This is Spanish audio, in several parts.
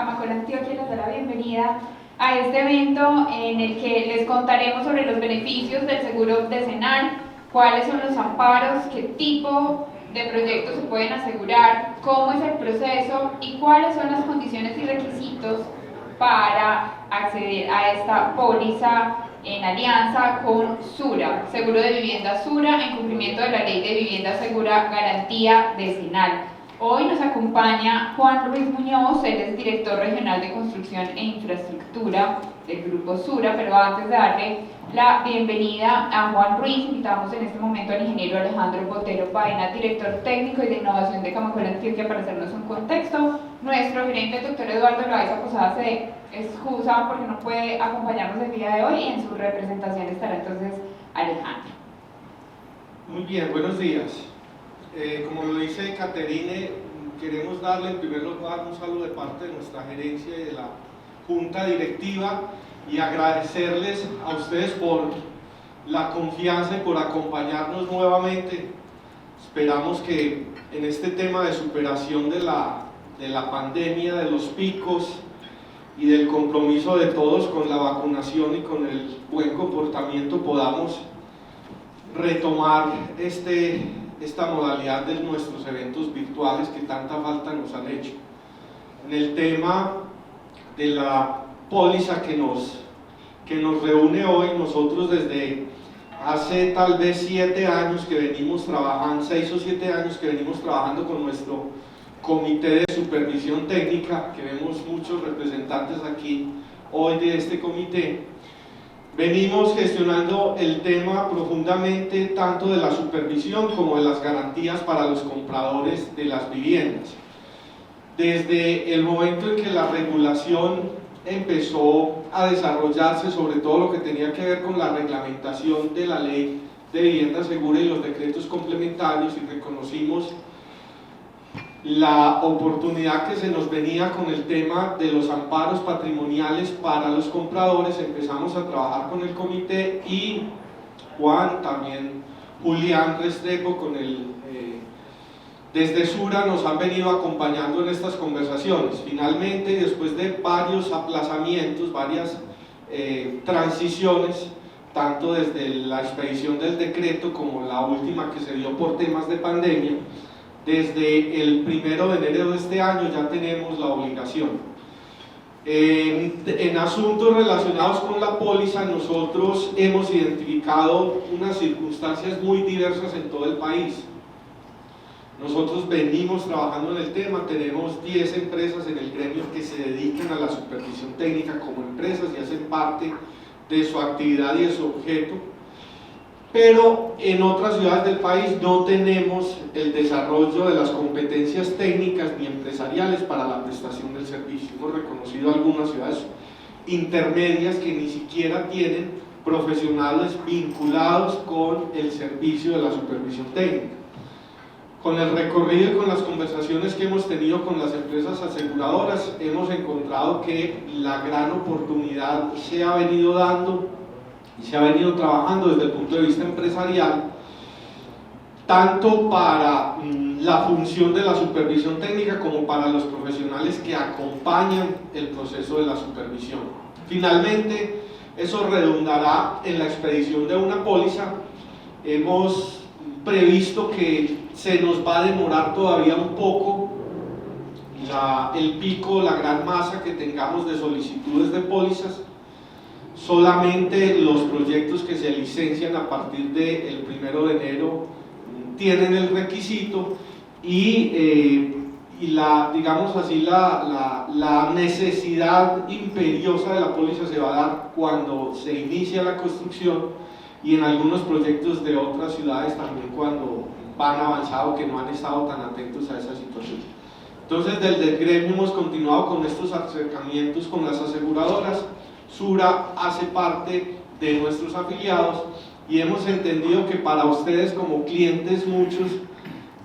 Camacol Antioquia les da la bienvenida a este evento en el que les contaremos sobre los beneficios del seguro decenal, cuáles son los amparos, qué tipo de proyectos se pueden asegurar, cómo es el proceso y cuáles son las condiciones y requisitos para acceder a esta póliza en alianza con Sura, Seguro de Vivienda Sura, en cumplimiento de la Ley de Vivienda Segura Garantía Decenal. Hoy nos acompaña Juan Ruiz Muñoz, él es director regional de Construcción e Infraestructura del Grupo Sura, pero antes de darle la bienvenida a Juan Ruiz, invitamos en este momento al ingeniero Alejandro Botero Paena, director técnico y de innovación de Camacol Antioquia, para hacernos un contexto. Nuestro gerente, el doctor Eduardo Loaiza Posada, se excusa porque no puede acompañarnos el día de hoy y en su representación estará entonces Alejandro. Muy bien, buenos días. Como lo dice Caterine, queremos darle en primer lugar un saludo de parte de nuestra gerencia y de la junta directiva y agradecerles a ustedes por la confianza y por acompañarnos nuevamente. Esperamos que en este tema de superación de la pandemia, de los picos y del compromiso de todos con la vacunación y con el buen comportamiento podamos retomar esta modalidad de nuestros eventos virtuales que tanta falta nos han hecho. En el tema de la póliza que nos reúne hoy, nosotros desde hace tal vez 7 años que venimos trabajando, 6 o 7 años que venimos trabajando con nuestro comité de supervisión técnica, que vemos muchos representantes aquí hoy de este comité. Venimos gestionando el tema profundamente tanto de la supervisión como de las garantías para los compradores de las viviendas. Desde el momento en que la regulación empezó a desarrollarse, sobre todo lo que tenía que ver con la reglamentación de la Ley de Vivienda Segura y los decretos complementarios, y reconocimos la oportunidad que se nos venía con el tema de los amparos patrimoniales para los compradores, empezamos a trabajar con el comité y Juan, también Julián Restrepo desde Sura nos han venido acompañando en estas conversaciones. Finalmente, después de varios aplazamientos, varias transiciones, tanto desde la expedición del decreto como la última que se dio por temas de pandemia, desde el 1 de enero de este año ya tenemos la obligación. En asuntos relacionados con la póliza, nosotros hemos identificado unas circunstancias muy diversas en todo el país. Nosotros venimos trabajando en el tema, tenemos 10 empresas en el gremio que se dedican a la supervisión técnica como empresas y hacen parte de su actividad y de su objeto. Pero en otras ciudades del país no tenemos el desarrollo de las competencias técnicas ni empresariales para la prestación del servicio. Hemos reconocido algunas ciudades intermedias que ni siquiera tienen profesionales vinculados con el servicio de la supervisión técnica. Con el recorrido y con las conversaciones que hemos tenido con las empresas aseguradoras, hemos encontrado que la gran oportunidad se ha venido dando y se ha venido trabajando desde el punto de vista empresarial, tanto para la función de la supervisión técnica como para los profesionales que acompañan el proceso de la supervisión. Finalmente, eso redundará en la expedición de una póliza. Hemos previsto que se nos va a demorar todavía un poco el pico, la gran masa que tengamos de solicitudes de pólizas. Solamente los proyectos que se licencian a partir del 1 de enero tienen el requisito y digamos así, la necesidad imperiosa de la póliza se va a dar cuando se inicia la construcción y en algunos proyectos de otras ciudades también cuando van avanzado, que no han estado tan atentos a esa situación. Entonces, desde el gremio hemos continuado con estos acercamientos con las aseguradoras. Sura hace parte de nuestros afiliados y hemos entendido que para ustedes como clientes muchos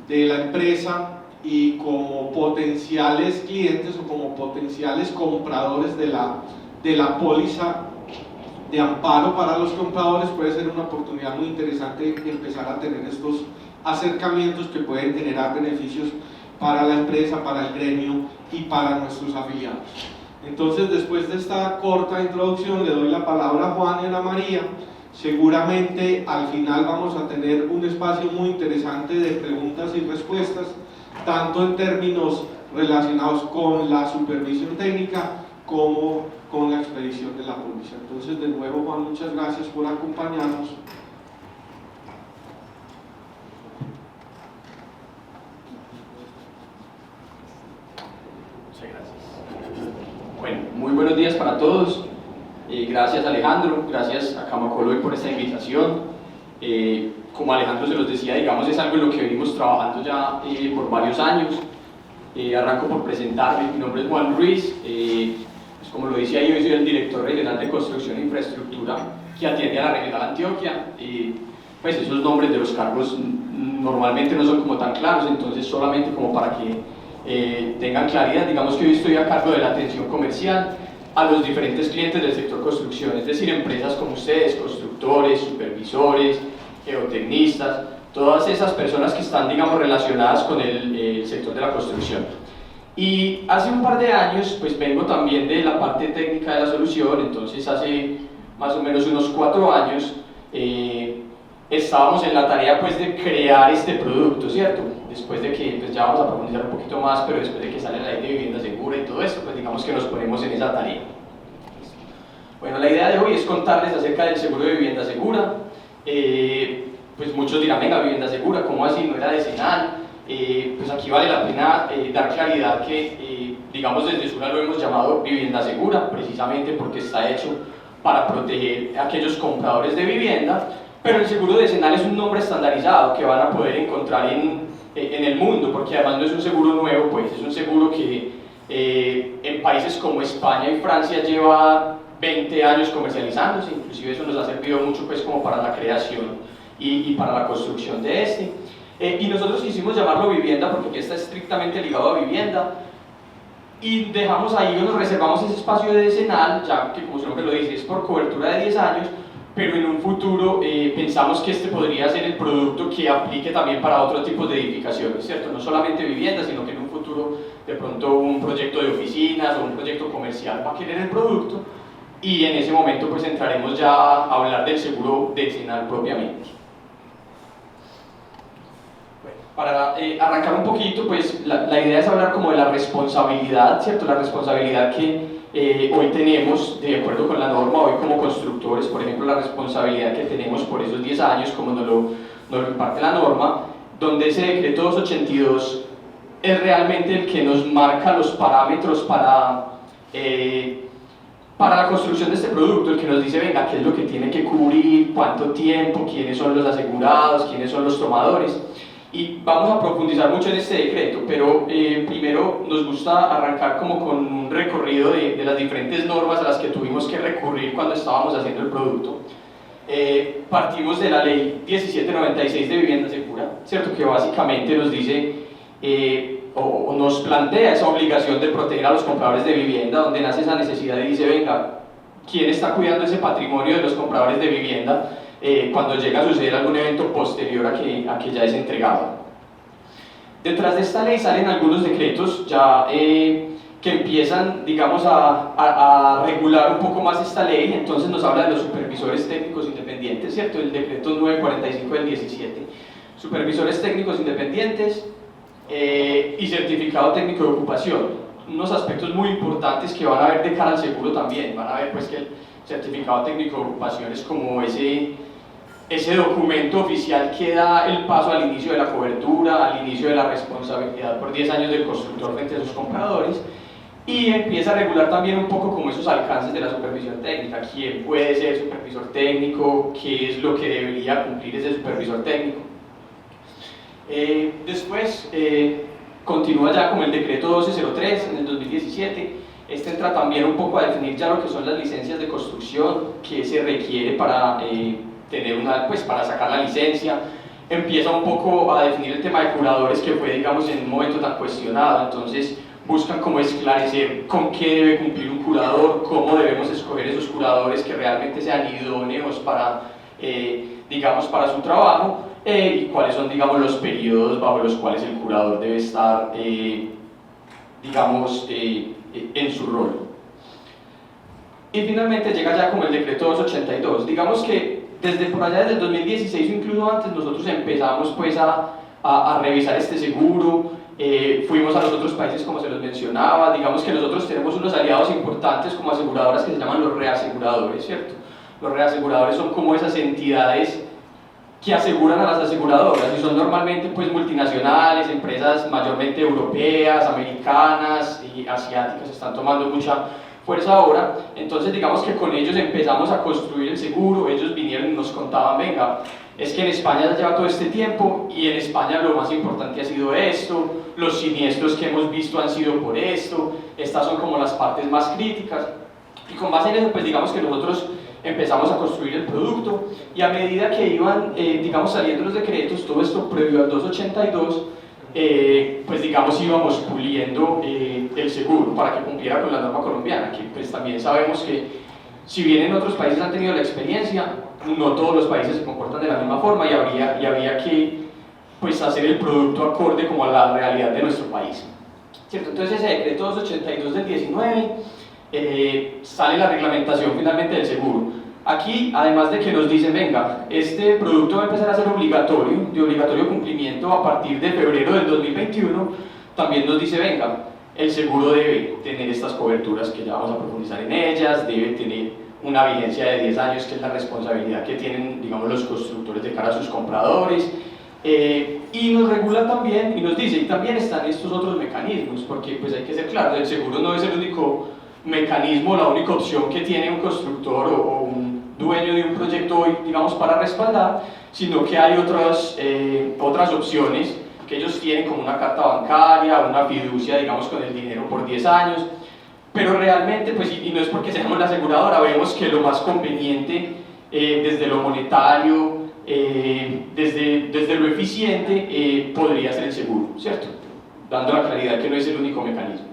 de la empresa y como potenciales clientes o como potenciales compradores de la póliza de amparo para los compradores puede ser una oportunidad muy interesante empezar a tener estos acercamientos que pueden generar beneficios para la empresa, para el gremio y para nuestros afiliados. Entonces, después de esta corta introducción, le doy la palabra a Juan y Ana María. Seguramente al final vamos a tener un espacio muy interesante de preguntas y respuestas, tanto en términos relacionados con la supervisión técnica como con la expedición de la póliza. Entonces, de nuevo, Juan, muchas gracias por acompañarnos. Muchas gracias. Bueno, muy buenos días para todos. Gracias Alejandro, gracias a Camacoloy por esta invitación. Como Alejandro se los decía, digamos, es algo en lo que venimos trabajando ya por varios años. Arranco por presentarme, mi nombre es Juan Ruiz, pues como lo decía yo soy el director regional de construcción e infraestructura que atiende a la regional Antioquia. Pues esos nombres de los cargos normalmente no son como tan claros, entonces solamente como para que tengan claridad, digamos que hoy estoy a cargo de la atención comercial a los diferentes clientes del sector construcción, es decir, empresas como ustedes, constructores, supervisores, geotecnistas, todas esas personas que están, digamos, relacionadas con el sector de la construcción. Y hace un par de años, pues vengo también de la parte técnica de la solución, entonces hace más o menos unos 4 años estábamos en la tarea pues de crear este producto, ¿cierto? Después de que, pues ya vamos a profundizar un poquito más, pero después de que sale la ley de vivienda segura y todo esto, pues digamos que nos ponemos en esa tarea. Bueno, la idea de hoy es contarles acerca del seguro de vivienda segura. Pues muchos dirán, venga, vivienda segura, ¿cómo así? ¿No era decenal? Pues aquí vale la pena dar claridad que, digamos, desde Sura lo hemos llamado vivienda segura, precisamente porque está hecho para proteger a aquellos compradores de vivienda, pero el seguro decenal es un nombre estandarizado que van a poder encontrar en el mundo, porque además no es un seguro nuevo, pues es un seguro que en países como España y Francia lleva 20 años comercializándose, inclusive eso nos ha servido mucho pues como para la creación y para la construcción de este. Y nosotros quisimos llamarlo vivienda porque aquí está estrictamente ligado a vivienda, y dejamos ahí o nos reservamos ese espacio de decenal, ya que como su nombre lo dice es por cobertura de 10 años, pero en un futuro pensamos que este podría ser el producto que aplique también para otro tipo de edificaciones, ¿cierto? No solamente viviendas, sino que en un futuro de pronto un proyecto de oficinas o un proyecto comercial va a querer el producto, y en ese momento pues entraremos ya a hablar del seguro decenal propiamente. Bueno, para arrancar un poquito, pues la idea es hablar como de la responsabilidad, ¿cierto? La responsabilidad que hoy tenemos, de acuerdo con la norma, hoy como constructores, por ejemplo, la responsabilidad que tenemos por esos 10 años, como nos lo imparte la norma, donde ese decreto 282 es realmente el que nos marca los parámetros para la construcción de este producto, el que nos dice, venga, qué es lo que tiene que cubrir, cuánto tiempo, quiénes son los asegurados, quiénes son los tomadores. Y vamos a profundizar mucho en este decreto, pero primero nos gusta arrancar como con un recorrido de las diferentes normas a las que tuvimos que recurrir cuando estábamos haciendo el producto. Partimos de la ley 1796 de vivienda segura, ¿cierto? Que básicamente nos dice o nos plantea esa obligación de proteger a los compradores de vivienda, donde nace esa necesidad y dice, venga, ¿quién está cuidando ese patrimonio de los compradores de vivienda cuando llega a suceder algún evento posterior a que ya es entregado? Detrás de esta ley salen algunos decretos ya que empiezan, digamos, a regular un poco más esta ley. Entonces nos habla de los supervisores técnicos independientes, ¿cierto? El decreto 945 del 17. Supervisores técnicos independientes y certificado técnico de ocupación. Unos aspectos muy importantes que van a ver de cara al seguro también. Van a ver pues que el certificado técnico de ocupación es como ese documento oficial que da el paso al inicio de la cobertura, al inicio de la responsabilidad por 10 años del constructor frente a sus compradores, y empieza a regular también un poco como esos alcances de la supervisión técnica, quién puede ser supervisor técnico, qué es lo que debería cumplir ese supervisor técnico. Después continúa ya como el decreto 1203 en el 2017. Este entra también un poco a definir ya lo que son las licencias de construcción que se requiere para para sacar la licencia. Empieza un poco a definir el tema de curadores, que fue, digamos, en un momento tan cuestionado. Entonces buscan como esclarecer con qué debe cumplir un curador, cómo debemos escoger esos curadores que realmente sean idóneos para, digamos, para su trabajo. y cuáles son, digamos, los periodos bajo los cuales el curador debe estar, digamos, en su rol. Y finalmente llega ya como el decreto 282. Digamos que desde por allá, desde el 2016 o incluso antes, nosotros empezamos pues a revisar este seguro, fuimos a los otros países como se los mencionaba. Digamos que nosotros tenemos unos aliados importantes como aseguradoras que se llaman los reaseguradores, ¿cierto? Los reaseguradores son como esas entidades que aseguran a las aseguradoras y son normalmente pues multinacionales, empresas mayormente europeas, americanas y asiáticas, están tomando mucha fuerza ahora. Entonces digamos que con ellos empezamos a construir el seguro. Ellos vinieron y nos contaban, venga, es que en España ya lleva todo este tiempo y en España lo más importante ha sido esto, los siniestros que hemos visto han sido por esto, estas son como las partes más críticas, y con base en eso pues digamos que nosotros empezamos a construir el producto, y a medida que iban digamos saliendo los decretos, todo esto previo al 282, pues digamos íbamos puliendo el seguro para que cumpliera con la norma colombiana, que pues también sabemos que si bien en otros países han tenido la experiencia, no todos los países se comportan de la misma forma y había que pues hacer el producto acorde como a la realidad de nuestro país, ¿cierto? Entonces ese decreto 282 del 19 sale la reglamentación finalmente del seguro. Aquí, además de que nos dicen, venga, este producto va a empezar a ser obligatorio, de obligatorio cumplimiento a partir de febrero del 2021, también nos dice, venga, el seguro debe tener estas coberturas que ya vamos a profundizar en ellas, debe tener una vigencia de 10 años, que es la responsabilidad que tienen, digamos, los constructores de cara a sus compradores, y nos regula también, y nos dice, y también están estos otros mecanismos, porque pues hay que ser claros, el seguro no es el único mecanismo, la única opción que tiene un constructor o un dueño de un proyecto hoy, digamos, para respaldar, sino que hay otras opciones que ellos tienen, como una carta bancaria, una fiducia, digamos, con el dinero por 10 años, pero realmente, pues, y no es porque seamos la aseguradora, vemos que lo más conveniente desde lo monetario, desde lo eficiente, podría ser el seguro, ¿cierto? Dando la claridad que no es el único mecanismo.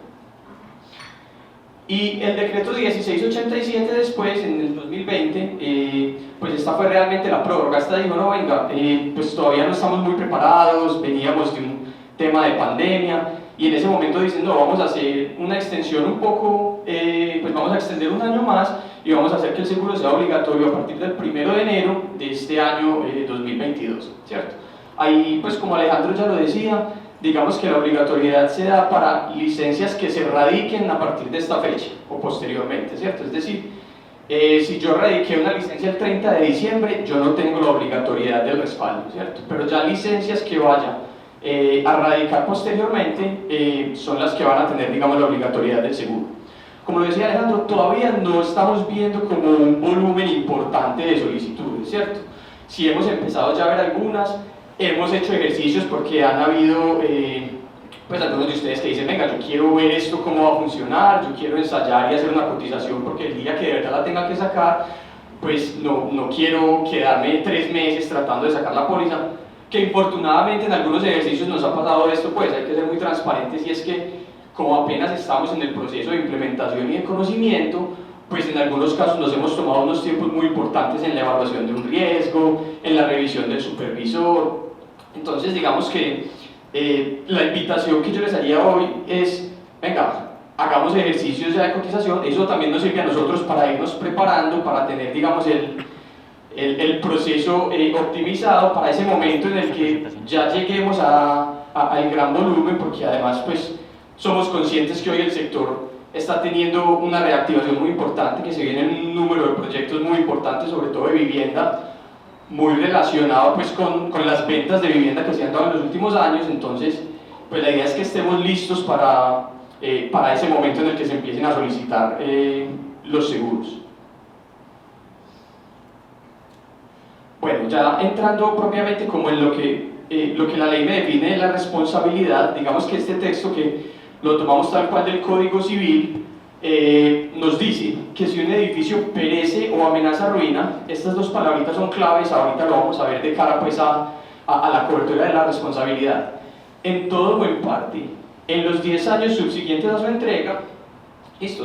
Y el decreto 1687 después, en el 2020, pues esta fue realmente la prórroga. Esta dijo, no, venga, pues todavía no estamos muy preparados, veníamos de un tema de pandemia, y en ese momento dicen, no, vamos a hacer una extensión un poco, pues vamos a extender un año más, y vamos a hacer que el seguro sea obligatorio a partir del 1 de enero de este año 2022, ¿cierto? Ahí, pues como Alejandro ya lo decía, digamos que la obligatoriedad se da para licencias que se radiquen a partir de esta fecha o posteriormente, ¿cierto? Es decir, si yo radiqué una licencia el 30 de diciembre, yo no tengo la obligatoriedad del respaldo, ¿cierto? Pero ya licencias que vayan a radicar posteriormente son las que van a tener, digamos, la obligatoriedad del seguro. Como lo decía Alejandro, todavía no estamos viendo como un volumen importante de solicitudes, ¿cierto? Si hemos empezado ya a ver algunas, hemos hecho ejercicios porque han habido pues algunos de ustedes que dicen, venga, yo quiero ver esto cómo va a funcionar, yo quiero ensayar y hacer una cotización porque el día que de verdad la tenga que sacar, pues no quiero quedarme 3 meses tratando de sacar la póliza, que infortunadamente en algunos ejercicios nos ha pasado esto, pues hay que ser muy transparentes, y es que como apenas estamos en el proceso de implementación y de conocimiento, pues en algunos casos nos hemos tomado unos tiempos muy importantes en la evaluación de un riesgo, en la revisión del supervisor. Entonces digamos que la invitación que yo les haría hoy es, venga, hagamos ejercicios ya de cotización. Eso también nos sirve a nosotros para irnos preparando, para tener, digamos, el proceso optimizado para ese momento en el que ya lleguemos al gran volumen, porque además pues somos conscientes que hoy el sector está teniendo una reactivación muy importante, que se viene un número de proyectos muy importantes, sobre todo de vivienda, muy relacionado pues con las ventas de vivienda que se han dado en los últimos años. Entonces pues la idea es que estemos listos para ese momento en el que se empiecen a solicitar los seguros. Bueno, ya entrando propiamente como en lo que la ley me define de la responsabilidad, digamos que este texto, que lo tomamos tal cual del Código Civil, nos dice que si un edificio perece o amenaza ruina, estas dos palabritas son claves, ahorita lo vamos a ver de cara pues a la cobertura de la responsabilidad. En todo o en parte, en los 10 años subsiguientes a su entrega,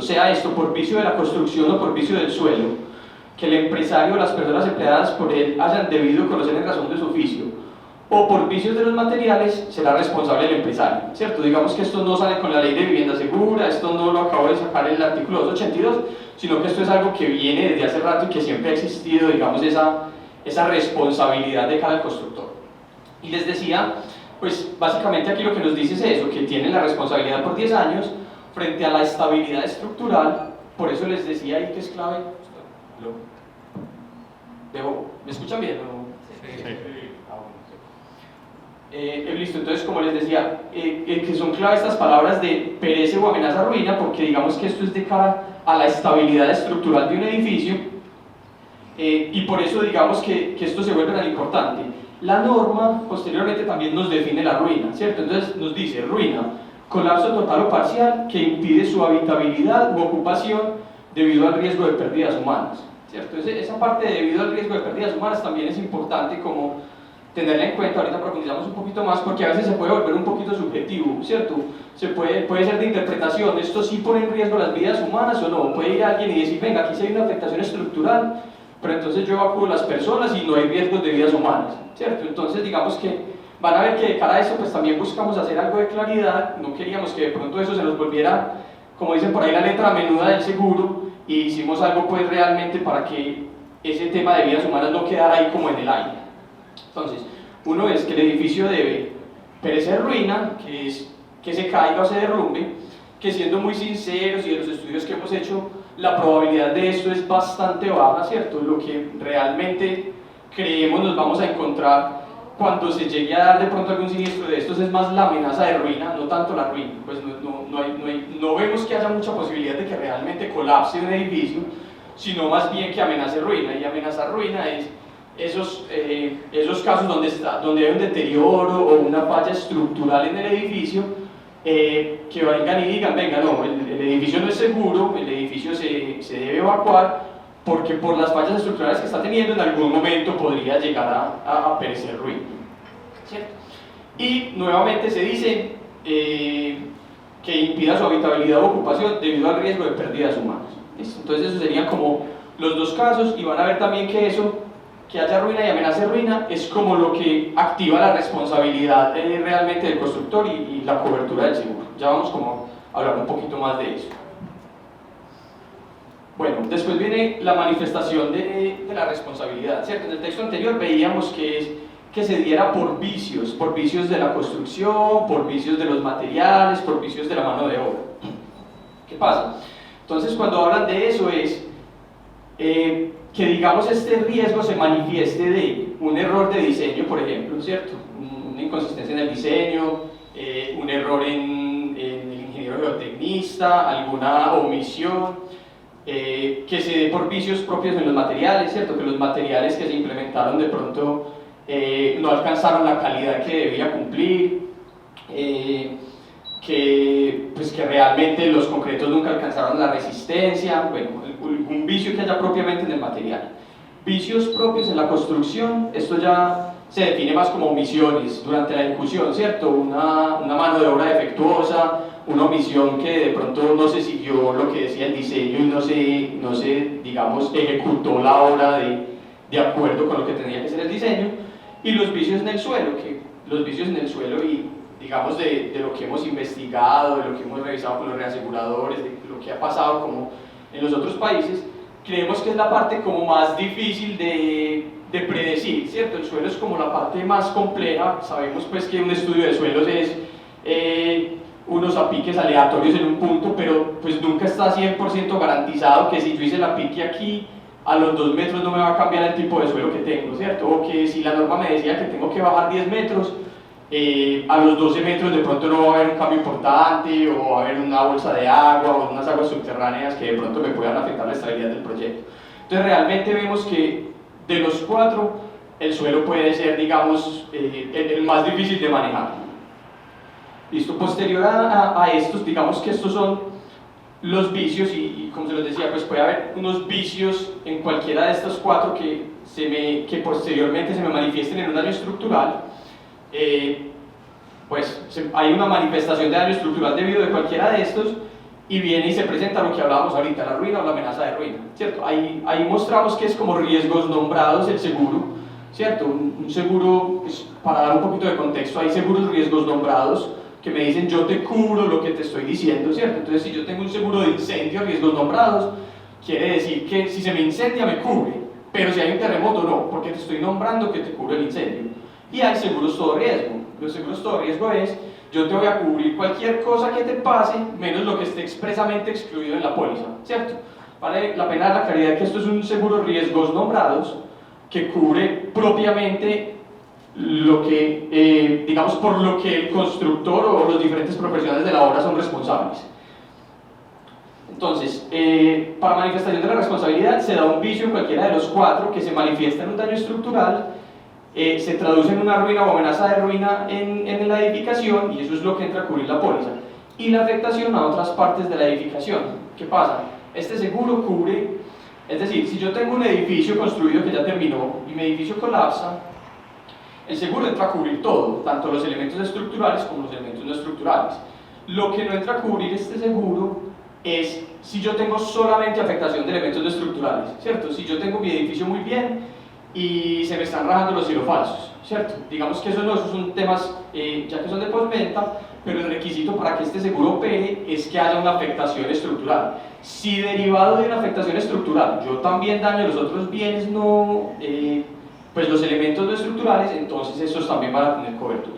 sea esto por vicio de la construcción o por vicio del suelo, que el empresario o las personas empleadas por él hayan debido conocer en razón de su oficio, o por vicios de los materiales será responsable el empresario, ¿cierto? Digamos que esto no sale con la ley de vivienda segura, esto no lo acabo de sacar el artículo 282, sino que esto es algo que viene desde hace rato y que siempre ha existido, digamos, esa responsabilidad de cada constructor. Y les decía, pues básicamente aquí lo que nos dice es eso, que tienen la responsabilidad por 10 años frente a la estabilidad estructural. Por eso les decía ahí que es clave. ¿Me escuchan bien? Listo, entonces como les decía, que son clave estas palabras de perece o amenaza ruina, porque digamos que esto es de cara a la estabilidad estructural de un edificio, y por eso digamos que esto se vuelve tan importante. La norma posteriormente también nos define la ruina, ¿cierto? Entonces nos dice ruina, colapso total o parcial que impide su habitabilidad u ocupación debido al riesgo de pérdidas humanas, ¿cierto? Esa parte de debido al riesgo de pérdidas humanas también es importante como tenerla en cuenta. Ahorita profundizamos un poquito más porque a veces se puede volver un poquito subjetivo, ¿cierto? Puede ser de interpretación, ¿esto sí pone en riesgo las vidas humanas o no? Puede ir alguien y decir, venga, aquí sí hay una afectación estructural, pero entonces yo evacuo las personas y no hay riesgos de vidas humanas, ¿cierto? Entonces digamos que van a ver que de cara a eso pues también buscamos hacer algo de claridad, no queríamos que de pronto eso se nos volviera, como dicen por ahí, la letra menuda del seguro, y hicimos algo pues realmente para que ese tema de vidas humanas no quedara ahí como en el aire. Entonces, uno es que el edificio debe perecer ruina, que es que se caiga o se derrumbe, que siendo muy sinceros y de los estudios que hemos hecho, la probabilidad de esto es bastante baja, ¿cierto? Lo que realmente creemos nos vamos a encontrar cuando se llegue a dar de pronto algún siniestro de estos es más la amenaza de ruina, no tanto la ruina. Pues no vemos que haya mucha posibilidad de que realmente colapse un edificio, sino más bien que amenace ruina, y amenazar ruina es esos casos donde hay un deterioro o una falla estructural en el edificio, que vengan y digan, venga, no, el edificio no es seguro, el edificio se debe evacuar, porque por las fallas estructurales que está teniendo en algún momento podría llegar a perecer ruina, ¿cierto? Y nuevamente se dice que impida su habitabilidad o ocupación debido al riesgo de pérdidas humanas. ¿Listo? Entonces esos serían como los dos casos, y van a ver también que eso, que haya ruina y amenaza de ruina, es como lo que activa la responsabilidad realmente del constructor y la cobertura del seguro. Ya vamos como a hablar un poquito más de eso. Bueno, después viene la manifestación de la responsabilidad, ¿cierto? En el texto anterior veíamos que se diera por vicios de la construcción, por vicios de los materiales, por vicios de la mano de obra. ¿Qué pasa? Entonces cuando hablan de eso es que digamos este riesgo se manifieste de un error de diseño, por ejemplo, ¿cierto? Una inconsistencia en el diseño, un error en el ingeniero geotecnista, alguna omisión, que se dé por vicios propios en los materiales, ¿cierto? Que los materiales que se implementaron de pronto no alcanzaron la calidad que debía cumplir, que realmente los concretos nunca alcanzaron la resistencia, bueno, un vicio que haya propiamente en el material. Vicios propios en la construcción, esto ya se define más como omisiones durante la ejecución, ¿cierto? Una mano de obra defectuosa, una omisión que de pronto no se siguió lo que decía el diseño y no se digamos, ejecutó la obra de acuerdo con lo que tenía que ser el diseño. Y los vicios en el suelo, y digamos de lo que hemos investigado, de lo que hemos revisado con los reaseguradores, de lo que ha pasado como en los otros países, creemos que es la parte como más difícil de predecir, ¿cierto? El suelo es como la parte más compleja. Sabemos pues que un estudio de suelos es unos apiques aleatorios en un punto, pero pues nunca está 100% garantizado que si yo hice el apique aquí, a los 2 metros no me va a cambiar el tipo de suelo que tengo, ¿cierto? O que si la norma me decía que tengo que bajar 10 metros, a los 12 metros de pronto no va a haber un cambio importante, o va a haber una bolsa de agua o unas aguas subterráneas que de pronto me puedan afectar la estabilidad del proyecto. Entonces realmente vemos que de los 4, el suelo puede ser, digamos, el más difícil de manejar. Listo, posterior a estos, digamos que estos son los vicios, y como se los decía, pues puede haber unos vicios en cualquiera de estos 4 que posteriormente se me manifiesten en un daño estructural. Hay una manifestación de daño estructural debido de cualquiera de estos, y viene y se presenta lo que hablábamos ahorita, la ruina o la amenaza de ruina, ¿cierto? Ahí mostramos que es como riesgos nombrados el seguro, ¿cierto? Un seguro, pues, para dar un poquito de contexto, hay seguros riesgos nombrados que me dicen yo te cubro lo que te estoy diciendo, ¿cierto? Entonces si yo tengo un seguro de incendio, riesgos nombrados, quiere decir que si se me incendia me cubre, pero si hay un terremoto no, porque te estoy nombrando que te cubre el incendio. Y hay seguros todo riesgo. Los seguros todo riesgo es, yo te voy a cubrir cualquier cosa que te pase, menos lo que esté expresamente excluido en la póliza, ¿cierto? Vale la pena dar la claridad que esto es un seguro riesgos nombrados que cubre propiamente lo que, digamos, por lo que el constructor o los diferentes profesionales de la obra son responsables. Entonces, para manifestación de la responsabilidad se da un vicio en cualquiera de los cuatro que se manifiesta en un daño estructural, se traduce en una ruina o amenaza de ruina en la edificación, y eso es lo que entra a cubrir la póliza, y la afectación a otras partes de la edificación. ¿Qué pasa? Este seguro cubre, es decir, si yo tengo un edificio construido que ya terminó y mi edificio colapsa, el seguro entra a cubrir todo, tanto los elementos estructurales como los elementos no estructurales. Lo que no entra a cubrir este seguro es si yo tengo solamente afectación de elementos no estructurales, ¿cierto? Si yo tengo mi edificio muy bien y se me están rajando los falsos, ¿cierto? Digamos que esos son temas ya que son de postventa, pero el requisito para que este seguro opere es que haya una afectación estructural. Si derivado de una afectación estructural yo también daño los otros bienes no, pues los elementos no estructurales, entonces estos también van a tener cobertura.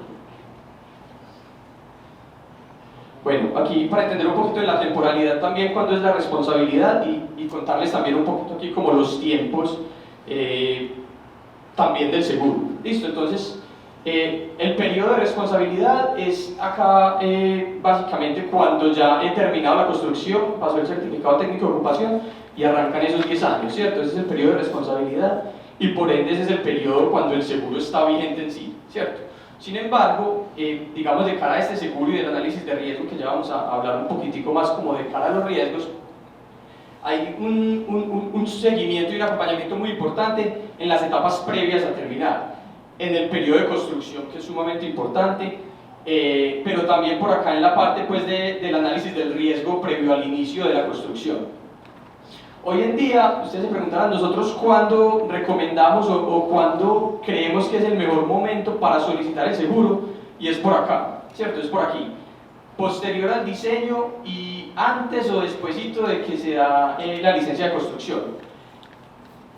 Bueno, aquí para entender un poquito de la temporalidad también, cuándo es la responsabilidad y contarles también un poquito aquí como los tiempos también del seguro. Listo, entonces el periodo de responsabilidad es acá básicamente cuando ya he terminado la construcción, pasó el certificado técnico de ocupación y arrancan esos 10 años, ¿cierto? Ese es el periodo de responsabilidad y por ende ese es el periodo cuando el seguro está vigente en sí, ¿cierto? Sin embargo, digamos de cara a este seguro y del análisis de riesgo, que ya vamos a hablar un poquitico más como de cara a los riesgos, hay un seguimiento y un acompañamiento muy importante en las etapas previas a terminar, en el periodo de construcción, que es sumamente importante, pero también por acá en la parte pues, del análisis del riesgo previo al inicio de la construcción. Hoy en día, ustedes se preguntarán, nosotros cuándo recomendamos o cuándo creemos que es el mejor momento para solicitar el seguro, y es por acá, ¿cierto? Es por aquí. Posterior al diseño y antes o despuesito de que se da la licencia de construcción.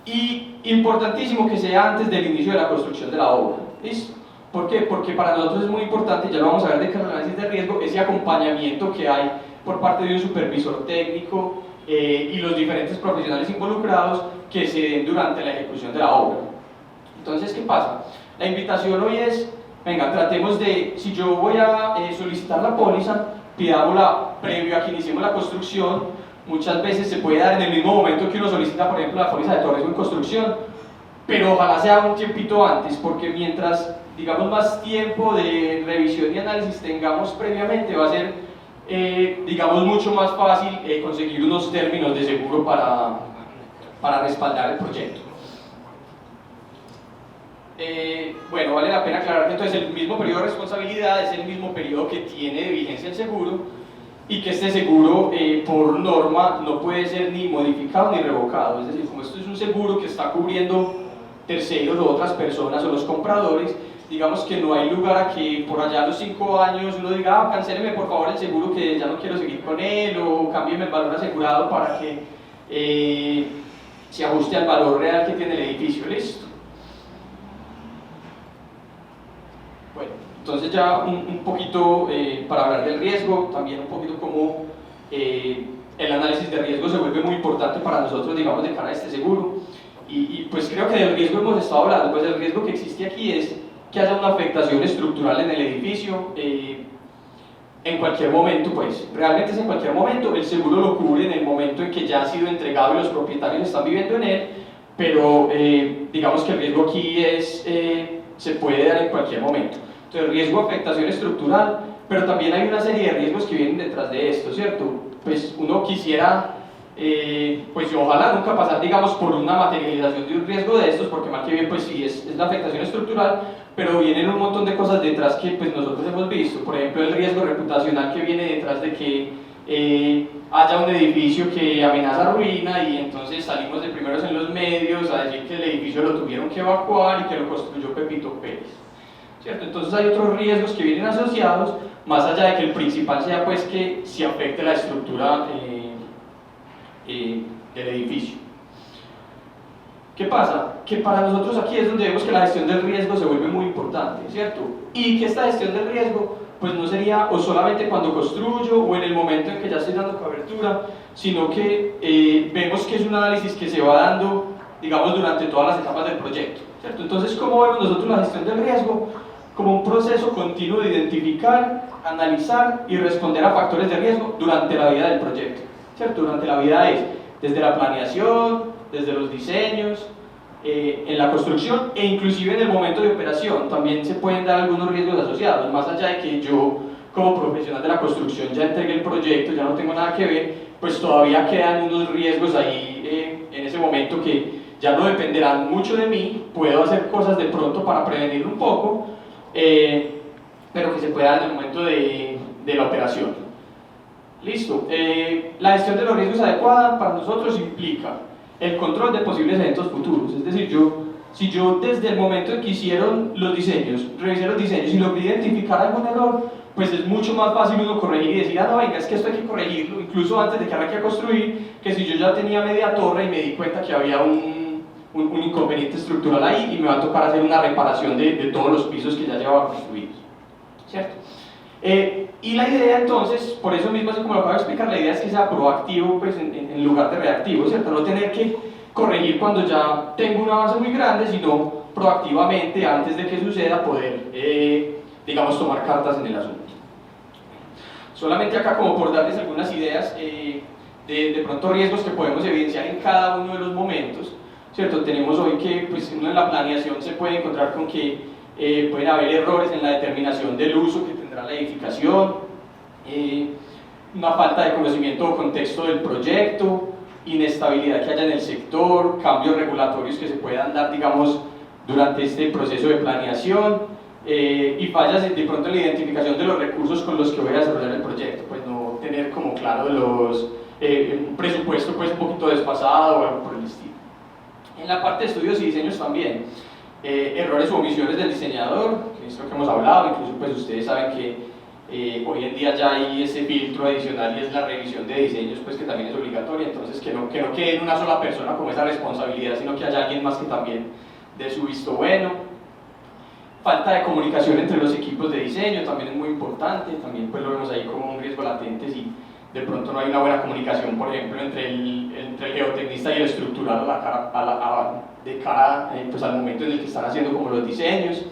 Y importantísimo que sea antes del inicio de la construcción de la obra. ¿Listo? ¿Por qué? Porque para nosotros es muy importante, ya lo vamos a ver de cara al análisis de riesgo, ese acompañamiento que hay por parte de un supervisor técnico y los diferentes profesionales involucrados que se den durante la ejecución de la obra. Entonces, ¿qué pasa? La invitación hoy es, venga, tratemos de, si yo voy a solicitar la póliza, pidámosla previo a que iniciemos la construcción. Muchas veces se puede dar en el mismo momento que uno solicita, por ejemplo, la póliza de torres en construcción, pero ojalá sea un tiempito antes, porque mientras, digamos, más tiempo de revisión y análisis tengamos previamente, va a ser digamos mucho más fácil conseguir unos términos de seguro para respaldar el proyecto. Bueno, vale la pena aclarar que entonces el mismo periodo de responsabilidad es el mismo periodo que tiene de vigencia el seguro y que este seguro por norma no puede ser ni modificado ni revocado. Es decir, como esto es un seguro que está cubriendo terceros o otras personas o los compradores, digamos que no hay lugar a que por allá a los 5 años uno diga, ah, cancéleme por favor el seguro que ya no quiero seguir con él, o cámbieme el valor asegurado para que se ajuste al valor real que tiene el edificio. Listo. Bueno, entonces ya un poquito para hablar del riesgo, también un poquito cómo el análisis de riesgo se vuelve muy importante para nosotros, digamos, de cara a este seguro. Y pues creo que del riesgo hemos estado hablando, pues el riesgo que existe aquí es que haya una afectación estructural en el edificio en cualquier momento, pues realmente es en cualquier momento. El seguro lo cubre en el momento en que ya ha sido entregado y los propietarios están viviendo en él, pero digamos que el riesgo aquí se puede dar en cualquier momento. Entonces, riesgo de afectación estructural, pero también hay una serie de riesgos que vienen detrás de esto, ¿cierto? Pues uno quisiera pues ojalá nunca pasar, digamos, por una materialización de un riesgo de estos, porque más que bien, pues sí, es la afectación estructural, pero vienen un montón de cosas detrás que pues nosotros hemos visto. Por ejemplo, el riesgo reputacional que viene detrás de que haya un edificio que amenaza ruina y entonces salimos de primeros en los medios a decir que el edificio lo tuvieron que evacuar y que lo construyó Pepito Pérez, ¿cierto? Entonces hay otros riesgos que vienen asociados, más allá de que el principal sea pues que se afecte la estructura del edificio. ¿Qué pasa? Que para nosotros aquí es donde vemos que la gestión del riesgo se vuelve muy importante, ¿cierto? Y que esta gestión del riesgo pues no sería o solamente cuando construyo o en el momento en que ya estoy dando cobertura, sino que vemos que es un análisis que se va dando, digamos, durante todas las etapas del proyecto, ¿cierto? Entonces, ¿cómo vemos nosotros la gestión del riesgo? Como un proceso continuo de identificar, analizar y responder a factores de riesgo durante la vida del proyecto, ¿cierto? Durante la vida es desde la planeación, desde los diseños, en la construcción e inclusive en el momento de operación también se pueden dar algunos riesgos asociados, más allá de que yo como profesional de la construcción ya entregué el proyecto, ya no tengo nada que ver, pues todavía quedan unos riesgos ahí en ese momento que ya no dependerán mucho de mí, puedo hacer cosas de pronto para prevenirlo un poco, pero que se pueda dar en el momento de la operación. Listo. La gestión de los riesgos adecuada para nosotros implica el control de posibles eventos futuros, es decir, si yo desde el momento en que hicieron los diseños, revisé los diseños y logré identificar algún error, pues es mucho más fácil uno corregir y decir, ah no, venga, es que esto hay que corregirlo, incluso antes de que arranque a construir, que si yo ya tenía media torre y me di cuenta que había un inconveniente estructural ahí y me va a tocar hacer una reparación de todos los pisos que ya llevaba construidos, ¿cierto? Y la idea entonces, por eso mismo, así como lo acabo de explicar, la idea es que sea proactivo pues, en lugar de reactivo, ¿cierto? No tener que corregir cuando ya tengo un avance muy grande, sino proactivamente, antes de que suceda, poder, digamos, tomar cartas en el asunto. Solamente acá como por darles algunas ideas de pronto riesgos que podemos evidenciar en cada uno de los momentos, ¿cierto? Tenemos hoy que pues, uno en la planeación se puede encontrar con que pueden haber errores en la determinación del uso que tendrá la edificación, una falta de conocimiento o contexto del proyecto, inestabilidad que haya en el sector, cambios regulatorios que se puedan dar, digamos, durante este proceso de planeación, y fallas de pronto en la identificación de los recursos con los que voy a desarrollar el proyecto, pues no tener como claro un presupuesto pues un poquito desfasado o algo por el estilo. En la parte de estudios y diseños también, errores o omisiones del diseñador, que es lo que hemos hablado, incluso pues ustedes saben que hoy en día ya hay ese filtro adicional y es la revisión de diseños pues que también es obligatoria, entonces que no quede en una sola persona como esa responsabilidad, sino que haya alguien más que también dé su visto bueno. Falta de comunicación entre los equipos de diseño también es muy importante, también pues lo vemos ahí como un riesgo latente si de pronto no hay una buena comunicación, por ejemplo, entre el geotecnista y el estructural de cara pues, al momento en el que están haciendo como los diseños.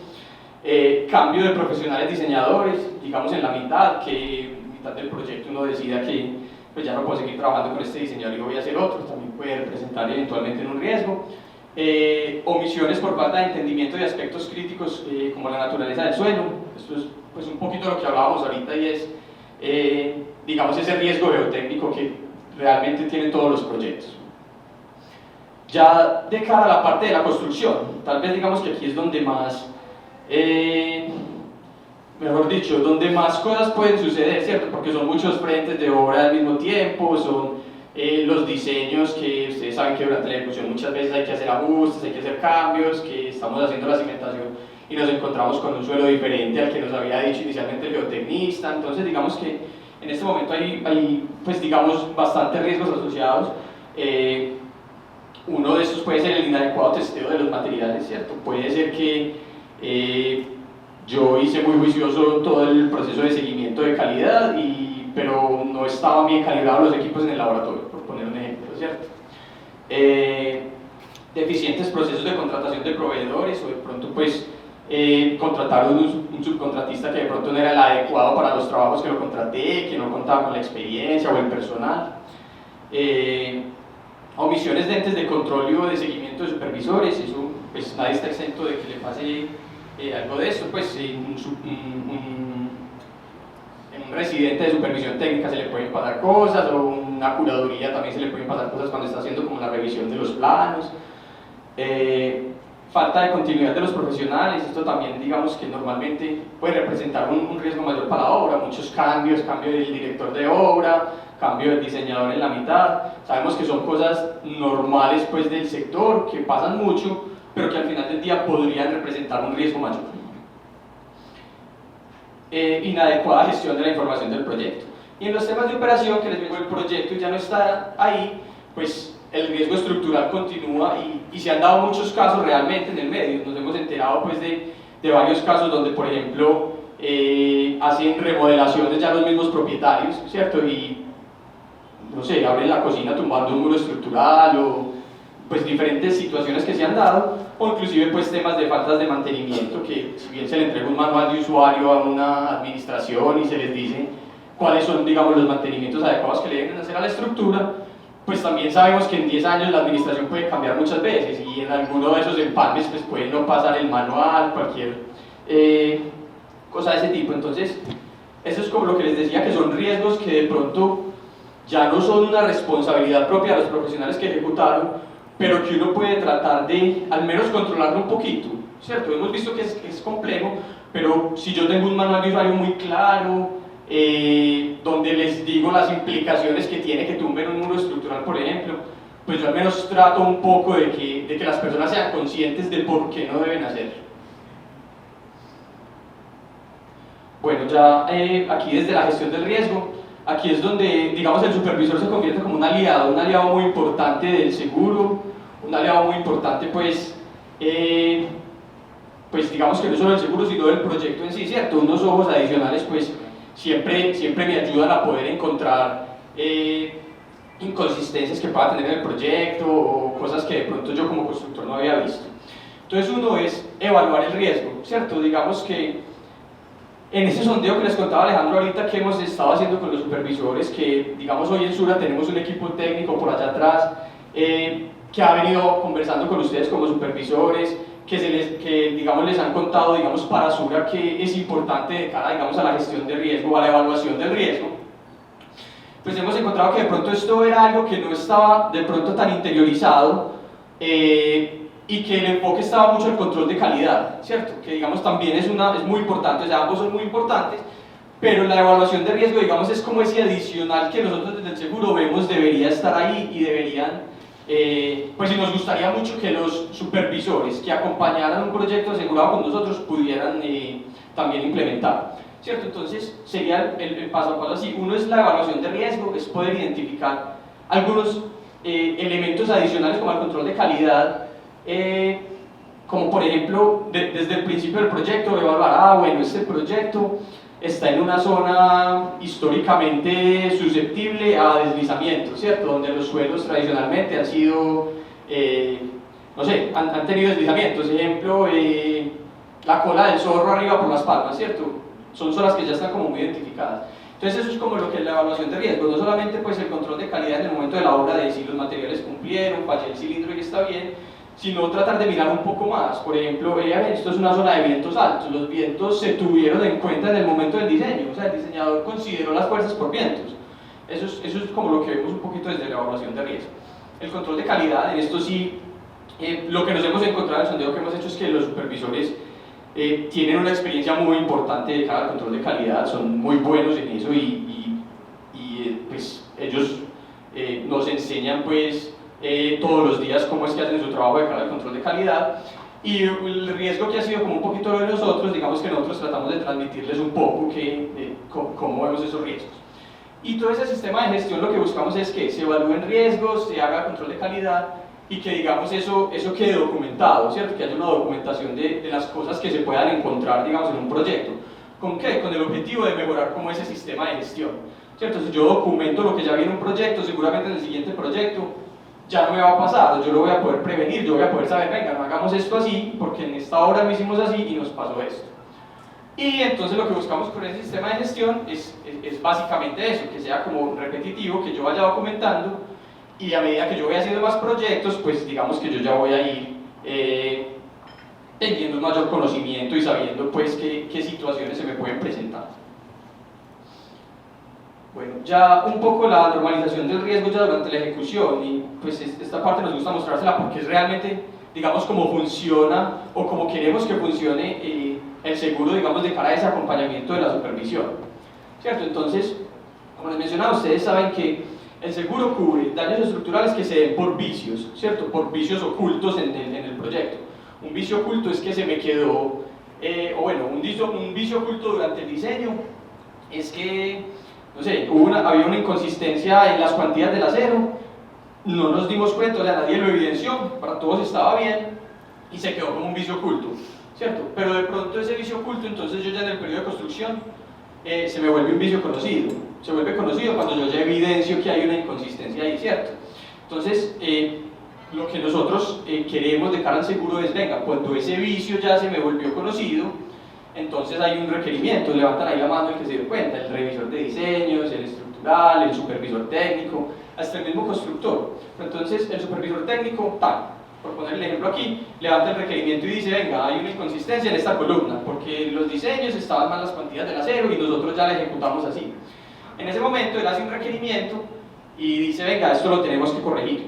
Cambio de profesionales diseñadores, digamos en la mitad, que en mitad del proyecto uno decida que pues ya no puedo seguir trabajando con este diseñador y voy a hacer otro, también puede representar eventualmente en un riesgo. Omisiones por falta de entendimiento de aspectos críticos como la naturaleza del suelo, esto es pues un poquito lo que hablábamos ahorita y es digamos ese riesgo geotécnico que realmente tienen todos los proyectos. Ya de cara a la parte de la construcción, tal vez digamos que aquí es donde más mejor dicho, donde más cosas pueden suceder, ¿cierto? Porque son muchos frentes de obra al mismo tiempo, son los diseños que ustedes saben que durante la ejecución muchas veces hay que hacer ajustes, hay que hacer cambios, que estamos haciendo la cimentación y nos encontramos con un suelo diferente al que nos había dicho inicialmente el geotecnista, entonces digamos que en este momento hay pues digamos bastantes riesgos asociados. Uno de estos puede ser el inadecuado testeo de los materiales, ¿cierto? Puede ser que yo hice muy juicioso todo el proceso de seguimiento de calidad, pero no estaban bien calibrados los equipos en el laboratorio, por poner un ejemplo, ¿cierto? Deficientes procesos de contratación de proveedores, o de pronto pues contratar un subcontratista que de pronto no era el adecuado para los trabajos que lo contraté, que no contaba con la experiencia o el personal. Omisiones de entes de control o de seguimiento de supervisores, eso pues nadie está exento de que le pase algo de esto, pues en un residente de supervisión técnica se le pueden pasar cosas, o una curaduría también se le pueden pasar cosas cuando está haciendo como la revisión de los planos. Falta de continuidad de los profesionales, esto también digamos que normalmente puede representar un riesgo mayor para la obra, muchos cambios, cambio del director de obra, cambio del diseñador en la mitad. Sabemos que son cosas normales pues del sector, que pasan mucho, pero que al final del día podrían representar un riesgo mayor. Inadecuada gestión de la información del proyecto. Y en los temas de operación, que les digo, el proyecto ya no está ahí, pues el riesgo estructural continúa y se han dado muchos casos realmente en el medio. Nos hemos enterado pues de varios casos donde, por ejemplo, hacen remodelaciones ya los mismos propietarios, ¿cierto? Y, no sé, abren la cocina tumbando un muro estructural o pues diferentes situaciones que se han dado, o inclusive pues temas de faltas de mantenimiento, que si bien se le entrega un manual de usuario a una administración y se les dice cuáles son, digamos, los mantenimientos adecuados que le deben hacer a la estructura, pues también sabemos que en 10 años la administración puede cambiar muchas veces y en alguno de esos empalmes pues puede no pasar el manual, cualquier cosa de ese tipo. Entonces, eso es como lo que les decía, que son riesgos que de pronto ya no son una responsabilidad propia de los profesionales que ejecutaron, pero que uno puede tratar de al menos controlarlo un poquito, ¿cierto? Hemos visto que es complejo, pero si yo tengo un manual de usuario muy claro, donde les digo las implicaciones que tiene que tumben un muro estructural, por ejemplo, pues yo al menos trato un poco de que las personas sean conscientes de por qué no deben hacerlo. Bueno, ya aquí desde la gestión del riesgo, aquí es donde, digamos, el supervisor se convierte como un aliado muy importante del seguro, un aliado muy importante, pues digamos que no solo del seguro, sino del proyecto en sí, ¿cierto? Unos ojos adicionales, pues, siempre me ayudan a poder encontrar inconsistencias que pueda tener el proyecto o cosas que de pronto yo como constructor no había visto. Entonces uno es evaluar el riesgo, ¿cierto? Digamos que en ese sondeo que les contaba Alejandro ahorita que hemos estado haciendo con los supervisores, que digamos hoy en Sura tenemos un equipo técnico por allá atrás que ha venido conversando con ustedes como supervisores, que digamos les han contado digamos para Sura que es importante de cara digamos a la gestión de riesgo o a la evaluación del riesgo. Pues hemos encontrado que de pronto esto era algo que no estaba de pronto tan interiorizado y que el enfoque estaba mucho en el control de calidad, ¿cierto? Que digamos también es muy importante, o sea, ambos son muy importantes, pero la evaluación de riesgo, digamos, es como ese adicional que nosotros desde el seguro vemos debería estar ahí y deberían, pues y nos gustaría mucho que los supervisores que acompañaran un proyecto asegurado con nosotros pudieran también implementar, ¿cierto? Entonces sería el paso a paso así. Uno es la evaluación de riesgo, es poder identificar algunos elementos adicionales como el control de calidad, como por ejemplo desde el principio del proyecto evaluar, bueno, este proyecto está en una zona históricamente susceptible a deslizamiento, ¿cierto? Donde los suelos tradicionalmente han sido, no sé, han tenido deslizamientos, ejemplo, la cola del zorro arriba por las palmas, ¿cierto? Son zonas que ya están como muy identificadas. Entonces eso es como lo que es la evaluación de riesgo, no solamente pues el control de calidad en el momento de la obra, de si los materiales cumplieron, falló el cilindro y está bien, sino tratar de mirar un poco más. Por ejemplo, esto es una zona de vientos altos, los vientos se tuvieron en cuenta en el momento del diseño, o sea, el diseñador consideró las fuerzas por vientos. Eso es como lo que vemos un poquito desde la evaluación de riesgo. El control de calidad, en esto sí, lo que nos hemos encontrado en el sondeo que hemos hecho es que los supervisores tienen una experiencia muy importante de cara al control de calidad, son muy buenos en eso y pues ellos nos enseñan pues todos los días cómo es que hacen su trabajo de cara al control de calidad, y el riesgo que ha sido como un poquito de nosotros, digamos que nosotros tratamos de transmitirles un poco cómo vemos esos riesgos. Y todo ese sistema de gestión lo que buscamos es que se evalúen riesgos, se haga control de calidad y que digamos eso quede documentado, ¿cierto? Que haya una documentación de las cosas que se puedan encontrar digamos en un proyecto. ¿Con qué? Con el objetivo de mejorar como ese sistema de gestión, ¿cierto? Si yo documento lo que ya vi en un proyecto, seguramente en el siguiente proyecto ya no me va a pasar, yo lo voy a poder prevenir, yo voy a poder saber, venga, no hagamos esto así, porque en esta obra lo hicimos así y nos pasó esto. Y entonces lo que buscamos con ese sistema de gestión es básicamente eso, que sea como repetitivo, que yo vaya documentando, y a medida que yo voy haciendo más proyectos, pues digamos que yo ya voy a ir teniendo un mayor conocimiento y sabiendo pues qué situaciones se me pueden presentar. Bueno, ya un poco la normalización del riesgo ya durante la ejecución, y pues esta parte nos gusta mostrársela porque es realmente, digamos, cómo funciona o cómo queremos que funcione el seguro, digamos, de cara a ese acompañamiento de la supervisión. ¿cierto? Entonces, como les mencionaba, ustedes saben que el seguro cubre daños estructurales que se den por vicios, ¿cierto? Por vicios ocultos en el proyecto. Un vicio oculto es que se me quedó, o bueno, un vicio oculto durante el diseño es que, no sé, había una inconsistencia en las cuantías del acero, no nos dimos cuenta, o sea, nadie lo evidenció, para todos estaba bien y se quedó como un vicio oculto, ¿cierto? Pero de pronto ese vicio oculto, entonces yo ya en el periodo de construcción, se me vuelve un vicio conocido. Se vuelve conocido cuando yo ya evidencio que hay una inconsistencia ahí, ¿cierto? Entonces, lo que nosotros queremos de cara al seguro es, venga, cuando ese vicio ya se me volvió conocido, entonces hay un requerimiento, levantan ahí la mano el que se dio cuenta, el revisor de diseños, el estructural, el supervisor técnico, hasta el mismo constructor. Entonces, el supervisor técnico, por poner el ejemplo aquí, levanta el requerimiento y dice, venga, hay una inconsistencia en esta columna, porque los diseños estaban mal las cuantías del acero y nosotros ya la ejecutamos así. En ese momento él hace un requerimiento y dice, venga, esto lo tenemos que corregir,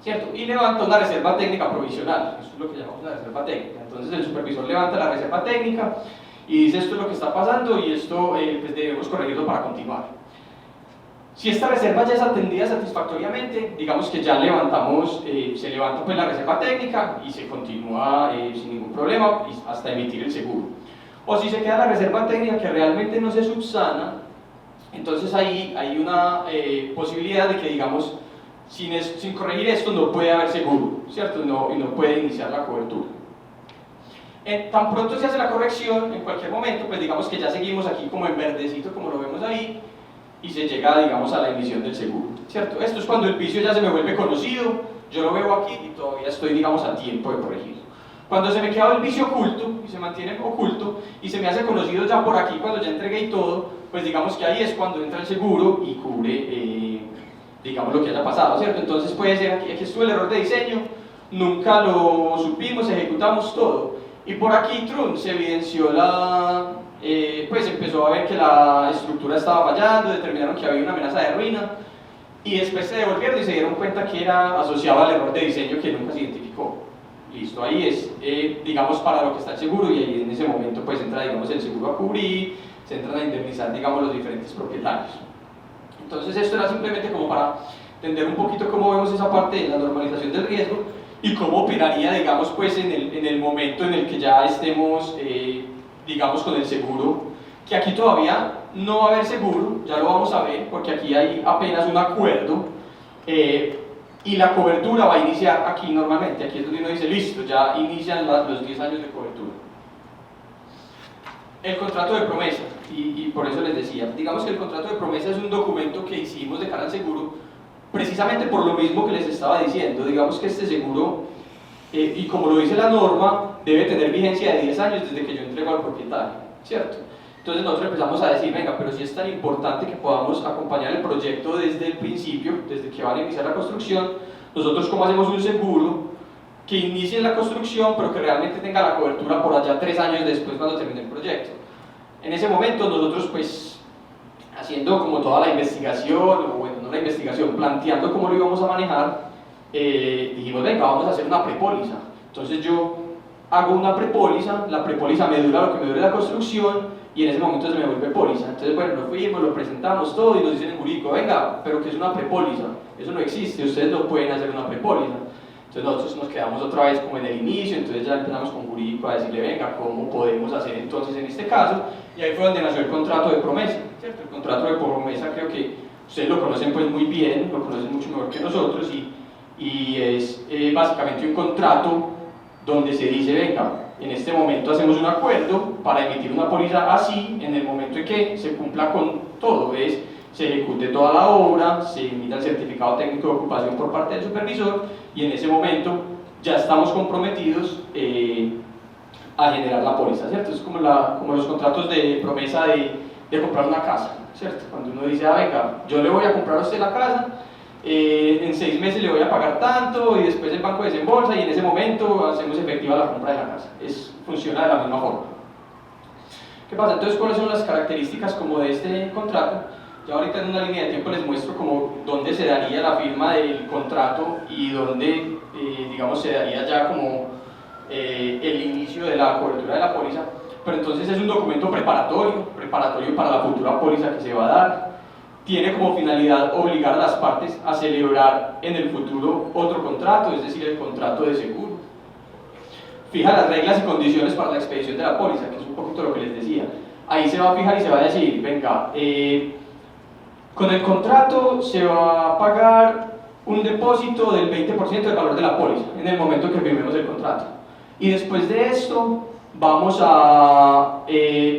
¿cierto? Y levanta una reserva técnica provisional, eso es lo que llamamos una reserva técnica. Entonces el supervisor levanta la reserva técnica y dice, esto es lo que está pasando y esto pues debemos corregirlo para continuar. Si esta reserva ya es atendida satisfactoriamente, digamos que ya levantamos, se levanta pues la reserva técnica y se continúa sin ningún problema hasta emitir el seguro. O si se queda la reserva técnica que realmente no se subsana, entonces ahí hay una posibilidad de que, digamos, sin corregir esto no puede haber seguro, ¿cierto? Y no puede iniciar la cobertura. Tan pronto se hace la corrección, en cualquier momento, pues digamos que ya seguimos aquí como en verdecito, como lo vemos ahí, y se llega, digamos, a la emisión del seguro, ¿cierto? Esto es cuando el vicio ya se me vuelve conocido, yo lo veo aquí y todavía estoy, digamos, a tiempo de corregirlo. Cuando se me queda el vicio oculto, y se mantiene oculto, y se me hace conocido ya por aquí, cuando ya entregué y todo, pues digamos que ahí es cuando entra el seguro y cubre, digamos, lo que haya pasado, ¿cierto? Entonces puede ser, aquí estuvo el error de diseño, nunca lo supimos, ejecutamos todo, y por aquí, se evidenció pues empezó a ver que la estructura estaba fallando, determinaron que había una amenaza de ruina, y después se devolvieron y se dieron cuenta que era asociado al error de diseño que nunca se identificó. Listo, ahí es, digamos, para lo que está el seguro, y ahí en ese momento pues entra, digamos, el seguro a cubrir, se entran a indemnizar, digamos, los diferentes propietarios. Entonces esto era simplemente como para entender un poquito cómo vemos esa parte de la normalización del riesgo y cómo operaría, digamos, pues en el momento en el que ya estemos, digamos, con el seguro, que aquí todavía no va a haber seguro, ya lo vamos a ver, porque aquí hay apenas un acuerdo, y la cobertura va a iniciar aquí normalmente, aquí es donde uno dice, listo, ya inician los 10 años de cobertura. El contrato de promesa, y por eso les decía, digamos que el contrato de promesa es un documento que hicimos de cara al seguro, precisamente por lo mismo que les estaba diciendo, digamos que este seguro, y como lo dice la norma, debe tener vigencia de 10 años desde que yo entrego al propietario, ¿cierto? Entonces nosotros empezamos a decir, venga, pero si es tan importante que podamos acompañar el proyecto desde el principio, desde que van a iniciar la construcción, nosotros cómo hacemos un seguro que inicie la construcción, pero que realmente tenga la cobertura por allá 3 años después cuando termine el proyecto. En ese momento nosotros pues, haciendo como toda la investigación, o bueno, no la investigación, planteando cómo lo íbamos a manejar, dijimos, venga, vamos a hacer una prepóliza. Entonces yo hago una prepóliza, la prepóliza me dura lo que me dure la construcción, y en ese momento se me vuelve póliza. Entonces, bueno, nos fuimos, lo presentamos todo y nos dicen en jurídico, venga, pero que es una prepóliza, eso no existe, ustedes no pueden hacer una prepóliza. Entonces nosotros nos quedamos otra vez como en el inicio, entonces ya empezamos con jurídico a decirle, venga, ¿cómo podemos hacer entonces en este caso? Y ahí fue donde nació el contrato de promesa, ¿cierto? El contrato de promesa creo que ustedes lo conocen pues muy bien, lo conocen mucho mejor que nosotros, y es básicamente un contrato donde se dice, venga, en este momento hacemos un acuerdo para emitir una póliza así, en el momento en que se cumpla con todo, es, se ejecute toda la obra, se emita el certificado técnico de ocupación por parte del supervisor, y en ese momento ya estamos comprometidos a generar la póliza, ¿cierto? Es como los contratos de promesa de comprar una casa, ¿cierto? Cuando uno dice, venga, yo le voy a comprar a usted la casa, en 6 meses le voy a pagar tanto, y después el banco desembolsa, y en ese momento hacemos efectiva la compra de la casa. Funciona de la misma forma. ¿Qué pasa? Entonces, ¿cuáles son las características como de este contrato? Ya ahorita en una línea de tiempo les muestro como dónde se daría la firma del contrato y dónde, digamos, se daría ya como el inicio de la cobertura de la póliza. pero entonces es un documento preparatorio para la futura póliza que se va a dar. Tiene como finalidad obligar a las partes a celebrar en el futuro otro contrato, es decir, el contrato de seguro. Fija las reglas y condiciones para la expedición de la póliza, que es un poquito lo que les decía. Ahí se va a fijar y se va a decir, venga, con el contrato se va a pagar un depósito del 20% del valor de la póliza en el momento que firmemos el contrato. Y después de esto vamos a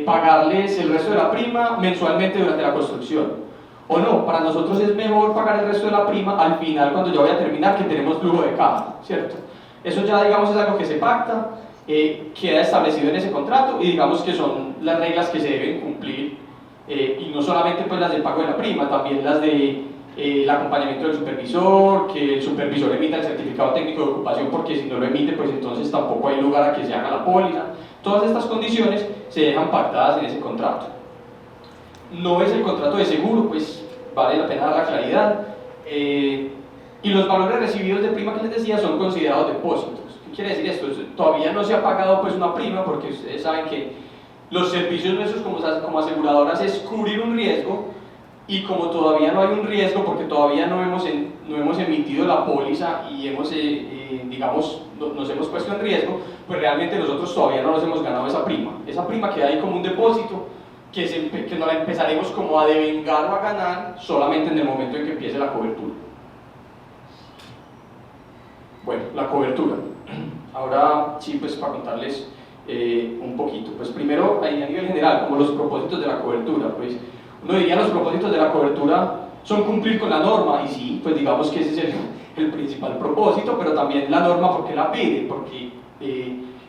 pagarles el resto de la prima mensualmente durante la construcción. O no, para nosotros es mejor pagar el resto de la prima al final cuando yo voy a terminar, que tenemos flujo de caja, ¿cierto? Eso ya digamos es algo que se pacta, queda establecido en ese contrato y digamos que son las reglas que se deben cumplir, y no solamente pues las del pago de la prima, también las de el acompañamiento del supervisor, que el supervisor emita el certificado técnico de ocupación, porque si no lo emite pues entonces tampoco hay lugar a que se haga la póliza. Todas estas condiciones se dejan pactadas en ese contrato. No es el contrato de seguro, pues vale la pena dar la claridad, y los valores recibidos de prima que les decía son considerados depósitos. ¿Qué quiere decir esto? Todavía no se ha pagado pues una prima, porque ustedes saben que los servicios nuestros como aseguradoras es cubrir un riesgo, y como todavía no hay un riesgo, porque todavía no hemos emitido la póliza y digamos, nos hemos puesto en riesgo, pues realmente nosotros todavía no nos hemos ganado esa prima. Esa prima queda ahí como un depósito, que no la empezaremos como a devengar o a ganar solamente en el momento en que empiece la cobertura. Bueno, la cobertura. Ahora sí, pues para contarles un poquito. Pues primero, ahí a nivel general, como los propósitos de la cobertura, pues uno diría los propósitos de la cobertura son cumplir con la norma, y sí, pues digamos que ese es el principal propósito, pero también la norma, ¿por qué la pide? Porque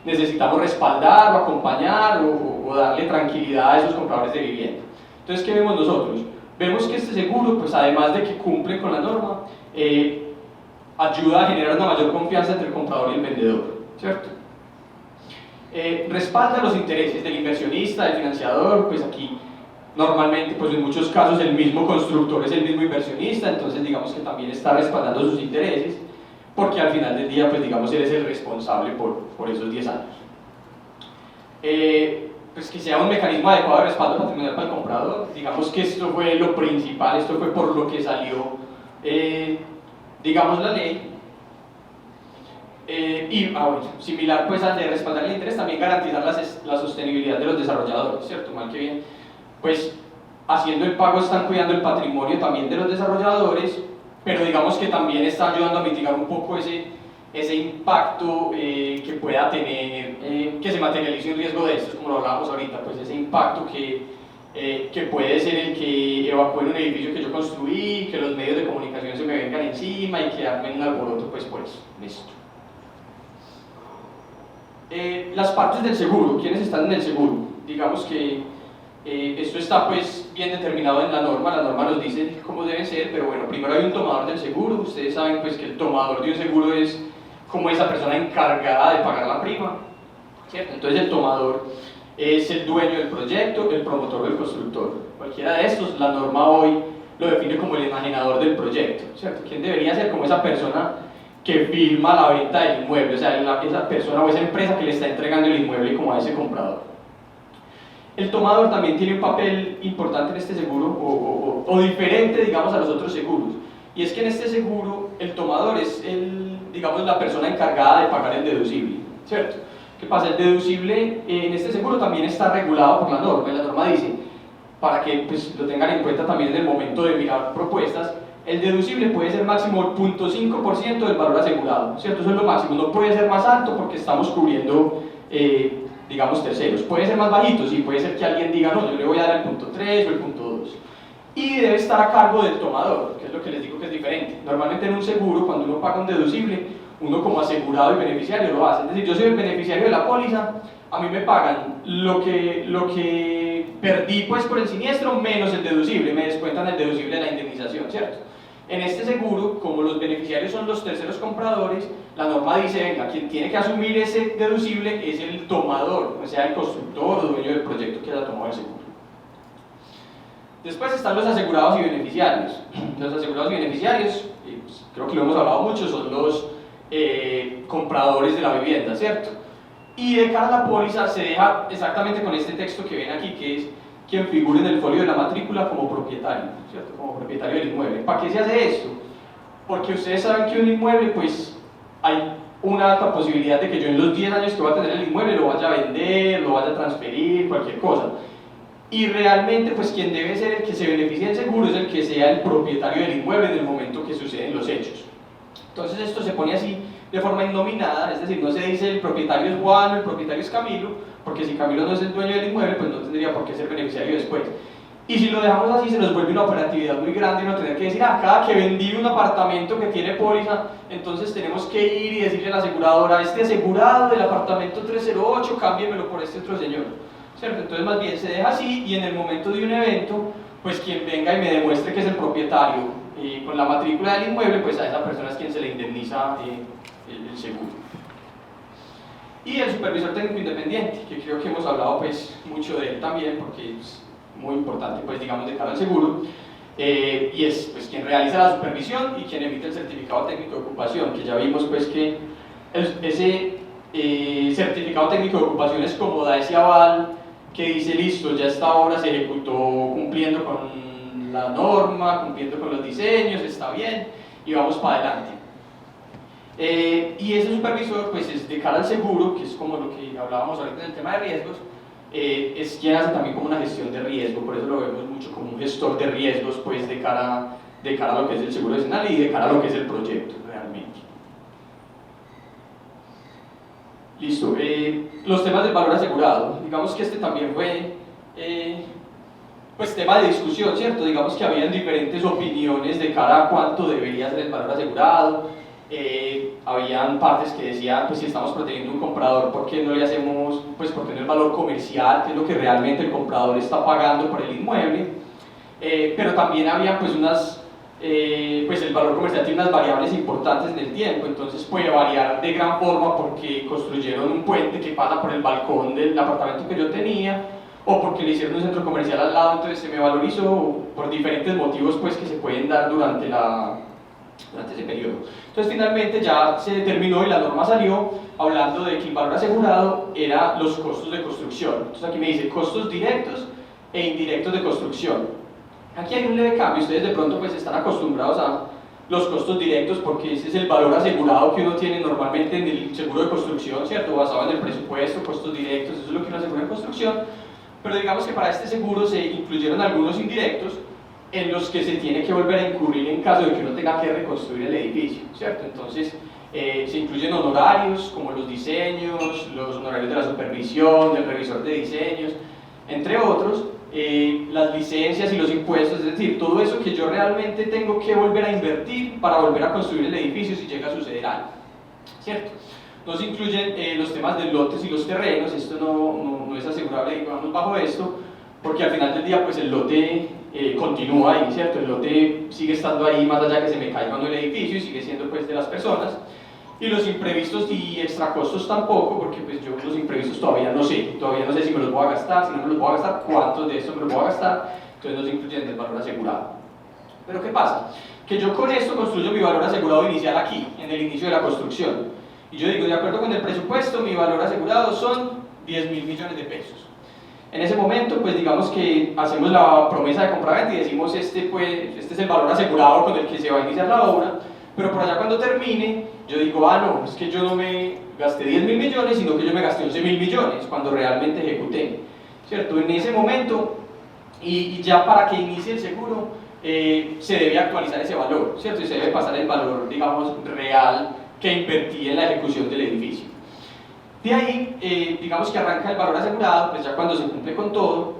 necesitamos respaldar o acompañar o darle tranquilidad a esos compradores de vivienda. Entonces, ¿qué vemos nosotros? Vemos que este seguro, pues además de que cumple con la norma, ayuda a generar una mayor confianza entre el comprador y el vendedor, ¿cierto? Respalda los intereses del inversionista, del financiador, pues aquí normalmente, pues en muchos casos el mismo constructor es el mismo inversionista, entonces digamos que también está respaldando sus intereses, porque al final del día, pues digamos, él es el responsable por esos 10 años. Pues que sea un mecanismo adecuado de respaldo patrimonial para el comprador, digamos que esto fue lo principal, esto fue por lo que salió, digamos, la ley. Bueno, similar pues al de respaldar el interés, también garantizar la sostenibilidad de los desarrolladores, ¿cierto? Mal que bien, pues haciendo el pago están cuidando el patrimonio también de los desarrolladores, pero digamos que también está ayudando a mitigar un poco ese impacto que pueda tener, que se materialice un riesgo de estos, como lo hablábamos ahorita, pues ese impacto que puede ser el que evacúen un edificio que yo construí, que los medios de comunicación se me vengan encima y que armen un alboroto pues por eso. Listo. Las partes del seguro, ¿quiénes están en el seguro? Digamos que esto está pues bien determinado en la norma nos dice cómo debe ser, pero bueno, primero hay un tomador del seguro. Ustedes saben pues que el tomador de un seguro es como esa persona encargada de pagar la prima, ¿cierto? Entonces el tomador es el dueño del proyecto, el promotor o el constructor. Cualquiera de estos, la norma hoy lo define como el enajenador del proyecto, ¿cierto? ¿Quién debería ser? Como esa persona que firma la venta del inmueble, o sea, esa persona o esa empresa que le está entregando el inmueble como a ese comprador. El tomador también tiene un papel importante en este seguro, o diferente, digamos, a los otros seguros, y es que en este seguro el tomador es digamos, la persona encargada de pagar el deducible, ¿cierto? ¿Qué pasa? El deducible en este seguro también está regulado por la norma, y la norma dice, para que pues, lo tengan en cuenta también en el momento de mirar propuestas, el deducible puede ser máximo el 0.5% del valor asegurado, ¿cierto? Eso es lo máximo, no puede ser más alto porque estamos cubriendo, digamos, terceros. Puede ser más bajito, sí, puede ser que alguien diga, no, yo le voy a dar el 0.3 o el 0.2. Y debe estar a cargo del tomador, que es lo que les digo que es diferente. Normalmente en un seguro, cuando uno paga un deducible, uno como asegurado y beneficiario lo hace. Es decir, yo soy el beneficiario de la póliza, a mí me pagan lo que perdí pues por el siniestro menos el deducible, me descuentan el deducible de la indemnización, ¿cierto? En este seguro, como los beneficiarios son los terceros compradores, la norma dice, venga, quien tiene que asumir ese deducible es el tomador, o sea, el constructor o dueño del proyecto que haya tomado el seguro. Después están los asegurados y beneficiarios. Los asegurados y beneficiarios, pues, creo que lo hemos hablado mucho, son los compradores de la vivienda, ¿cierto? Y de cara a la póliza se deja exactamente con este texto que ven aquí, que es quien figure en el folio de la matrícula como propietario, ¿cierto? Como propietario del inmueble. ¿Para qué se hace esto? Porque ustedes saben que un inmueble, pues, hay una alta posibilidad de que yo en los 10 años que voy a tener el inmueble lo vaya a vender, lo vaya a transferir, cualquier cosa. Y realmente, pues, quien debe ser el que se beneficie del seguro es el que sea el propietario del inmueble en el momento que suceden los hechos. Entonces esto se pone así de forma innominada, es decir, no se dice el propietario es Juan, el propietario es Camilo, porque si Camilo no es el dueño del inmueble, pues no tendría por qué ser beneficiario después. Y si lo dejamos así, se nos vuelve una operatividad muy grande y no tener que decir, cada que vendí un apartamento que tiene póliza, entonces tenemos que ir y decirle a la aseguradora, este asegurado del apartamento 308, cámbiemelo por este otro señor, ¿cierto? Entonces más bien se deja así y en el momento de un evento, pues quien venga y me demuestre que es el propietario con la matrícula del inmueble, pues a esa persona es quien se le indemniza el seguro. Y el supervisor técnico independiente, que creo que hemos hablado pues mucho de él también, porque es muy importante pues digamos de cara al seguro, y es pues quien realiza la supervisión y quien emite el certificado técnico de ocupación, que ya vimos pues que ese certificado técnico de ocupación es como da ese aval que dice listo, ya esta obra se ejecutó cumpliendo con la norma, cumpliendo con los diseños, está bien, y vamos para adelante. Y ese supervisor, pues es de cara al seguro, que es como lo que hablábamos ahorita en el tema de riesgos, es quien hace también como una gestión de riesgo, por eso lo vemos mucho como un gestor de riesgos, pues de cara a lo que es el seguro decenal y de cara a lo que es el proyecto realmente. Listo, los temas del valor asegurado, digamos que este también fue pues tema de discusión, ¿cierto? Digamos que habían diferentes opiniones de cara a cuánto debería ser el valor asegurado. Habían partes que decían, pues si estamos protegiendo a un comprador, ¿por qué no le hacemos, pues por tener valor comercial, que es lo que realmente el comprador está pagando por el inmueble? Pero también había pues pues el valor comercial tiene unas variables importantes en el tiempo, entonces puede variar de gran forma porque construyeron un puente que pasa por el balcón del apartamento que yo tenía, o porque le hicieron un centro comercial al lado, entonces se me valorizó, por diferentes motivos pues que se pueden dar durante ese periodo. Entonces finalmente ya se determinó y la norma salió hablando de que el valor asegurado era los costos de construcción. Entonces aquí me dice costos directos e indirectos de construcción. Aquí hay un leve cambio, ustedes de pronto pues están acostumbrados a los costos directos porque ese es el valor asegurado que uno tiene normalmente en el seguro de construcción, ¿cierto? Basado en el presupuesto, costos directos, eso es lo que uno asegura en construcción, pero digamos que para este seguro se incluyeron algunos indirectos en los que se tiene que volver a incurrir en caso de que uno tenga que reconstruir el edificio, ¿cierto? Entonces se incluyen honorarios como los diseños, los honorarios de la supervisión, del revisor de diseños, entre otros, las licencias y los impuestos, es decir, todo eso que yo realmente tengo que volver a invertir para volver a construir el edificio si llega a suceder algo, ¿cierto? No se incluyen los temas de lotes y los terrenos, esto no es asegurable, digamos, bajo esto, porque al final del día pues el lote continúa ahí, ¿cierto? El lote sigue estando ahí más allá que se me caiga el edificio y sigue siendo pues de las personas. Y los imprevistos y extracostos tampoco, porque pues yo los imprevistos todavía no sé si me los voy a gastar, si no me los voy a gastar, cuántos de estos me los voy a gastar, entonces no se incluyen en el valor asegurado. Pero ¿qué pasa? Que yo con esto construyo mi valor asegurado inicial aquí, en el inicio de la construcción. Y yo digo, de acuerdo con el presupuesto, mi valor asegurado son 10.000 millones de pesos. En ese momento, pues digamos que hacemos la promesa de compraventa y decimos, este es el valor asegurado con el que se va a iniciar la obra, pero por allá cuando termine, yo digo, no, es que yo no me gasté 10.000 millones, sino que yo me gasté 11.000 millones, cuando realmente ejecuté, ¿cierto? En ese momento, y ya para que inicie el seguro, se debe actualizar ese valor, ¿cierto? Y se debe pasar el valor, digamos, real que invertí en la ejecución del edificio. De ahí, digamos que arranca el valor asegurado, pues ya cuando se cumple con todo.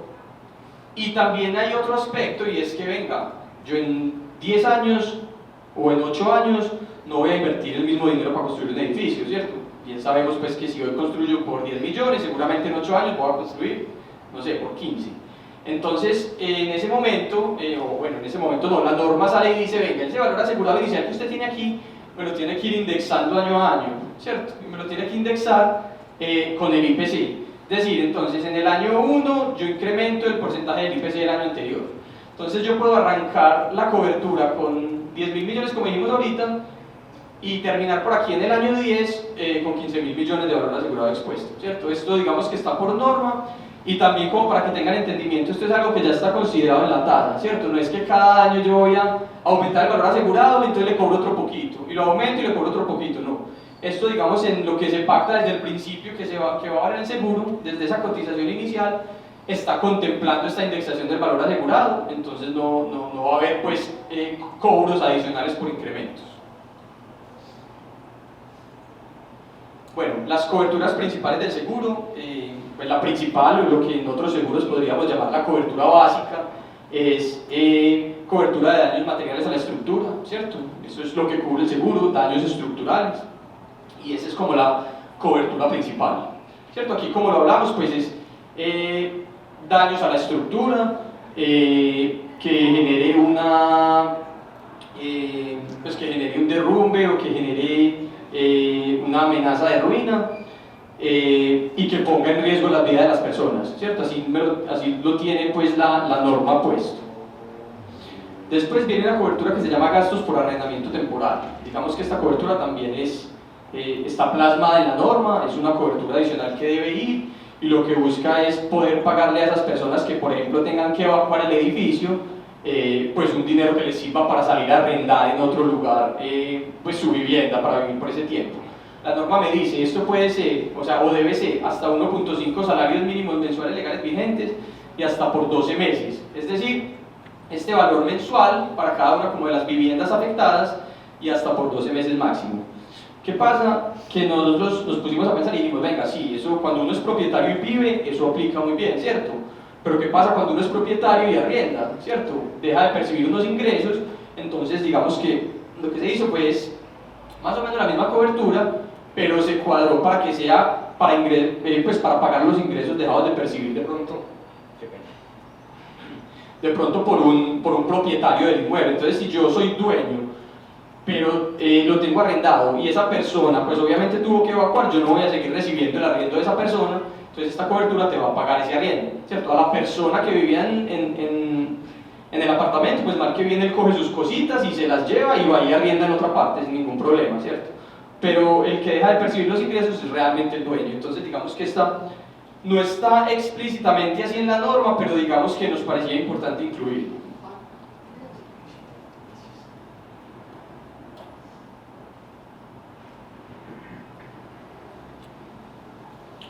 Y también hay otro aspecto, y es que venga, yo en 10 años o en 8 años no voy a invertir el mismo dinero para construir un edificio, ¿cierto? Bien sabemos pues que si hoy construyo por 10 millones, seguramente en 8 años voy a construir, no sé, por 15. Entonces, en ese momento, la norma sale y dice, venga, ese valor asegurado inicial que usted tiene aquí, me lo tiene que ir indexando año a año, ¿cierto? Y me lo tiene que indexar con el IPC. Es decir, entonces en el año 1 yo incremento el porcentaje del IPC del año anterior. Entonces yo puedo arrancar la cobertura con 10.000 millones, como dijimos ahorita, y terminar por aquí en el año 10 con 15.000 millones de valor asegurado expuesto, ¿cierto? Esto digamos que está por norma, y también como para que tengan entendimiento, esto es algo que ya está considerado en la tasa, ¿cierto? No es que cada año yo voy a aumentar el valor asegurado y entonces le cobro otro poquito, y lo aumento y le cobro otro poquito, no. Esto digamos en lo que se pacta desde el principio que va a valer el seguro, desde esa cotización inicial, está contemplando esta indexación del valor asegurado, entonces no va a haber pues cobros adicionales por incrementos. Bueno, las coberturas principales del seguro, pues la principal, o lo que en otros seguros podríamos llamar la cobertura básica, es cobertura de daños materiales a la estructura, ¿cierto? Eso es lo que cubre el seguro, daños estructurales, y esa es como la cobertura principal, ¿cierto? Aquí como lo hablamos, pues es daños a la estructura, que genere pues que genere un derrumbe o que genere una amenaza de ruina, y que ponga en riesgo la vida de las personas, ¿cierto? Así lo tiene pues la norma puesto. Después viene la cobertura que se llama gastos por arrendamiento temporal. Digamos que esta cobertura también está plasmada en la norma, es una cobertura adicional que debe ir, y lo que busca es poder pagarle a esas personas que por ejemplo tengan que evacuar el edificio, pues un dinero que les sirva para salir a arrendar en otro lugar pues su vivienda para vivir por ese tiempo. La norma me dice, esto puede ser, o debe ser hasta 1.5 salarios mínimos mensuales legales vigentes y hasta por 12 meses, es decir, este valor mensual para cada una como de las viviendas afectadas y hasta por 12 meses máximo. ¿Qué pasa? Que nosotros nos pusimos a pensar y dijimos, venga, sí, eso cuando uno es propietario y vive, eso aplica muy bien, ¿cierto? Pero ¿qué pasa cuando uno es propietario y arrienda, ¿cierto? Deja de percibir unos ingresos, entonces digamos que lo que se hizo pues más o menos la misma cobertura, pero se cuadró para que sea para pagar los ingresos dejados de percibir de pronto por un propietario del inmueble. Entonces si yo soy dueño, pero lo tengo arrendado y esa persona pues obviamente tuvo que evacuar, yo no voy a seguir recibiendo el arriendo de esa persona, entonces esta cobertura te va a pagar ese arriendo, ¿cierto? A la persona que vivía en el apartamento, pues mal que viene él coge sus cositas y se las lleva y va y arrienda en otra parte sin ningún problema, ¿cierto? Pero el que deja de percibir los ingresos es realmente el dueño. Entonces digamos que esta no está explícitamente así en la norma, pero digamos que nos parecía importante incluirlo.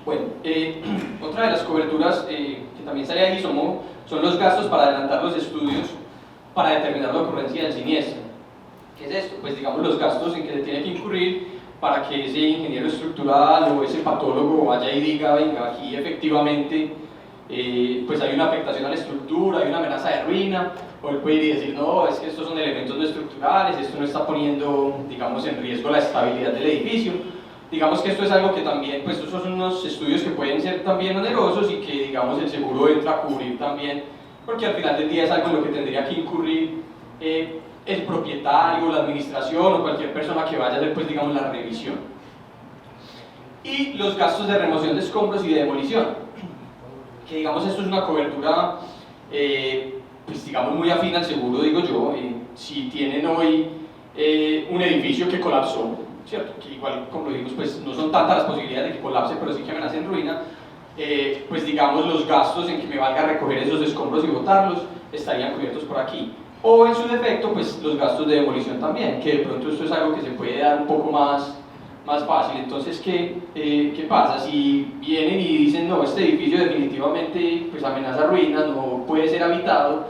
Bueno, otra de las coberturas que también sale ahí son los gastos para adelantar los estudios para determinar la ocurrencia del siniestro. ¿Qué es esto? Pues digamos los gastos en que se tiene que incurrir para que ese ingeniero estructural o ese patólogo vaya y diga, venga, aquí efectivamente pues hay una afectación a la estructura, hay una amenaza de ruina, o él puede ir y decir, no, es que estos son elementos no estructurales, esto no está poniendo, digamos, en riesgo la estabilidad del edificio. Digamos que esto es algo que también, pues estos son unos estudios que pueden ser también onerosos y que, digamos, el seguro entra a cubrir también, porque al final del día es algo en lo que tendría que incurrir el propietario, la administración o cualquier persona que vaya a hacer, pues, digamos, la revisión. Y los gastos de remoción de escombros y de demolición, que, digamos, esto es una cobertura, pues, digamos, muy afín al seguro, digo yo. Si tienen hoy un edificio que colapsó, ¿cierto? Que igual, como lo dijimos, pues no son tantas las posibilidades de que colapse, pero sí que amenace en ruina, pues digamos los gastos en que me valga recoger esos escombros y botarlos estarían cubiertos por aquí. O en su defecto, pues los gastos de demolición también, que de pronto esto es algo que se puede dar un poco más fácil. Entonces, ¿qué pasa? Si vienen y dicen, no, este edificio definitivamente pues amenaza ruina, no puede ser habitado,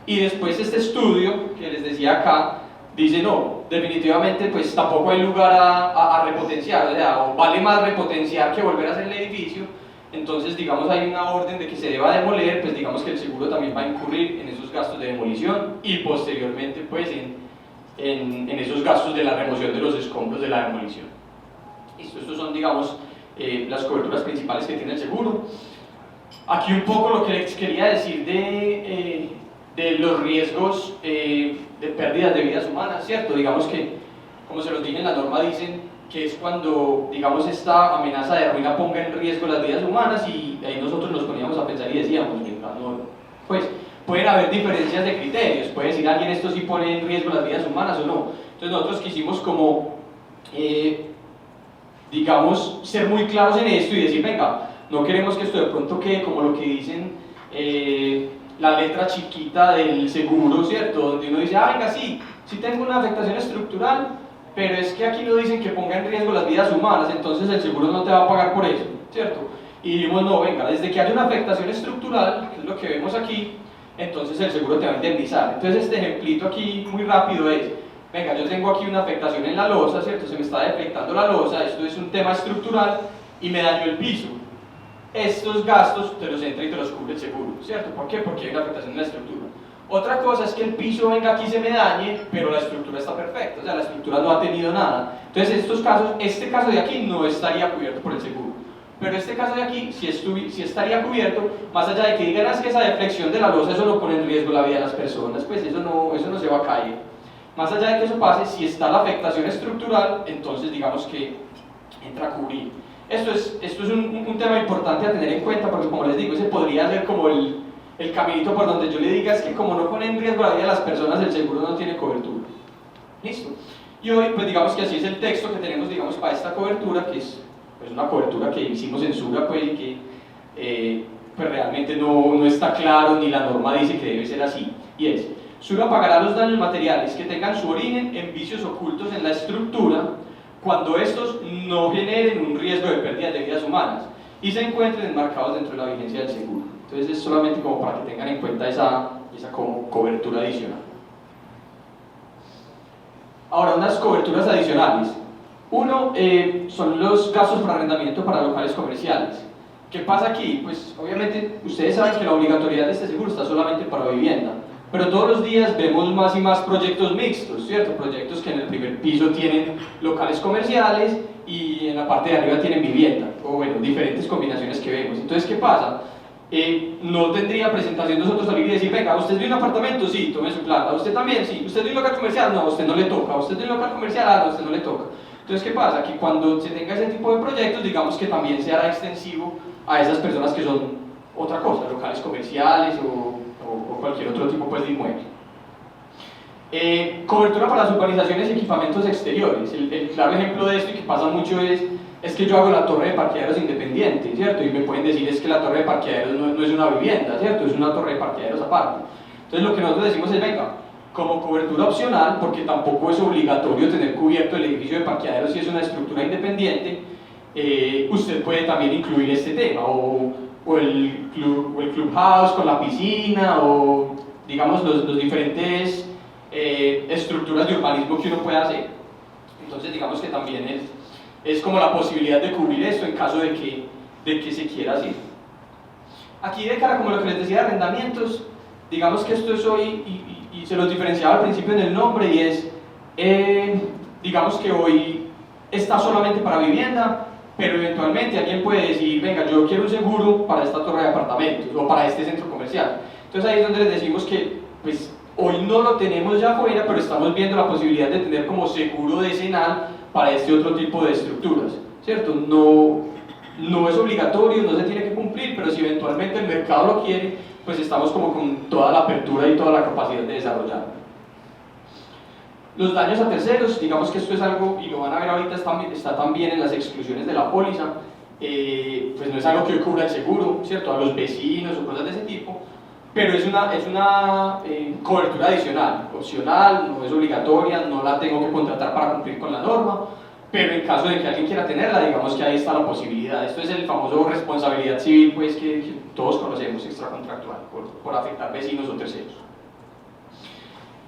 y después este estudio que les decía acá, dice no, definitivamente pues tampoco hay lugar a repotenciar, o sea, o vale más repotenciar que volver a hacer el edificio, entonces digamos hay una orden de que se deba demoler, pues digamos que el seguro también va a incurrir en esos gastos de demolición y posteriormente pues en esos gastos de la remoción de los escombros de la demolición. Estos son digamos las coberturas principales que tiene el seguro. Aquí un poco lo que les quería decir de los riesgos de pérdidas de vidas humanas, ¿cierto? Digamos que, como se los dije en la norma, dicen que es cuando, digamos, esta amenaza de ruina ponga en riesgo las vidas humanas, y ahí nosotros nos poníamos a pensar y decíamos, pues pueden haber diferencias de criterios, puede decir alguien esto sí pone en riesgo las vidas humanas o no. Entonces nosotros quisimos como digamos, ser muy claros en esto y decir, venga, no queremos que esto de pronto quede como lo que dicen la letra chiquita del seguro, ¿cierto? Donde uno dice, venga, sí tengo una afectación estructural, pero es que aquí no dicen que ponga en riesgo las vidas humanas, entonces el seguro no te va a pagar por eso, ¿cierto? Y dijimos, no, venga, desde que haya una afectación estructural, que es lo que vemos aquí, entonces el seguro te va a indemnizar. Entonces este ejemplito aquí muy rápido es, venga, yo tengo aquí una afectación en la losa, ¿cierto? Se me está defectando la losa, esto es un tema estructural y me dañó el piso. Estos gastos te los entra y te los cubre el seguro, ¿cierto? ¿Por qué? Porque hay una afectación en la estructura. Otra cosa es que el piso venga aquí y se me dañe, pero la estructura está perfecta, o sea, la estructura no ha tenido nada. Entonces estos casos, este caso de aquí no estaría cubierto por el seguro. Pero este caso de aquí sí estaría cubierto, más allá de que digan que esa deflexión de la losa eso no pone en riesgo la vida de las personas, pues eso no se va a caer. Más allá de que eso pase, si está la afectación estructural, entonces digamos que entra a cubrir. Esto es un tema importante a tener en cuenta porque, como les digo, ese podría ser como el caminito por donde yo le diga es que como no pone en riesgo la vida de las personas, el seguro no tiene cobertura. ¿Listo? Y hoy, pues digamos que así es el texto que tenemos, digamos, para esta cobertura, que es pues, una cobertura que hicimos en Sura, pues, y que pues realmente no está claro, ni la norma dice que debe ser así. Y es, Sura pagará los daños materiales que tengan su origen en vicios ocultos en la estructura, cuando estos no generen un riesgo de pérdida de vidas humanas y se encuentren enmarcados dentro de la vigencia del seguro. Entonces es solamente como para que tengan en cuenta esa como cobertura adicional. Ahora, unas coberturas adicionales. Uno son los gastos por arrendamiento para locales comerciales. ¿Qué pasa aquí? Pues obviamente ustedes saben que la obligatoriedad de este seguro está solamente para vivienda, pero todos los días vemos más y más proyectos mixtos, ¿cierto? Proyectos que en el primer piso tienen locales comerciales y en la parte de arriba tienen vivienda, o bueno, diferentes combinaciones que vemos. Entonces, ¿qué pasa? No tendría presentación nosotros salir y decir, venga, ¿usted es de un apartamento? Sí, tome su plata. ¿Usted también? Sí. ¿Usted es de un local comercial? No, a usted no le toca. ¿Usted es de un local comercial? No, a usted no le toca. Entonces, ¿qué pasa? Que cuando se tenga ese tipo de proyectos, digamos que también se hará extensivo a esas personas que son otra cosa, locales comerciales o cualquier otro tipo pues, de inmueble. Cobertura para las urbanizaciones y equipamientos exteriores. El claro ejemplo de esto y que pasa mucho es que yo hago la torre de parqueaderos independiente, ¿cierto? Y me pueden decir es que la torre de parqueaderos no es una vivienda, ¿cierto? Es una torre de parqueaderos aparte. Entonces lo que nosotros decimos es, venga, como cobertura opcional, porque tampoco es obligatorio tener cubierto el edificio de parqueaderos si es una estructura independiente, usted puede también incluir este tema, o el clubhouse con la piscina, o digamos los diferentes estructuras de urbanismo que uno puede hacer. Entonces digamos que también es como la posibilidad de cubrir esto en caso de que se quiera hacer. Aquí de cara, como lo que les decía de arrendamientos, digamos que esto es hoy, y se los diferenciaba al principio en el nombre, y es, digamos que hoy está solamente para vivienda, pero eventualmente alguien puede decir, venga, yo quiero un seguro para esta torre de apartamentos o para este centro comercial. Entonces ahí es donde les decimos que pues, hoy no lo tenemos ya afuera, pero estamos viendo la posibilidad de tener como seguro decenal para este otro tipo de estructuras, ¿cierto? No es obligatorio, no se tiene que cumplir, pero si eventualmente el mercado lo quiere, pues estamos como con toda la apertura y toda la capacidad de desarrollarlo. Los daños a terceros, digamos que esto es algo, y lo van a ver ahorita, está también en las exclusiones de la póliza, pues no es algo que cubra el seguro, ¿cierto? A los vecinos o cosas de ese tipo, pero es una cobertura adicional, opcional, no es obligatoria, no la tengo que contratar para cumplir con la norma, pero en caso de que alguien quiera tenerla, digamos que ahí está la posibilidad. Esto es el famoso responsabilidad civil, pues que todos conocemos, extracontractual, por afectar vecinos o terceros.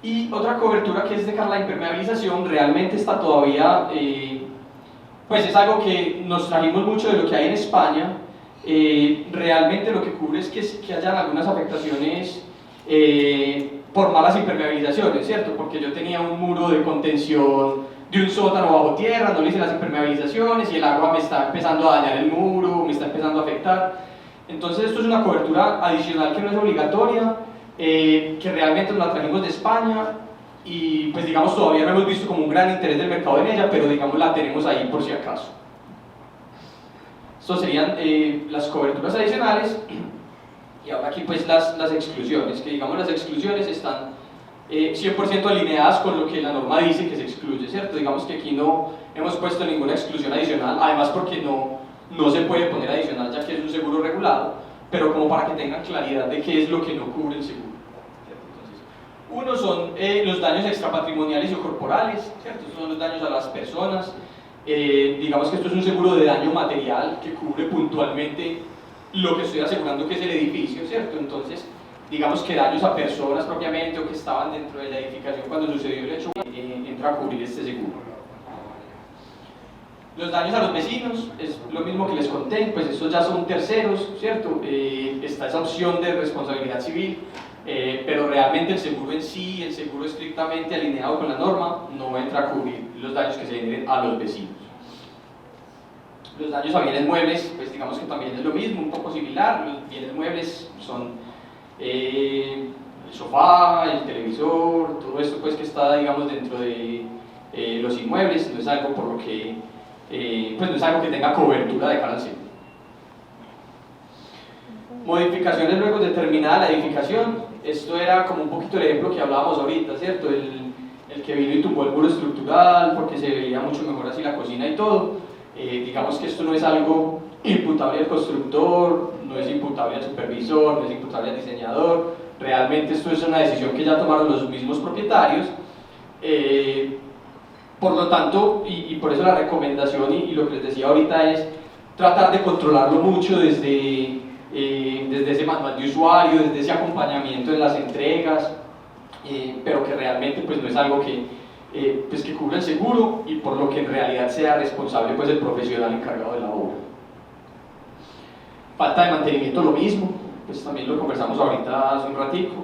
Y otra cobertura que es de la impermeabilización, realmente está todavía, pues es algo que nos trajimos mucho de lo que hay en España. Realmente lo que cubre es que hayan algunas afectaciones por malas impermeabilizaciones, ¿cierto? Porque yo tenía un muro de contención de un sótano bajo tierra, no le hice las impermeabilizaciones y el agua me está empezando a dañar el muro, me está empezando a afectar. Entonces esto es una cobertura adicional que no es obligatoria, que realmente nos la trajimos de España y pues digamos todavía no hemos visto como un gran interés del mercado en ella, pero digamos la tenemos ahí por si acaso. Estas serían las coberturas adicionales y ahora aquí pues las exclusiones, que digamos las exclusiones están 100% alineadas con lo que la norma dice que se excluye, ¿cierto? Digamos que aquí no hemos puesto ninguna exclusión adicional, además porque no se puede poner adicional ya que es un seguro regulado, pero como para que tengan claridad de qué es lo que no cubre el seguro. Entonces, uno son los daños extrapatrimoniales o corporales, ¿cierto? Estos son los daños a las personas. Digamos que esto es un seguro de daño material que cubre puntualmente lo que estoy asegurando que es el edificio, ¿cierto? Entonces, digamos que daños a personas propiamente o que estaban dentro de la edificación cuando sucedió el hecho, entra a cubrir este seguro. Los daños a los vecinos, es lo mismo que les conté, pues estos ya son terceros, ¿cierto? Está esa opción de responsabilidad civil, pero realmente el seguro en sí, el seguro estrictamente alineado con la norma, no entra a cubrir los daños que se generen a los vecinos. Los daños a bienes muebles, pues digamos que también es lo mismo, un poco similar. Los bienes muebles son el sofá, el televisor, todo esto pues que está, digamos, dentro de los inmuebles, no es algo por lo que pues no es algo que tenga cobertura de cara al seguro. Modificaciones luego de terminada la edificación. Esto era como un poquito el ejemplo que hablábamos ahorita, ¿cierto? El que vino y tumbó el muro estructural porque se veía mucho mejor así la cocina y todo. Digamos que esto no es algo imputable al constructor, no es imputable al supervisor, no es imputable al diseñador. Realmente esto es una decisión que ya tomaron los mismos propietarios. Por lo tanto, y por eso la recomendación y lo que les decía ahorita es tratar de controlarlo mucho desde ese manual de usuario, desde ese acompañamiento en las entregas, pero que realmente pues no es algo pues que cubra el seguro y por lo que en realidad sea responsable pues el profesional encargado de la obra. Falta de mantenimiento, lo mismo, pues también lo conversamos ahorita hace un ratico.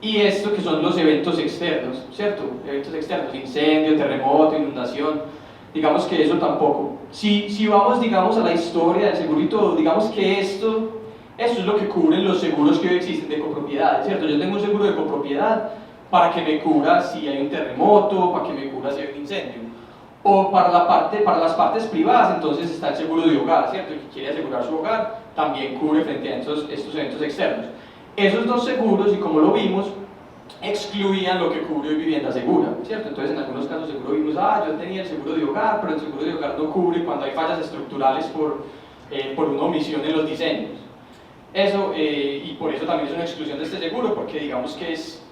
Y esto que son los eventos externos, ¿cierto? Eventos externos, incendio, terremoto, inundación, digamos que eso tampoco. Si vamos, digamos, a la historia del seguro y todo, digamos que esto es lo que cubren los seguros que hoy existen de copropiedades, ¿cierto? Yo tengo un seguro de copropiedad para que me cubra si hay un terremoto, para que me cubra si hay un incendio. O para las partes privadas, entonces está el seguro de hogar, ¿cierto? El que quiere asegurar su hogar también cubre frente a estos eventos externos. Esos dos seguros, y como lo vimos, excluían lo que cubre hoy vivienda segura, ¿cierto? Entonces en algunos casos seguro vimos, yo tenía el seguro de hogar, pero el seguro de hogar no cubre cuando hay fallas estructurales por una omisión en los diseños. Eso, y por eso también es una exclusión de este seguro, porque digamos que es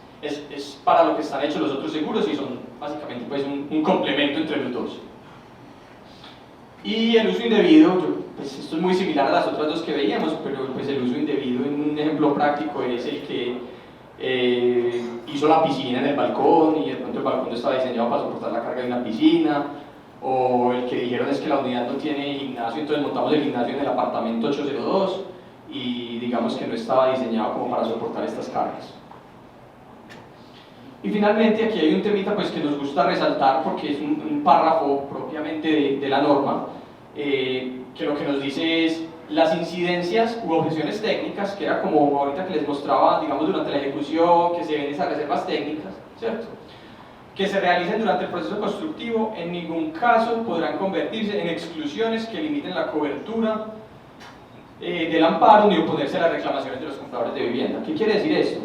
para lo que están hechos los otros seguros y son básicamente pues un complemento entre los dos. Y el uso indebido, pues esto es muy similar a las otras dos que veíamos, pero pues el uso indebido en un ejemplo práctico es el que hizo la piscina en el balcón y de pronto el balcón no estaba diseñado para soportar la carga de una piscina, o el que dijeron es que la unidad no tiene gimnasio, entonces montamos el gimnasio en el apartamento 802 y digamos que no estaba diseñado como para soportar estas cargas. Y finalmente aquí hay un temita pues, que nos gusta resaltar porque es un párrafo propiamente de la norma que lo que nos dice es las incidencias u objeciones técnicas, que era como ahorita que les mostraba, digamos, durante la ejecución, que se ven esas reservas técnicas, ¿cierto? Que se realicen durante el proceso constructivo, en ningún caso podrán convertirse en exclusiones que limiten la cobertura del amparo ni oponerse a las reclamaciones de los compradores de vivienda. ¿Qué quiere decir esto?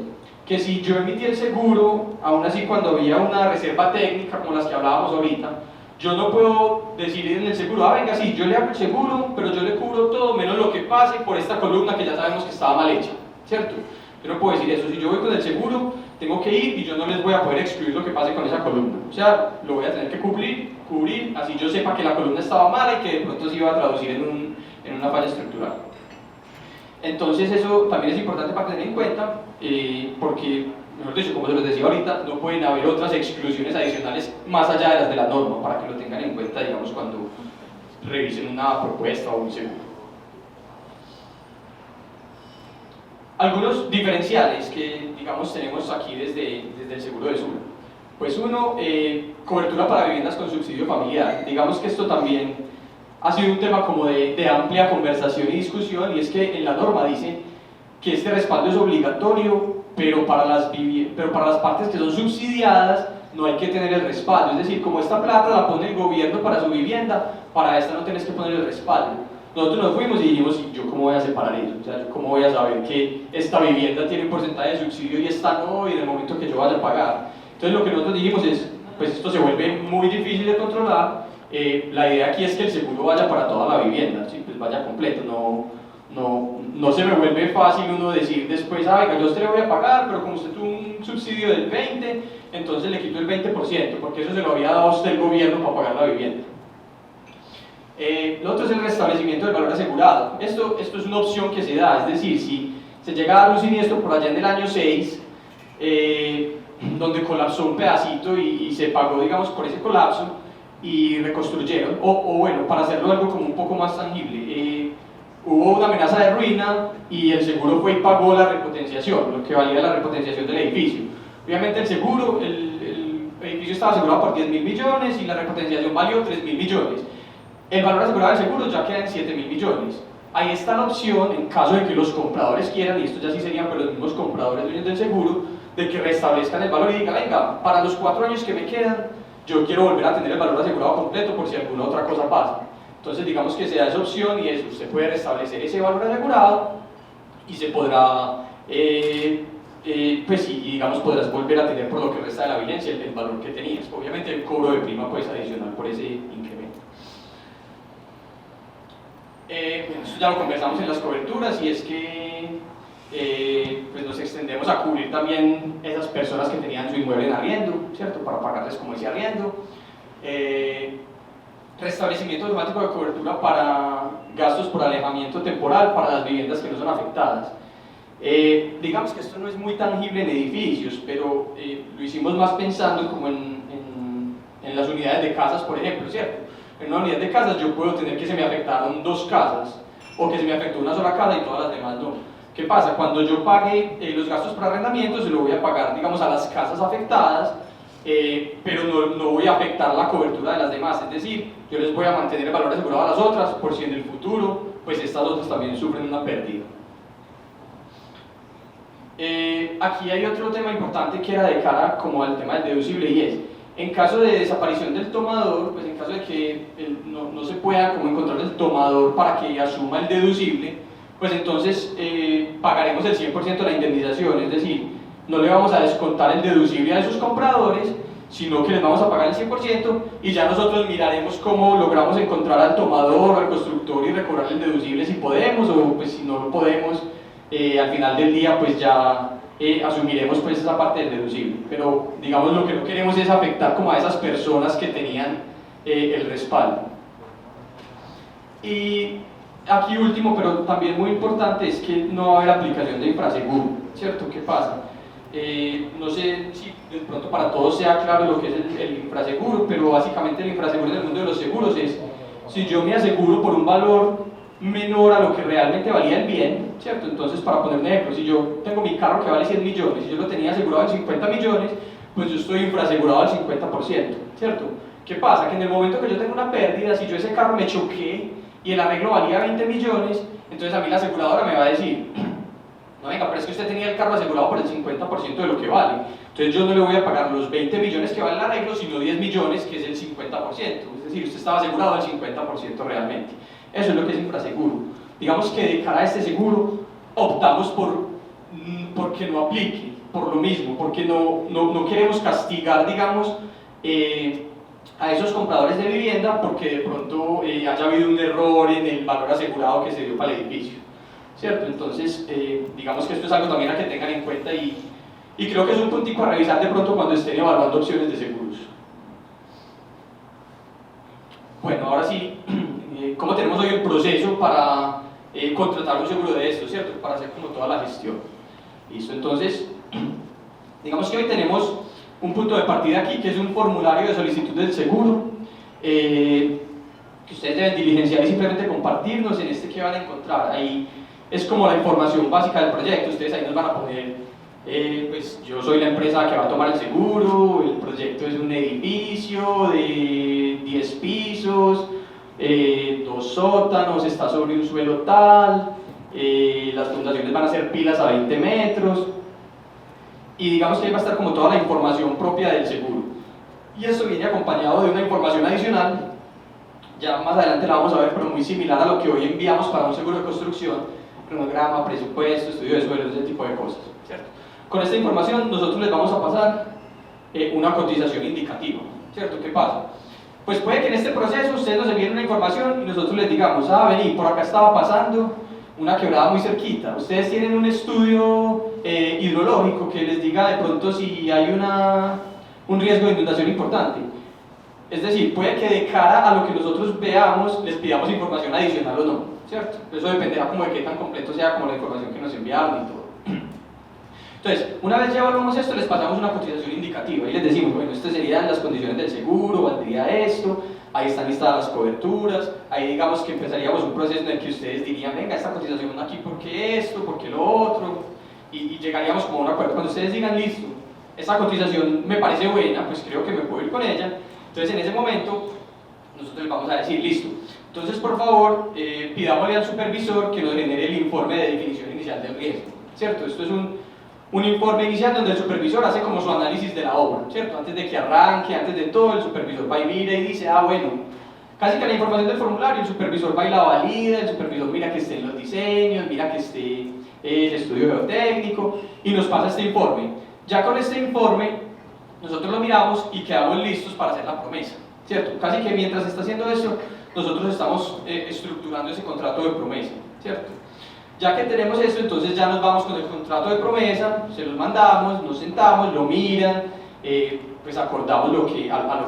Que si yo emití el seguro, aún así cuando había una reserva técnica como las que hablábamos ahorita, yo no puedo decir en el seguro, venga, sí, yo le hago el seguro, pero yo le cubro todo menos lo que pase por esta columna que ya sabemos que estaba mal hecha, ¿cierto? Yo no puedo decir eso, si yo voy con el seguro, tengo que ir y yo no les voy a poder excluir lo que pase con esa columna. O sea, lo voy a tener que cubrir, así yo sepa que la columna estaba mala y que de pronto se iba a traducir en una falla estructural. Entonces eso también es importante para tener en cuenta, porque, mejor dicho, como se les decía ahorita, no pueden haber otras exclusiones adicionales más allá de las de la norma, para que lo tengan en cuenta, digamos, cuando revisen una propuesta o un seguro. Algunos diferenciales que, digamos, tenemos aquí desde el seguro de Sura. Pues uno, cobertura para viviendas con subsidio familiar. Digamos que esto también ha sido un tema como de amplia conversación y discusión, y es que en la norma dice que este respaldo es obligatorio, pero para las partes que son subsidiadas no hay que tener el respaldo. Es decir, como esta plata la pone el gobierno para su vivienda, para esta no tenés que poner el respaldo. nosotros nos fuimos y dijimos, ¿y yo cómo voy a separar eso? O sea, ¿yo cómo voy a saber que esta vivienda tiene un porcentaje de subsidio y esta no, y en el momento que yo vaya a pagar? Entonces lo que nosotros dijimos es, pues esto se vuelve muy difícil de controlar, la idea aquí es que el seguro vaya para toda la vivienda, ¿sí? Pues vaya completo, no se me vuelve fácil uno decir después, ah, venga, yo a usted le voy a pagar, pero como usted tuvo un subsidio del 20%, entonces le quito el 20%, porque eso se lo había dado a usted el gobierno para pagar la vivienda. Lo otro es el restablecimiento del valor asegurado. Esto es una opción que se da, es decir, si se llega a dar un siniestro por allá en el año 6, donde colapsó un pedacito y se pagó, digamos, por ese colapso y reconstruyeron, o bueno, para hacerlo algo como un poco más tangible, hubo una amenaza de ruina y el seguro fue y pagó la repotenciación, lo que valía la repotenciación del edificio. Obviamente el seguro, el edificio estaba asegurado por 10.000 millones y la repotenciación valió 3.000 millones. El valor asegurado del seguro ya queda en 7.000 millones. Ahí está la opción, en caso de que los compradores quieran, y esto ya sí serían por los mismos compradores dueños del seguro, de que restablezcan el valor y digan, venga, para los 4 años que me quedan, yo quiero volver a tener el valor asegurado completo por si alguna otra cosa pasa. Entonces digamos que se da esa opción y eso, usted puede restablecer ese valor asegurado y se podrá, pues sí, digamos podrás volver a tener por lo que resta de la vigencia el valor que tenías. Obviamente el cobro de prima pues adicional por ese incremento. Esto ya lo conversamos en las coberturas y es que pues nos extendemos a cubrir también esas personas que tenían su inmueble en arriendo, ¿cierto? Para pagarles como ese arriendo. Restablecimiento automático de cobertura para gastos por alejamiento temporal para las viviendas que no son afectadas. Digamos que esto no es muy tangible en edificios, pero lo hicimos más pensando como en las unidades de casas, por ejemplo, ¿cierto? En una unidad de casas yo puedo tener que se me afectaron 2 casas o que se me afectó una sola casa y todas las demás no. ¿Qué pasa? Cuando yo pague los gastos por arrendamiento se lo voy a pagar, digamos, a las casas afectadas, pero no voy a afectar la cobertura de las demás, es decir, yo les voy a mantener el valor asegurado a las otras por si en el futuro pues estas otras también sufren una pérdida. Aquí hay otro tema importante que era de cara como al tema del deducible y es, en caso de desaparición del tomador, pues en caso de que no se pueda como encontrar el tomador para que asuma el deducible, pues entonces pagaremos el 100% de la indemnización, es decir, no le vamos a descontar el deducible a esos compradores, sino que les vamos a pagar el 100% y ya nosotros miraremos cómo logramos encontrar al tomador o al constructor y recobrar el deducible si podemos, o pues si no lo podemos, al final del día pues ya asumiremos pues esa parte del deducible, pero digamos lo que no queremos es afectar como a esas personas que tenían el respaldo. Y aquí último, pero también muy importante, es que no va a haber aplicación de infraseguro, ¿cierto? ¿Qué pasa? No sé si de pronto para todos sea claro lo que es el infraseguro, pero básicamente el infraseguro en el mundo de los seguros es si yo me aseguro por un valor menor a lo que realmente valía el bien, ¿cierto? Entonces, para poner un ejemplo, si yo tengo mi carro que vale 100 millones y yo lo tenía asegurado en 50 millones, pues yo estoy infrasegurado al 50%, ¿cierto? ¿Qué pasa? Que en el momento que yo tengo una pérdida, si yo ese carro me choqué y el arreglo valía 20 millones, entonces a mí la aseguradora me va a decir, no, venga, pero es que usted tenía el carro asegurado por el 50% de lo que vale, entonces yo no le voy a pagar los 20 millones que vale el arreglo, sino 10 millones, que es el 50%, es decir, usted estaba asegurado al 50% realmente. Eso es lo que es infraseguro. Digamos que de cara a este seguro optamos porque no aplique, por lo mismo, porque no queremos castigar, digamos, a esos compradores de vivienda porque de pronto haya habido un error en el valor asegurado que se dio para el edificio, ¿cierto? Entonces, digamos que esto es algo también a que tengan en cuenta y creo que es un puntico a revisar de pronto cuando estén evaluando opciones de seguros. Bueno, ahora sí, ¿cómo tenemos hoy el proceso para contratar un seguro de esto, ¿cierto? Para hacer como toda la gestión. Listo, entonces, digamos que hoy tenemos un punto de partida aquí, que es un formulario de solicitud del seguro, que ustedes deben diligenciar y simplemente compartirnos. En este que van a encontrar, ahí es como la información básica del proyecto. Ustedes ahí nos van a poner, pues yo soy la empresa que va a tomar el seguro, el proyecto es un edificio de 10 pisos, 2 sótanos, está sobre un suelo tal, las fundaciones van a ser pilas a 20 metros, y digamos que ahí va a estar como toda la información propia del seguro. Y esto viene acompañado de una información adicional ya más adelante la vamos a ver, pero muy similar a lo que hoy enviamos para un seguro de construcción, cronograma, presupuesto, estudio de suelos, ese tipo de cosas, ¿cierto? Con esta información nosotros les vamos a pasar una cotización indicativa, ¿cierto? ¿Qué pasa? Pues puede que en este proceso ustedes nos envíen una información y nosotros les digamos, ah, vení, por acá estaba pasando una quebrada muy cerquita. Ustedes tienen un estudio hidrológico que les diga de pronto si hay un riesgo de inundación importante. Es decir, puede que de cara a lo que nosotros veamos les pidamos información adicional o no, ¿cierto? Eso dependerá como de qué tan completo sea como la información que nos enviaron y todo. Entonces, una vez ya evaluamos esto, les pasamos una cotización indicativa y les decimos, bueno, estas serían las condiciones del seguro, valdría esto, ahí están listadas las coberturas, ahí digamos que empezaríamos un proceso en el que ustedes dirían, venga, esta cotización aquí, ¿por qué esto? ¿Por qué lo otro? Y llegaríamos como a un acuerdo. Cuando ustedes digan, listo, esta cotización me parece buena, pues creo que me puedo ir con ella. Entonces, en ese momento, nosotros les vamos a decir, listo, entonces por favor, pidámosle al supervisor que nos genere el informe de definición inicial del riesgo, ¿cierto? Esto es un informe inicial donde el supervisor hace como su análisis de la obra, ¿cierto? Antes de que arranque, antes de todo, el supervisor va y mira y dice, ah, bueno, casi que la información del formulario, el supervisor va y la valida, el supervisor mira que estén los diseños, mira que esté el estudio geotécnico y nos pasa este informe. Ya con este informe, nosotros lo miramos y quedamos listos para hacer la promesa, ¿cierto? Casi que mientras se está haciendo eso, nosotros estamos estructurando ese contrato de promesa, ¿cierto? Ya que tenemos eso, entonces ya nos vamos con el contrato de promesa, se los mandamos, nos sentamos, lo miran, pues acordamos a lo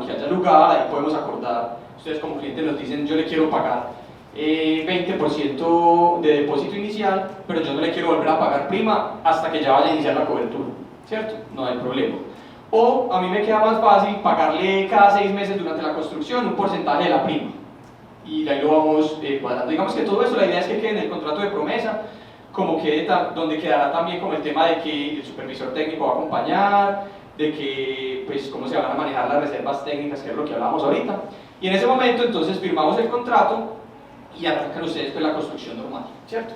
que haya lugar, ahí podemos acordar, ustedes como cliente nos dicen, yo le quiero pagar 20% de depósito inicial, pero yo no le quiero volver a pagar prima hasta que ya vaya a iniciar la cobertura, ¿cierto? No hay problema. O a mí me queda más fácil pagarle cada 6 meses durante la construcción un porcentaje de la prima. Y ahí lo vamos cuadrando. Digamos que todo eso, la idea es que quede en el contrato de promesa, como quede donde quedará también como el tema de que el supervisor técnico va a acompañar, de que, pues, cómo se van a manejar las reservas técnicas, que es lo que hablamos ahorita. Y en ese momento, entonces, firmamos el contrato y arrancan ustedes pues la construcción normal, ¿cierto?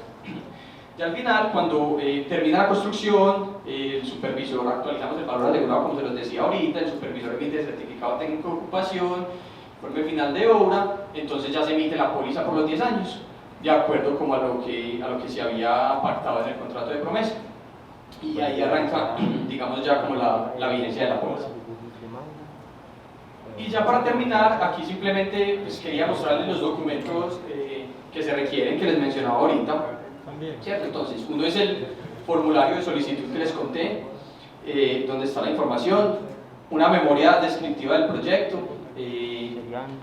Y al final, cuando termina la construcción, el supervisor, actualizamos el valor asegurado como se los decía ahorita, el supervisor emite el certificado técnico de ocupación, informe final de obra, entonces ya se emite la póliza por los 10 años, de acuerdo como a lo que se había pactado en el contrato de promesa. Y ahí arranca, digamos, ya como la vigencia de la póliza. Y ya para terminar, aquí simplemente pues, quería mostrarles los documentos que se requieren, que les mencionaba ahorita, ¿cierto? Entonces, uno es el formulario de solicitud que les conté, donde está la información, una memoria descriptiva del proyecto,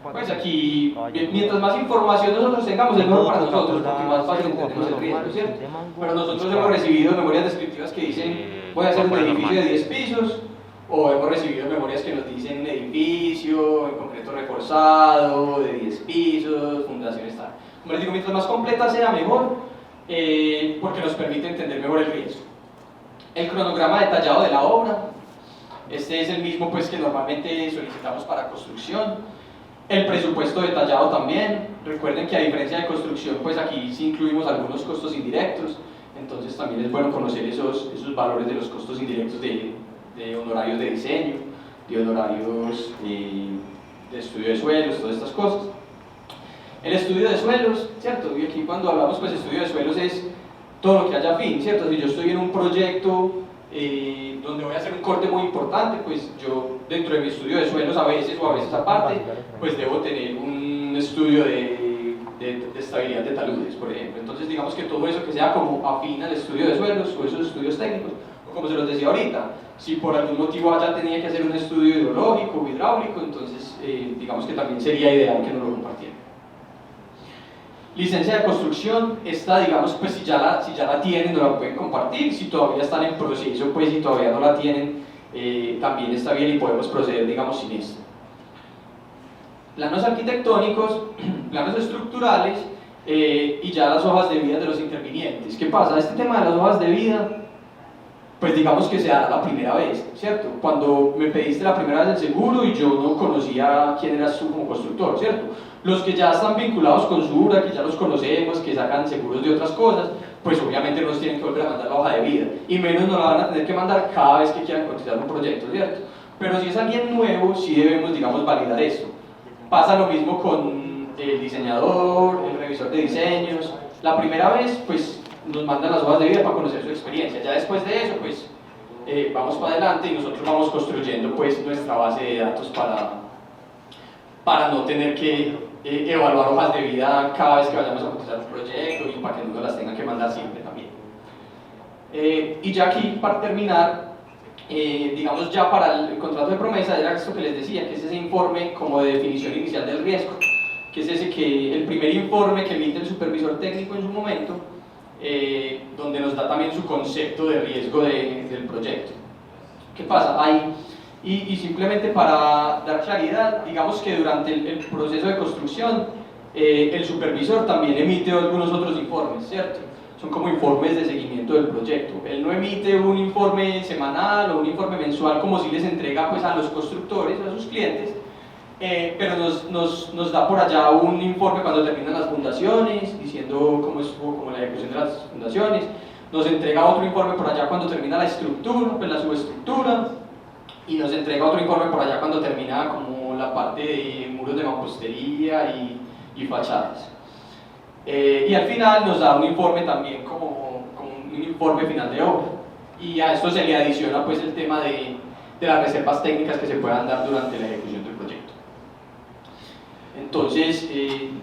pues aquí, mientras más información nosotros tengamos, es mejor para nosotros, porque más fácil entendemos el riesgo, ¿cierto? Pero nosotros hemos recibido memorias descriptivas que dicen, voy a hacer un edificio de 10 pisos, o hemos recibido memorias que nos dicen edificio, en concreto reforzado, de 10 pisos, fundaciones tal. Como les digo, mientras más completa sea, mejor, porque nos permite entender mejor el riesgo. El cronograma detallado de la obra, este es el mismo pues, que normalmente solicitamos para construcción. El presupuesto detallado también. Recuerden que a diferencia de construcción, pues aquí sí incluimos algunos costos indirectos, entonces también es bueno conocer esos valores de los costos indirectos de honorarios de diseño, de honorarios de estudio de suelos, todas estas cosas. El estudio de suelos, ¿cierto? Y aquí cuando hablamos pues estudio de suelos es todo lo que haya fin, ¿cierto? Si yo estoy en un proyecto donde voy a hacer un corte muy importante, pues yo dentro de mi estudio de suelos a veces aparte, pues debo tener un estudio de estabilidad de taludes, por ejemplo. Entonces digamos que todo eso que sea como afín al estudio de suelos o esos estudios técnicos, o como se los decía ahorita, si por algún motivo allá tenía que hacer un estudio hidrológico o hidráulico, entonces digamos que también sería ideal que nos lo compartieran. Licencia de construcción, esta digamos pues si ya la tienen no la pueden compartir, si todavía están en proceso pues si todavía no la tienen también está bien y podemos proceder digamos sin esto. Planos arquitectónicos, planos estructurales y ya las hojas de vida de los intervinientes. ¿Qué pasa? Este tema de las hojas de vida pues digamos que se da la primera vez, ¿cierto? Cuando me pediste la primera vez el seguro y yo no conocía quién eras tú como constructor, ¿cierto? Los que ya están vinculados con Sura, que ya los conocemos, que sacan seguros de otras cosas, pues obviamente no nos tienen que volver a mandar la hoja de vida, y menos nos la van a tener que mandar cada vez que quieran cotizar un proyecto, ¿cierto? Pero si es alguien nuevo, sí debemos, digamos, validar esto. Pasa lo mismo con el diseñador, el revisor de diseños. La primera vez, pues, nos mandan las hojas de vida para conocer su experiencia. Ya después de eso, pues, vamos para adelante y nosotros vamos construyendo, pues, nuestra base de datos para no tener que evaluar hojas de vida cada vez que vayamos a cotizar un proyecto y para que no nos las tengan que mandar siempre también. Y ya aquí, para terminar, digamos ya para el contrato de promesa, era esto que les decía, que es ese informe como de definición inicial del riesgo, que es ese el primer informe que emite el supervisor técnico en su momento, donde nos da también su concepto de riesgo del proyecto. ¿Qué pasa? Y simplemente para dar claridad, digamos que durante el proceso de construcción, el supervisor también emite algunos otros informes, ¿cierto? Son como informes de seguimiento del proyecto. Él no emite un informe semanal o un informe mensual como si les entrega, pues, a los constructores, a sus clientes, pero nos da por allá un informe cuando terminan las fundaciones, diciendo cómo estuvo como la ejecución de las fundaciones. Nos entrega otro informe por allá cuando termina la estructura, pues la subestructura, y nos entrega otro informe por allá cuando termina como la parte de muros de mampostería y fachadas. Y al final nos da un informe también como un informe final de obra. Y a esto se le adiciona, pues, el tema de las reservas técnicas que se puedan dar durante la ejecución del proyecto. Entonces,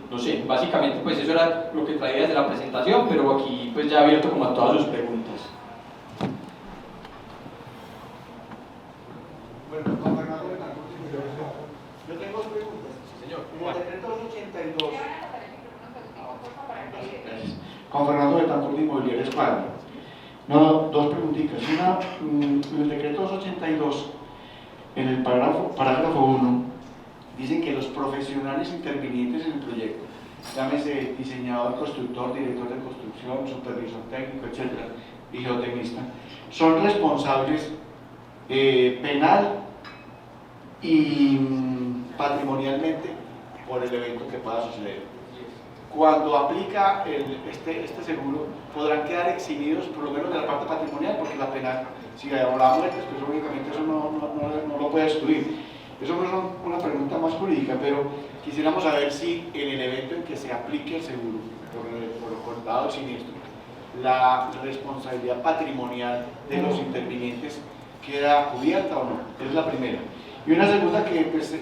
no sé, básicamente pues eso era lo que traía desde la presentación, pero aquí pues ya abierto como a todas sus preguntas. Bueno, Juan Fernando Betancourt, yo tengo dos preguntas. Señor. En el decreto 282. Juan Fernando Betancourt, de Inmobiliaria Escuadra. No, dos preguntitas. Una, en el decreto 282, en el parágrafo 1, dicen que los profesionales intervinientes en el proyecto, llámese diseñador, constructor, director de construcción, supervisor técnico, etcétera, y geotecnista, son responsables penal y patrimonialmente por el evento que pueda suceder. Cuando aplica este seguro, podrán quedar eximidos por lo menos de la parte patrimonial, porque la penal, si hablamos de pues lógicamente eso no lo puede excluir. Eso no es una pregunta más jurídica, pero quisiéramos saber si en el evento en que se aplique el seguro, por dado el siniestro, la responsabilidad patrimonial de los intervinientes queda cubierta o no. Esa es la primera. Y una segunda que pues,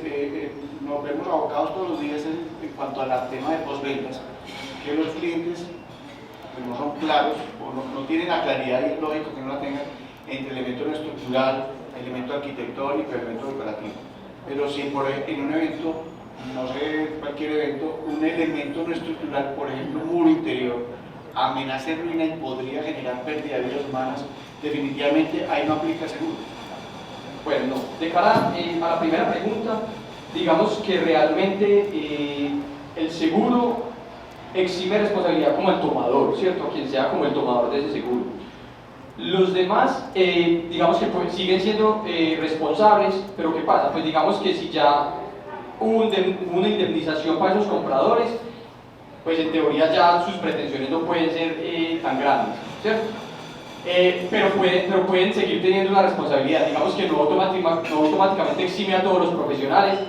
nos vemos abocados todos los días en cuanto al tema de postventas, que los clientes pues, no son claros o no tienen la claridad, y es lógico que no la tengan, entre el elemento no estructural, elemento arquitectónico y elemento operativo. Pero si en un evento, no sé cualquier evento, un elemento no estructural, por ejemplo un muro interior, amenaza ruina y podría generar pérdida de vidas humanas, definitivamente ahí no aplica seguro. Bueno, no. De cara a la primera pregunta, digamos que realmente el seguro exime responsabilidad como el tomador, ¿cierto? Quien sea como el tomador de ese seguro. Los demás, digamos que pues, siguen siendo responsables, pero ¿qué pasa? Pues digamos que si ya hubo una indemnización para esos compradores, pues en teoría ya sus pretensiones no pueden ser tan grandes, ¿cierto? Pero pueden seguir teniendo una responsabilidad, digamos que no automáticamente exime a todos los profesionales,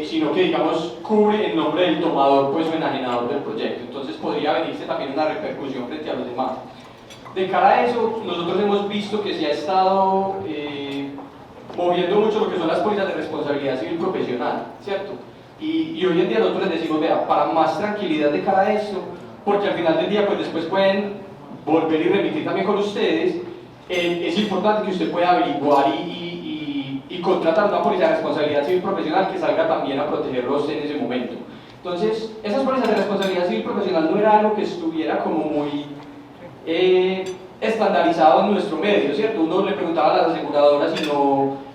sino que digamos cubre en nombre del tomador pues, o enajenador del proyecto. Entonces podría venirse también una repercusión frente a los demás. De cara a eso, nosotros hemos visto que se ha estado moviendo mucho lo que son las pólizas de responsabilidad civil profesional, ¿cierto? Y hoy en día nosotros les decimos, vea, para más tranquilidad de cara a esto, porque al final del día pues después pueden volver y remitir también con ustedes, es importante que usted pueda averiguar y contratar una póliza de responsabilidad civil profesional que salga también a protegerlos en ese momento. Entonces, esas pólizas de responsabilidad civil profesional no era algo que estuviera como muy estandarizado en nuestro medio, ¿cierto? Uno le preguntaba a las aseguradoras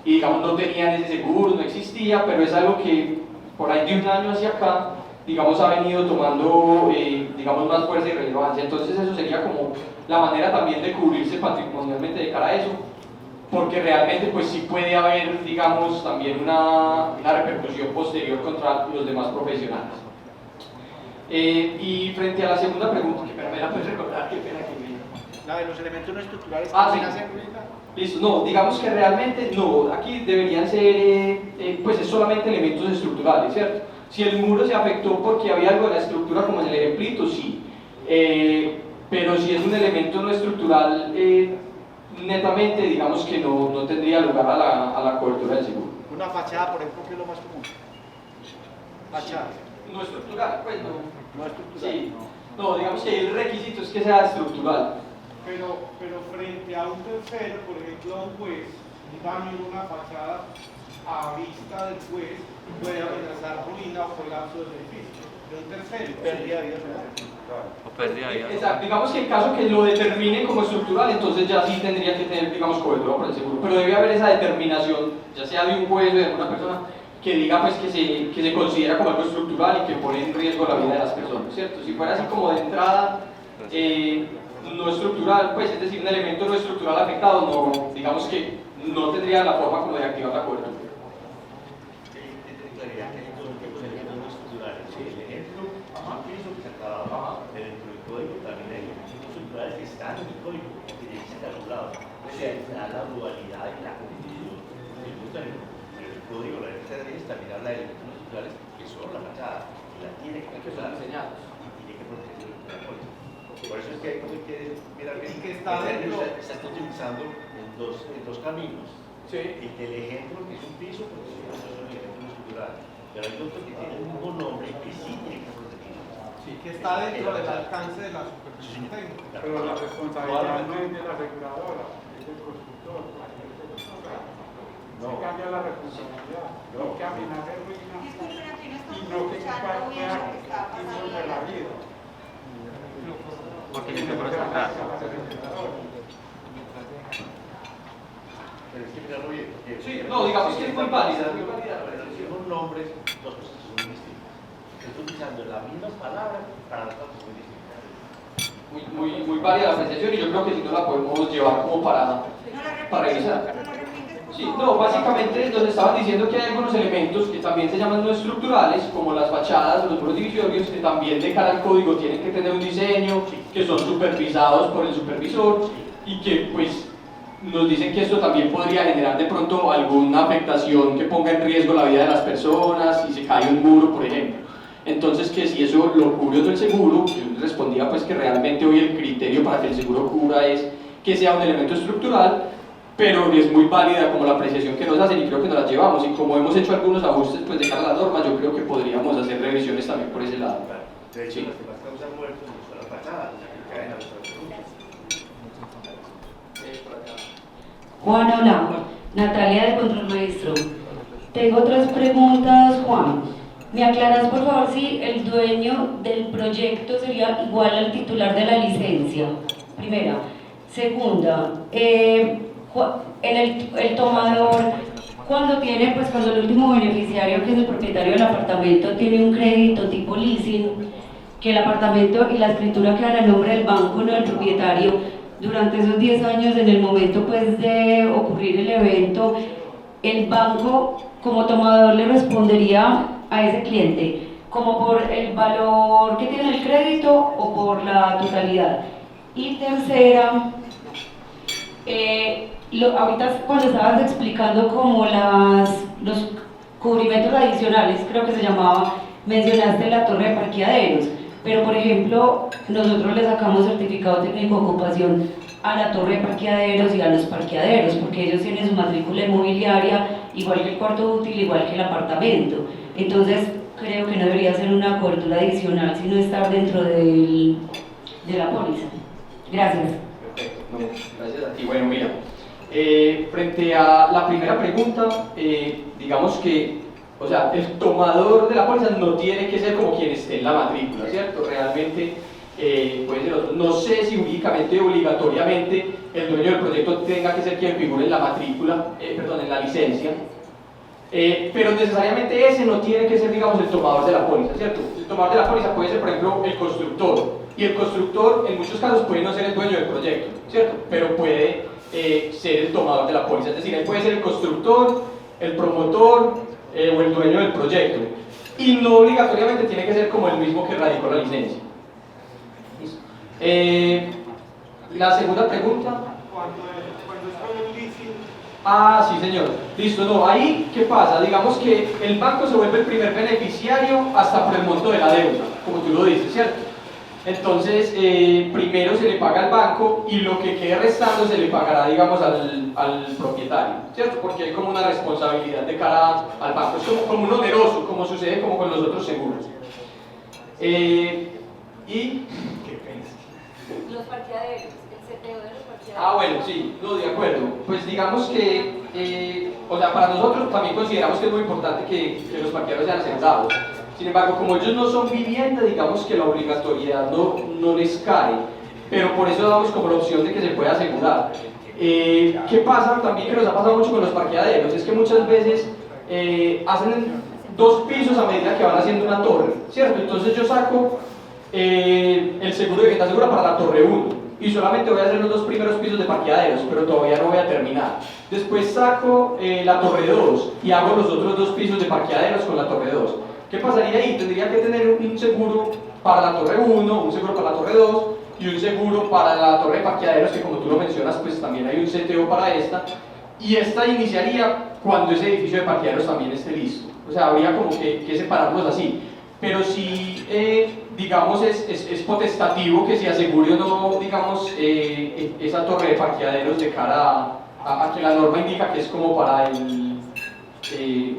y digamos no tenían ese seguro, no existía, pero es algo que por ahí de un año hacia acá, digamos ha venido tomando, digamos, más fuerza y relevancia. Entonces eso sería como la manera también de cubrirse patrimonialmente de cara a eso, porque realmente pues sí puede haber, digamos, también una repercusión posterior contra los demás profesionales. Y frente a la segunda pregunta, que me la puedes recordar, qué pena que me... La de los elementos no estructurales Ah, también sí. hacen ruina. Listo, no, digamos que realmente no, aquí deberían ser, pues es solamente elementos estructurales, ¿cierto? Si el muro se afectó porque había algo de la estructura, como en el ejemplito, sí. Pero si es un elemento no estructural, netamente, digamos que no tendría lugar a la cobertura del seguro. Una fachada, por ejemplo, que es lo más común. Fachada. No estructural, pues no. No estructural. Sí. No, digamos que el requisito es que sea estructural. Pero frente a un tercero, por ejemplo, a un juez, un daño en una fachada a vista del juez puede amenazar ruina o colapso del edificio. De un tercero. Pérdida de vida. O pérdida de vida. Exacto, digamos que en caso que lo determine como estructural, entonces ya sí tendría que tener, digamos, cobertura por el seguro. Pero debe haber esa determinación, ya sea de un juez o de alguna persona, que diga pues que se considera como algo estructural y que pone en riesgo la vida de las personas, ¿cierto? Si fuera así como de entrada, no estructural, pues es decir, un elemento no estructural afectado, no, digamos que no tendría la forma como de activar la cobertura. Dentro del código también hay elementos estructurales que están en el código, que tienen que ser calculados. O sea, está la dualidad y la condición. Pero el código, la ley también habla de elementos estructurales que son la fachada, y la tiene que calcular y tiene que proteger la póliza. Por eso es que hay que mirar bien que está utilizando en dos caminos. Sí. Y que el ejemplo que es un piso, porque si no son ejemplos estructurales. Pero hay otros que tienen un mismo nombre y que sí tienen que proteger. Sí, que está dentro del alcance de la supervisión técnica. Pero la responsabilidad no es de la aseguradora, es del constructor. No. Se cambia la responsabilidad, no que amenace ruina Disculpen, aquí no y estamos no que escuchando bien lo que está impacte pasando. de la vida. Porque yo te puedo sacar. Pero es que mirarlo bien. Sí, no, digamos que es muy válida. Los nombres, dos cosas son muy distintas. Estoy utilizando la misma palabra para dos cosas muy distintas. Muy válida la apreciación y yo creo que si no la podemos llevar como para revisar. Sí, no, básicamente nos estaban diciendo que hay algunos elementos que también se llaman no estructurales, como las fachadas, los muros divisorios, que también de cara al código tienen que tener un diseño, que son supervisados por el supervisor y que pues nos dicen que esto también podría generar de pronto alguna afectación que ponga en riesgo la vida de las personas si se cae un muro, por ejemplo. Entonces que si eso lo cubre el seguro, yo respondía pues que realmente hoy el criterio para que el seguro cubra es que sea un elemento estructural, pero es muy válida como la apreciación que nos hacen y creo que nos la llevamos, y como hemos hecho algunos ajustes pues de cara a la norma, yo creo que podríamos hacer revisiones también por ese lado. De hecho, Sí. las que más causan muertos no son las fachadas, las que caen a los transeúntes. Juan, hola. Natalia de Control Maestro. Tengo otras preguntas, Juan. ¿Me aclaras por favor si el dueño del proyecto sería igual al titular de la licencia? Primera. Segunda, el tomador, cuando el último beneficiario, que es el propietario del apartamento, tiene un crédito tipo leasing, que el apartamento y la escritura quedan a nombre del banco, no del propietario, durante esos 10 años, en el momento pues de ocurrir el evento, el banco como tomador le respondería a ese cliente como por el valor que tiene el crédito o por la totalidad. Y tercera, ahorita cuando estabas explicando como los cubrimientos adicionales, creo que se llamaba, mencionaste la torre de parqueaderos, pero por ejemplo nosotros le sacamos certificado técnico de ocupación a la torre de parqueaderos y a los parqueaderos, porque ellos tienen su matrícula inmobiliaria, igual que el cuarto útil, igual que el apartamento. Entonces creo que no debería ser una cobertura adicional, sino estar dentro de la póliza. Gracias. Perfecto, no, gracias a ti. Bueno, mira, frente a la primera pregunta, digamos que, o sea, el tomador de la póliza no tiene que ser como quien esté en la matrícula, ¿cierto? Realmente, puede ser otro. No sé si únicamente o obligatoriamente el dueño del proyecto tenga que ser quien figure en la matrícula, en la licencia, pero necesariamente ese no tiene que ser, digamos, el tomador de la póliza, ¿cierto? El tomador de la póliza puede ser, por ejemplo, el constructor, y el constructor en muchos casos puede no ser el dueño del proyecto, ¿cierto? Pero puede ser el tomador de la póliza, es decir, él puede ser el constructor, el promotor o el dueño del proyecto, y no obligatoriamente tiene que ser como el mismo que radicó la licencia. La segunda pregunta. Cuando es con un leasing, Ah, sí, señor. Listo, no. Ahí, ¿qué pasa? Digamos que el banco se vuelve el primer beneficiario hasta por el monto de la deuda, como tú lo dices, ¿cierto? Entonces, primero se le paga al banco y lo que quede restando se le pagará, digamos, al propietario, ¿cierto? Porque hay como una responsabilidad de cara al banco. Es como un oneroso, como sucede como con los otros seguros. Los parqueaderos, el seteo de los parqueaderos. Ah, bueno, sí, no, de acuerdo. Pues digamos que, o sea, para nosotros también consideramos que es muy importante que los parqueaderos sean asegurados. Sin embargo, como ellos no son vivienda, digamos que la obligatoriedad no les cae, pero por eso damos como la opción de que se pueda asegurar. ¿Qué pasa también que nos ha pasado mucho con los parqueaderos? Es que muchas veces hacen 2 pisos a medida que van haciendo una torre, ¿cierto? Entonces yo saco el seguro de vivienda segura para la torre 1 y solamente voy a hacer los 2 primeros pisos de parqueaderos, pero todavía no voy a terminar. Después saco la torre 2 y hago los otros 2 pisos de parqueaderos con la torre 2. ¿Qué pasaría ahí? Tendría que tener un seguro para la torre 1, un seguro para la torre 2 y un seguro para la torre de parqueaderos, que como tú lo mencionas, pues también hay un seteo para esta, y esta iniciaría cuando ese edificio de parqueaderos también esté listo. O sea, habría como que separarlos así. Pero si, digamos, es potestativo que se asegure o no, digamos, esa torre de parqueaderos de cara a que la norma indica que es como para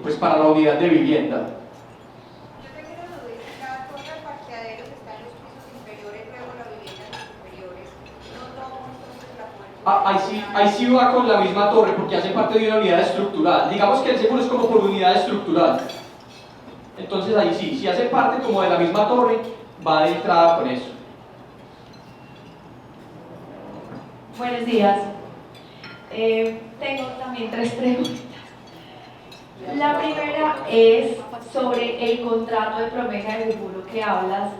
pues para la unidad de vivienda. Yo te quiero decir, la torre de parqueaderos está en los pisos inferiores, luego la vivienda en los superiores. No todos entonces la pueden. Ahí sí va con la misma torre porque hace parte de una unidad estructural. Digamos que el seguro es como por unidad estructural. Entonces ahí sí, si hace parte como de la misma torre, va de entrada con eso. Buenos días. Tengo también 3 preguntas. La primera es sobre el contrato de promesa de seguro que hablas.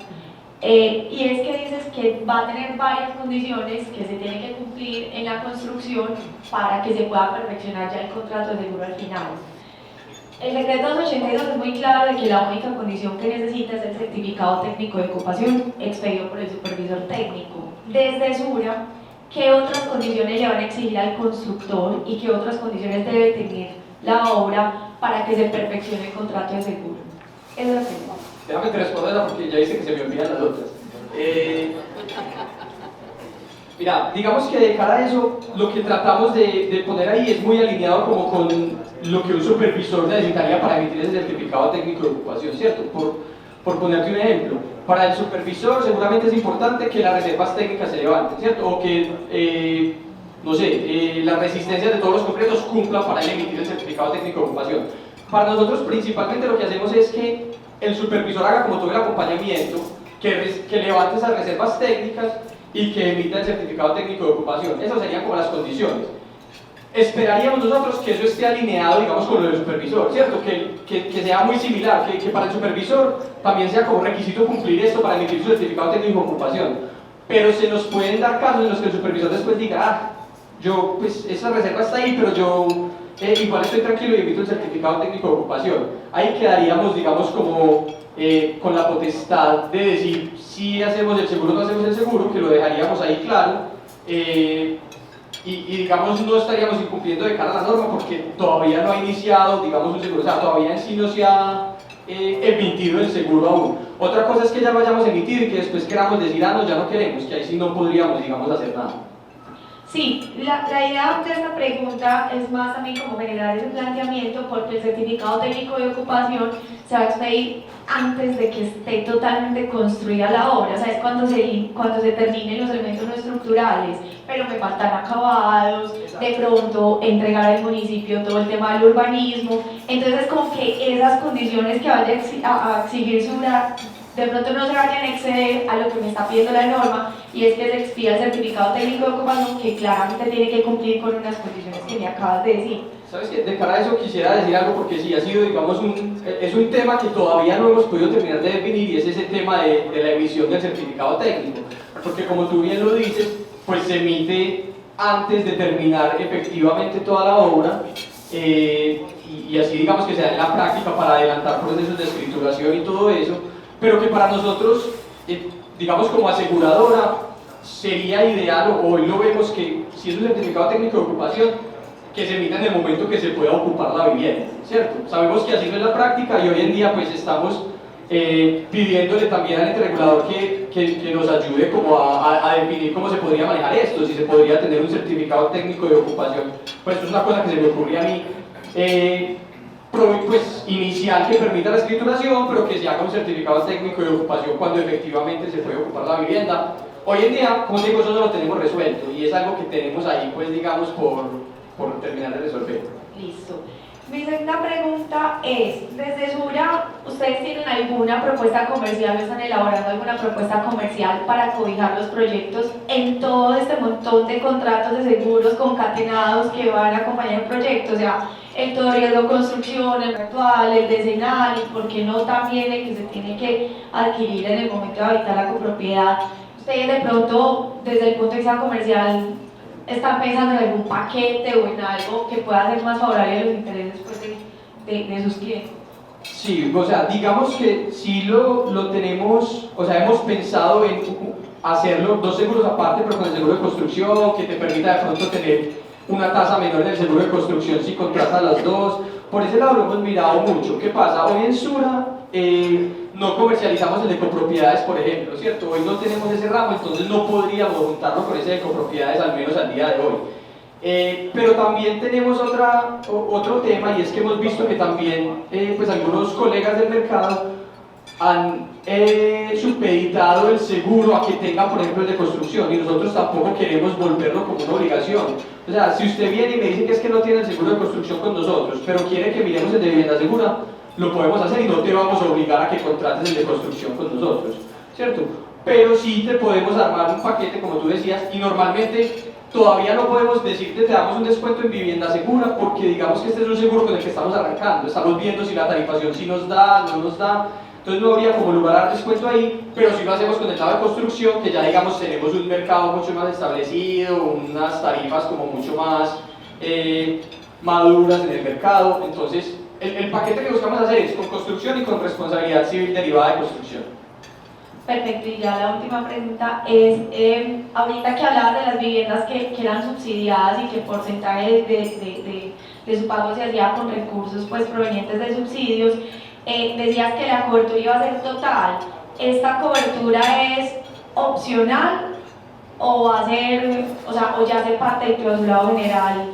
Y es que dices que va a tener varias condiciones que se tienen que cumplir en la construcción para que se pueda perfeccionar ya el contrato de seguro al final. El decreto 282 es muy claro de que la única condición que necesita es el certificado técnico de ocupación expedido por el supervisor técnico. Desde SURA, ¿qué otras condiciones le van a exigir al constructor y qué otras condiciones debe tener la obra para que se perfeccione el contrato de seguro? Esa es la pregunta. Déjame te responderla porque ya dice que se me olvidan las otras. Mira, digamos que de cara a eso, lo que tratamos de poner ahí es muy alineado como con lo que un supervisor necesitaría para emitir ese certificado técnico de ocupación, ¿cierto? Por ponerte un ejemplo, para el supervisor seguramente es importante que las reservas técnicas se levanten, ¿cierto? O que, no sé, las resistencias de todos los concretos cumplan para él emitir el certificado técnico de ocupación. Para nosotros principalmente lo que hacemos es que el supervisor haga como todo el acompañamiento, que levante esas reservas técnicas y que emita el certificado técnico de ocupación. Esas serían como las condiciones. Esperaríamos nosotros que eso esté alineado, digamos, con lo del supervisor, ¿cierto? Que sea muy similar, que para el supervisor también sea como requisito cumplir esto para emitir su certificado técnico de ocupación. Pero se nos pueden dar casos en los que el supervisor después diga, yo, pues, esa reserva está ahí, pero yo igual estoy tranquilo y emito el certificado técnico de ocupación. Ahí quedaríamos, digamos, como con la potestad de decir si hacemos el seguro o no hacemos el seguro, que lo dejaríamos ahí claro. Y digamos no estaríamos incumpliendo de cara a la norma porque todavía no ha iniciado, digamos, un seguro, o sea, todavía en sí no se ha emitido el seguro aún. Otra cosa es que ya lo vayamos a emitir y que después queramos decir, no, ya no queremos, que ahí sí no podríamos, digamos, hacer nada. Sí, la idea de esta pregunta es más también como generar ese planteamiento porque el certificado técnico de ocupación se va a expedir antes de que esté totalmente construida la obra, o sea, es cuando se terminen los elementos no estructurales, pero me faltan acabados, de pronto entregar al municipio todo el tema del urbanismo, entonces es como que esas condiciones que vaya a exigir SURA de pronto no se vayan a exceder a lo que me está pidiendo la norma y es que se expida el certificado técnico de ocupación que claramente tiene que cumplir con unas condiciones que me acabas de decir. ¿Sabes qué? De cara a eso quisiera decir algo porque sí ha sido, digamos, es un tema que todavía no hemos podido terminar de definir y es ese tema de la emisión del certificado técnico. Porque como tú bien lo dices, pues se emite antes de terminar efectivamente toda la obra y así digamos que se da en la práctica para adelantar procesos de escrituración y todo eso, pero que para nosotros, digamos como aseguradora, sería ideal, o hoy lo vemos que si es un certificado técnico de ocupación, que se emita en el momento que se pueda ocupar la vivienda, ¿cierto? Sabemos que así no es la práctica y hoy en día pues estamos pidiéndole también al ente regulador que nos ayude como a definir cómo se podría manejar esto, si se podría tener un certificado técnico de ocupación. Pues esto es una cosa que se me ocurre a mí, pues inicial, que permita la escrituración, pero que se haga un certificado técnico de ocupación cuando efectivamente se puede ocupar la vivienda. Hoy en día, como digo, eso no lo tenemos resuelto y es algo que tenemos ahí, pues digamos, por terminar de resolver. Listo. Mi segunda pregunta es, desde Sura, ¿ustedes tienen alguna propuesta comercial o están elaborando alguna propuesta comercial para cobijar los proyectos en todo este montón de contratos de seguros concatenados que van a acompañar el proyecto? O sea, el todo riesgo construcción, el actual, el decenal, y por qué no también el que se tiene que adquirir en el momento de habitar la copropiedad. Ustedes de pronto, desde el punto de vista comercial, ¿están pensando en algún paquete o en algo que pueda ser más favorable a los intereses pues, de sus clientes? Sí, o sea, digamos que sí lo tenemos, o sea, hemos pensado en hacerlo, dos seguros aparte, pero con el seguro de construcción, que te permita de pronto tener una tasa menor en el seguro de construcción si contratas las dos. Por ese lado lo hemos mirado mucho. ¿Qué pasa? Hoy en Sura no comercializamos el de copropiedades, por ejemplo, ¿cierto? Hoy no tenemos ese ramo, entonces no podríamos juntarlo con ese de copropiedades, al menos al día de hoy. Pero también tenemos otro tema, y es que hemos visto que también pues algunos colegas del mercado han supeditado el seguro a que tenga, por ejemplo, el de construcción, y nosotros tampoco queremos volverlo como una obligación. O sea, si usted viene y me dice que es que no tiene el seguro de construcción con nosotros, pero quiere que miremos el de vivienda segura, lo podemos hacer y no te vamos a obligar a que contrates el de construcción con nosotros, ¿cierto? Pero sí te podemos armar un paquete, como tú decías, y normalmente todavía no podemos decirte te damos un descuento en vivienda segura, porque digamos que este es un seguro con el que estamos arrancando, estamos viendo si la tarifación sí nos da, no nos da, entonces no habría como lugar a dar descuento ahí, pero sí lo hacemos con el lado de construcción, que ya digamos tenemos un mercado mucho más establecido, unas tarifas como mucho más maduras en el mercado. Entonces el paquete que buscamos hacer es con construcción y con responsabilidad civil derivada de construcción. Perfecto, y ya la última pregunta es, ahorita que hablabas de las viviendas que eran subsidiadas y que el porcentaje de su pago se hacía con recursos pues provenientes de subsidios, decías que la cobertura iba a ser total. ¿Esta cobertura es opcional o va a ser, o sea, o ya hace parte del clausulado general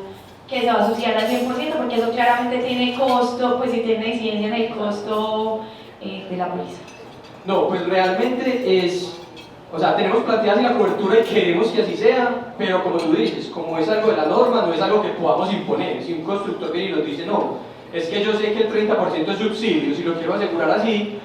que se va a subsidiar al 100%? Porque eso claramente tiene costo, pues sí tiene incidencia en el costo de la póliza. No, pues realmente es, o sea, tenemos planteada la cobertura y queremos que así sea, pero como tú dices, como es algo de la norma, no es algo que podamos imponer. Si un constructor viene y nos dice, no, es que yo sé que el 30% es subsidio, si lo quiero asegurar así,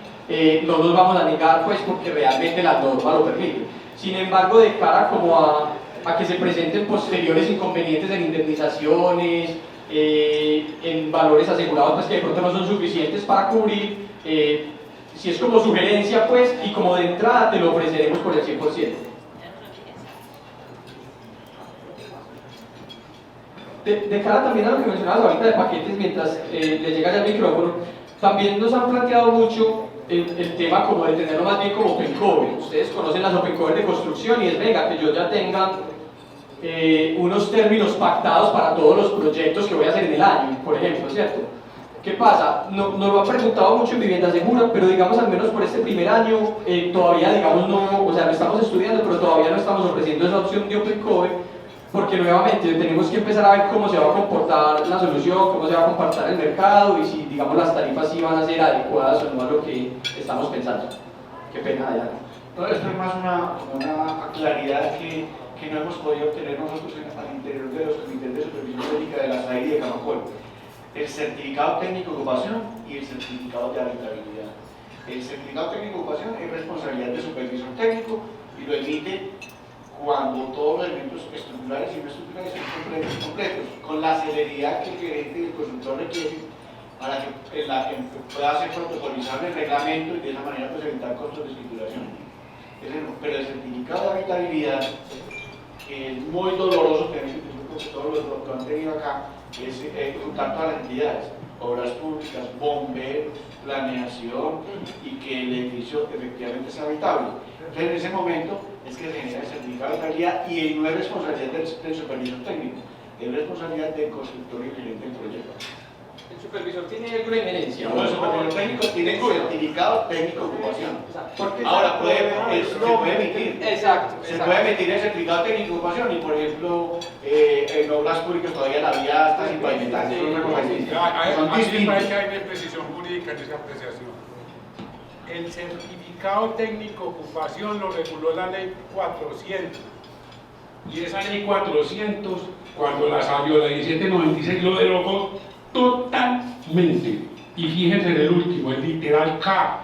no nos vamos a negar, pues porque realmente la norma lo permite. Sin embargo, de cara como a que se presenten posteriores inconvenientes en indemnizaciones, en valores asegurados pues que de pronto no son suficientes para cubrir, si es como sugerencia pues, y como de entrada te lo ofreceremos por el 100%. De cara también a lo que mencionabas ahorita de paquetes, mientras le llega ya el micrófono, también nos han planteado mucho el tema como de tenerlo más bien como open cover. Ustedes conocen las open cover de construcción y es, venga, que yo ya tenga unos términos pactados para todos los proyectos que voy a hacer en el año, por ejemplo, ¿cierto? ¿Qué pasa? Nos lo han preguntado mucho en Vivienda Segura, pero digamos al menos por este primer año todavía digamos no, o sea, lo estamos estudiando, pero todavía no estamos ofreciendo esa opción de open cover, porque nuevamente tenemos que empezar a ver cómo se va a comportar la solución, cómo se va a comportar el mercado y si digamos las tarifas sí van a ser adecuadas o no a lo que estamos pensando. Qué pena, Diana. No, esto es más una claridad que no hemos podido obtener nosotros al interior de los comités de supervisión jurídica de la SAID y de Camacol. El certificado técnico de ocupación y el certificado de habitabilidad. El certificado técnico de ocupación es responsabilidad de supervisor técnico y lo emite cuando todos los elementos estructurales y no estructurales son completos, con la celeridad que el gerente y el constructor requieren para que pueda ser protocolizable el reglamento y de esa manera pues evitar costos de escrituración. Pero el certificado de habitabilidad, que es muy doloroso tener, porque todos lo han tenido acá, es juntar todas las entidades, obras públicas, bomberos, planeación y que el edificio efectivamente sea habitable. Entonces en ese momento es que se genera el certificado de habitabilidad y no es responsabilidad del supervisor técnico. es responsabilidad del constructor y gerente del proyecto. El supervisor tiene alguna injerencia. No, el supervisor técnico tiene certificado técnico de ocupación. Porque Ahora, se puede emitir. Exacto. Se puede emitir el certificado técnico de ocupación y, por ejemplo, en obras públicas todavía la vía está sin pavimentar. Eso es una cosa distinta. Son Aquí distintos. parece que hay una imprecisión jurídica en esa apreciación. El certificado técnico de ocupación lo reguló la ley 400. Y esa ley 400, cuando la salió la 1796, lo derogó totalmente. Y fíjense en el último, el literal K,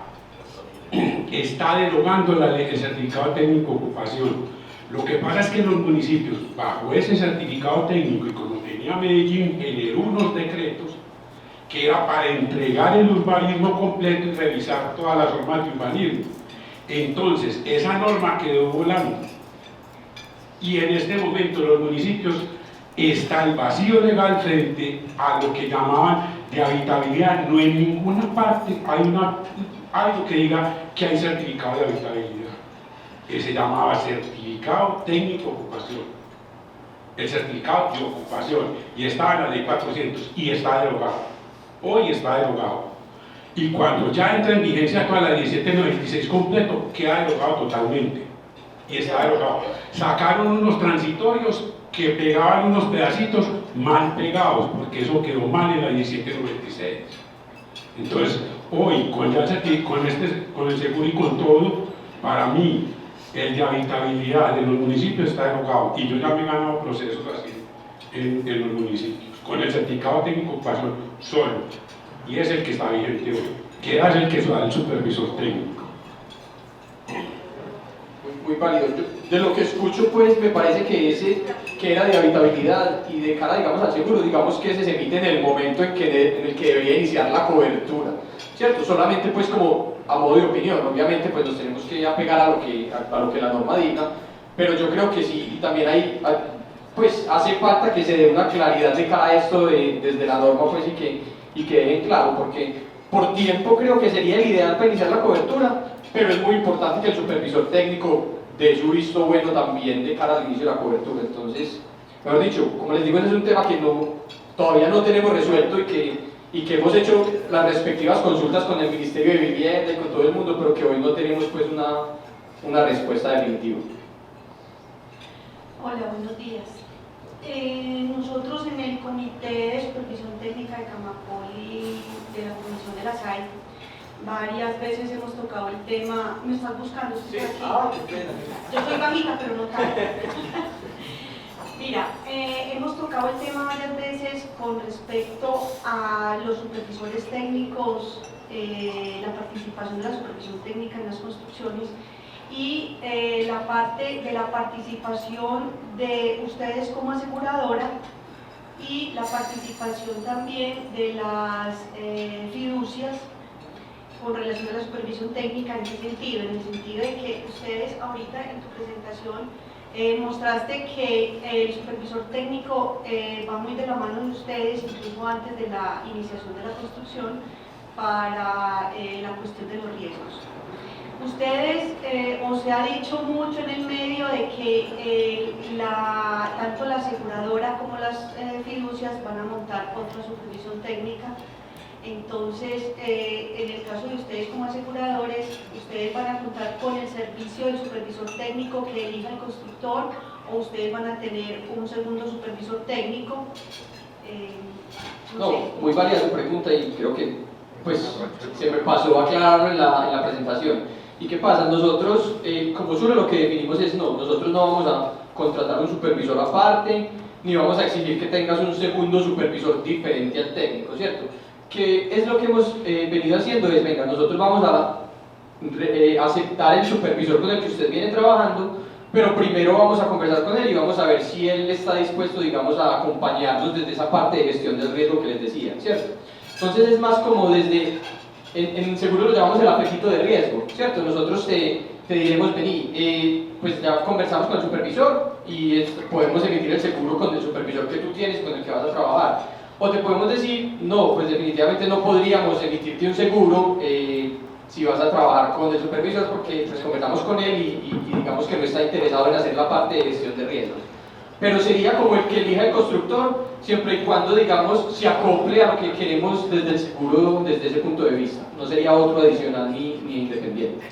está derogando la ley, el certificado técnico de ocupación. Lo que pasa es que los municipios, bajo ese certificado técnico, y como tenía Medellín, generó unos decretos que era para entregar el urbanismo completo y revisar todas las normas de urbanismo. Entonces, esa norma quedó volando. Y en este momento los municipios está el vacío legal frente a lo que llamaban de habitabilidad. No en ninguna parte hay algo que diga que hay certificado de habitabilidad, que se llamaba certificado técnico de ocupación. El certificado de ocupación, y estaba en la ley 400 y está derogado. Hoy está derogado. Y cuando ya entra en vigencia toda la 1796 completo, queda derogado totalmente. Y está derogado. Sacaron unos transitorios que pegaban unos pedacitos mal pegados, porque eso quedó mal en la 1796. Entonces, hoy, con el seguro y con todo, para mí, el de habitabilidad de los municipios está derogado. Y yo ya me he ganado procesos así en los municipios, con el certificado técnico de ocupación solo. Y es el que está vigente hoy. Queda es el que da el supervisor técnico. Muy válido. De lo que escucho, pues me parece que ese que era de habitabilidad y de cara, digamos, al seguro, digamos que ese se emite en el momento en el que debería iniciar la cobertura, ¿cierto? Solamente pues como a modo de opinión, obviamente pues nos tenemos que apegar a lo que la norma diga, pero yo creo que sí, y también pues hace falta que se dé una claridad de cara a esto desde la norma, pues y que dejen claro, porque por tiempo creo que sería el ideal para iniciar la cobertura, pero es muy importante que el supervisor técnico dé su visto bueno también de cara al inicio de la cobertura. Entonces, mejor dicho, como les digo, ese es un tema que todavía no tenemos resuelto y que hemos hecho las respectivas consultas con el Ministerio de Vivienda y con todo el mundo, pero que hoy no tenemos pues una respuesta definitiva. Hola, buenos días. Nosotros en el Comité de Supervisión Técnica de Camapol de la Comisión de la SAI varias veces hemos tocado el tema. ¿Me estás buscando? Sí. Aquí. Qué pena. Yo soy bajita, pero no tanto. Mira, hemos tocado el tema varias veces con respecto a los supervisores técnicos, la participación de la supervisión técnica en las construcciones y la parte de la participación de ustedes como aseguradora y la participación también de las fiducias con relación a la supervisión técnica. ¿En qué sentido? En el sentido de que ustedes ahorita en tu presentación mostraste que el supervisor técnico va muy de la mano de ustedes, incluso antes de la iniciación de la construcción, para la cuestión de los riesgos. Ustedes, o se ha dicho mucho en el medio de que tanto la aseguradora como las fiducias van a montar otra supervisión técnica. Entonces, en el caso de ustedes como aseguradores, ¿ustedes van a contar con el servicio del supervisor técnico que elija el constructor o ustedes van a tener un segundo supervisor técnico? No, sé. muy válida su pregunta y creo que pues se me pasó a aclararlo en la presentación. ¿Y qué pasa? Nosotros, como solo lo que definimos es nosotros no vamos a contratar un supervisor aparte, ni vamos a exigir que tengas un segundo supervisor diferente al técnico, ¿cierto? Que es lo que hemos venido haciendo, es, venga, nosotros vamos a aceptar el supervisor con el que usted viene trabajando, pero primero vamos a conversar con él y vamos a ver si él está dispuesto, digamos, a acompañarnos desde esa parte de gestión del riesgo que les decía, ¿cierto? Entonces es más como desde, en seguro lo llamamos el apetito de riesgo, ¿cierto? Nosotros te diremos, vení, pues ya conversamos con el supervisor y podemos emitir el seguro con el supervisor que tú tienes, con el que vas a trabajar. O te podemos decir, no, pues definitivamente no podríamos emitirte un seguro si vas a trabajar con el supervisor porque pues conversamos con él y digamos que no está interesado en hacer la parte de gestión de riesgos. pero sería como el que elija el constructor, siempre y cuando, digamos, se acople a lo que queremos desde el seguro, desde ese punto de vista. No sería otro adicional ni independiente.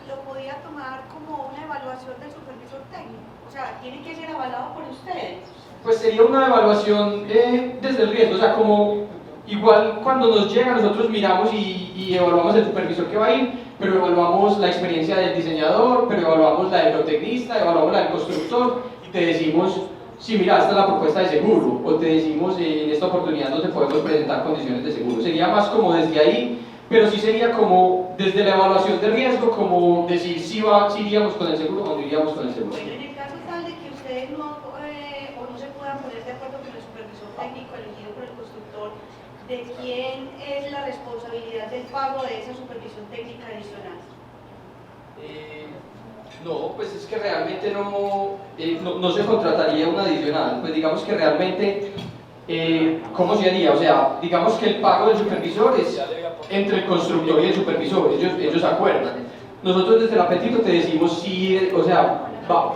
Lo podía tomar como una evaluación del supervisor técnico, o sea, tiene que ser avalado por ustedes. Pues sería una evaluación desde el riesgo, o sea, como igual cuando nos llega nosotros miramos y evaluamos el supervisor que va a ir, pero evaluamos la experiencia del diseñador, pero evaluamos la del geotecnista, evaluamos la del constructor y te decimos, sí, mira, esta es la propuesta de seguro, o te decimos, en esta oportunidad no te podemos presentar condiciones de seguro. Sería más como desde ahí, pero sí sería como desde la evaluación de riesgo, como decir si iríamos con el seguro o no iríamos con el seguro. Bueno, en el caso tal de que ustedes no se puedan poner de acuerdo con el supervisor técnico elegido por el constructor, ¿de quién es la responsabilidad del pago de esa supervisión técnica adicional? No, pues es que realmente no se contrataría un adicional, pues digamos que realmente, ¿cómo se haría? O sea, digamos que el pago del supervisor es entre el constructor y el supervisor, ellos acuerdan. Nosotros desde el apetito te decimos si, o sea,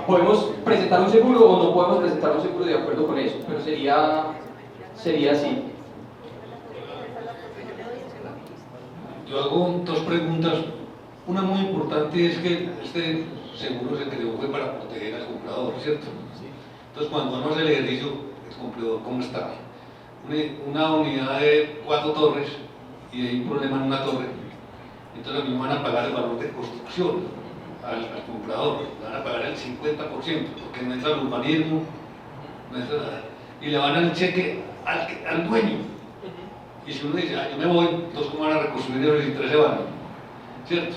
podemos presentar un seguro o no podemos presentar un seguro de acuerdo con eso, pero sería así. Yo hago dos preguntas. Una muy importante es que este seguro se creó fue para proteger al comprador, ¿cierto? Entonces, cuando uno hace el ejercicio, el comprador, ¿cómo está? Una unidad de 4 torres y hay un problema en una torre, entonces a mí me van a pagar el valor de construcción al comprador, le van a pagar el 50%, porque no entra el urbanismo, no entra nada, y le van a dar el cheque al dueño. Y si uno dice, yo me voy, entonces ¿cómo van a reconstruir esos y 3 se van? ¿Cierto?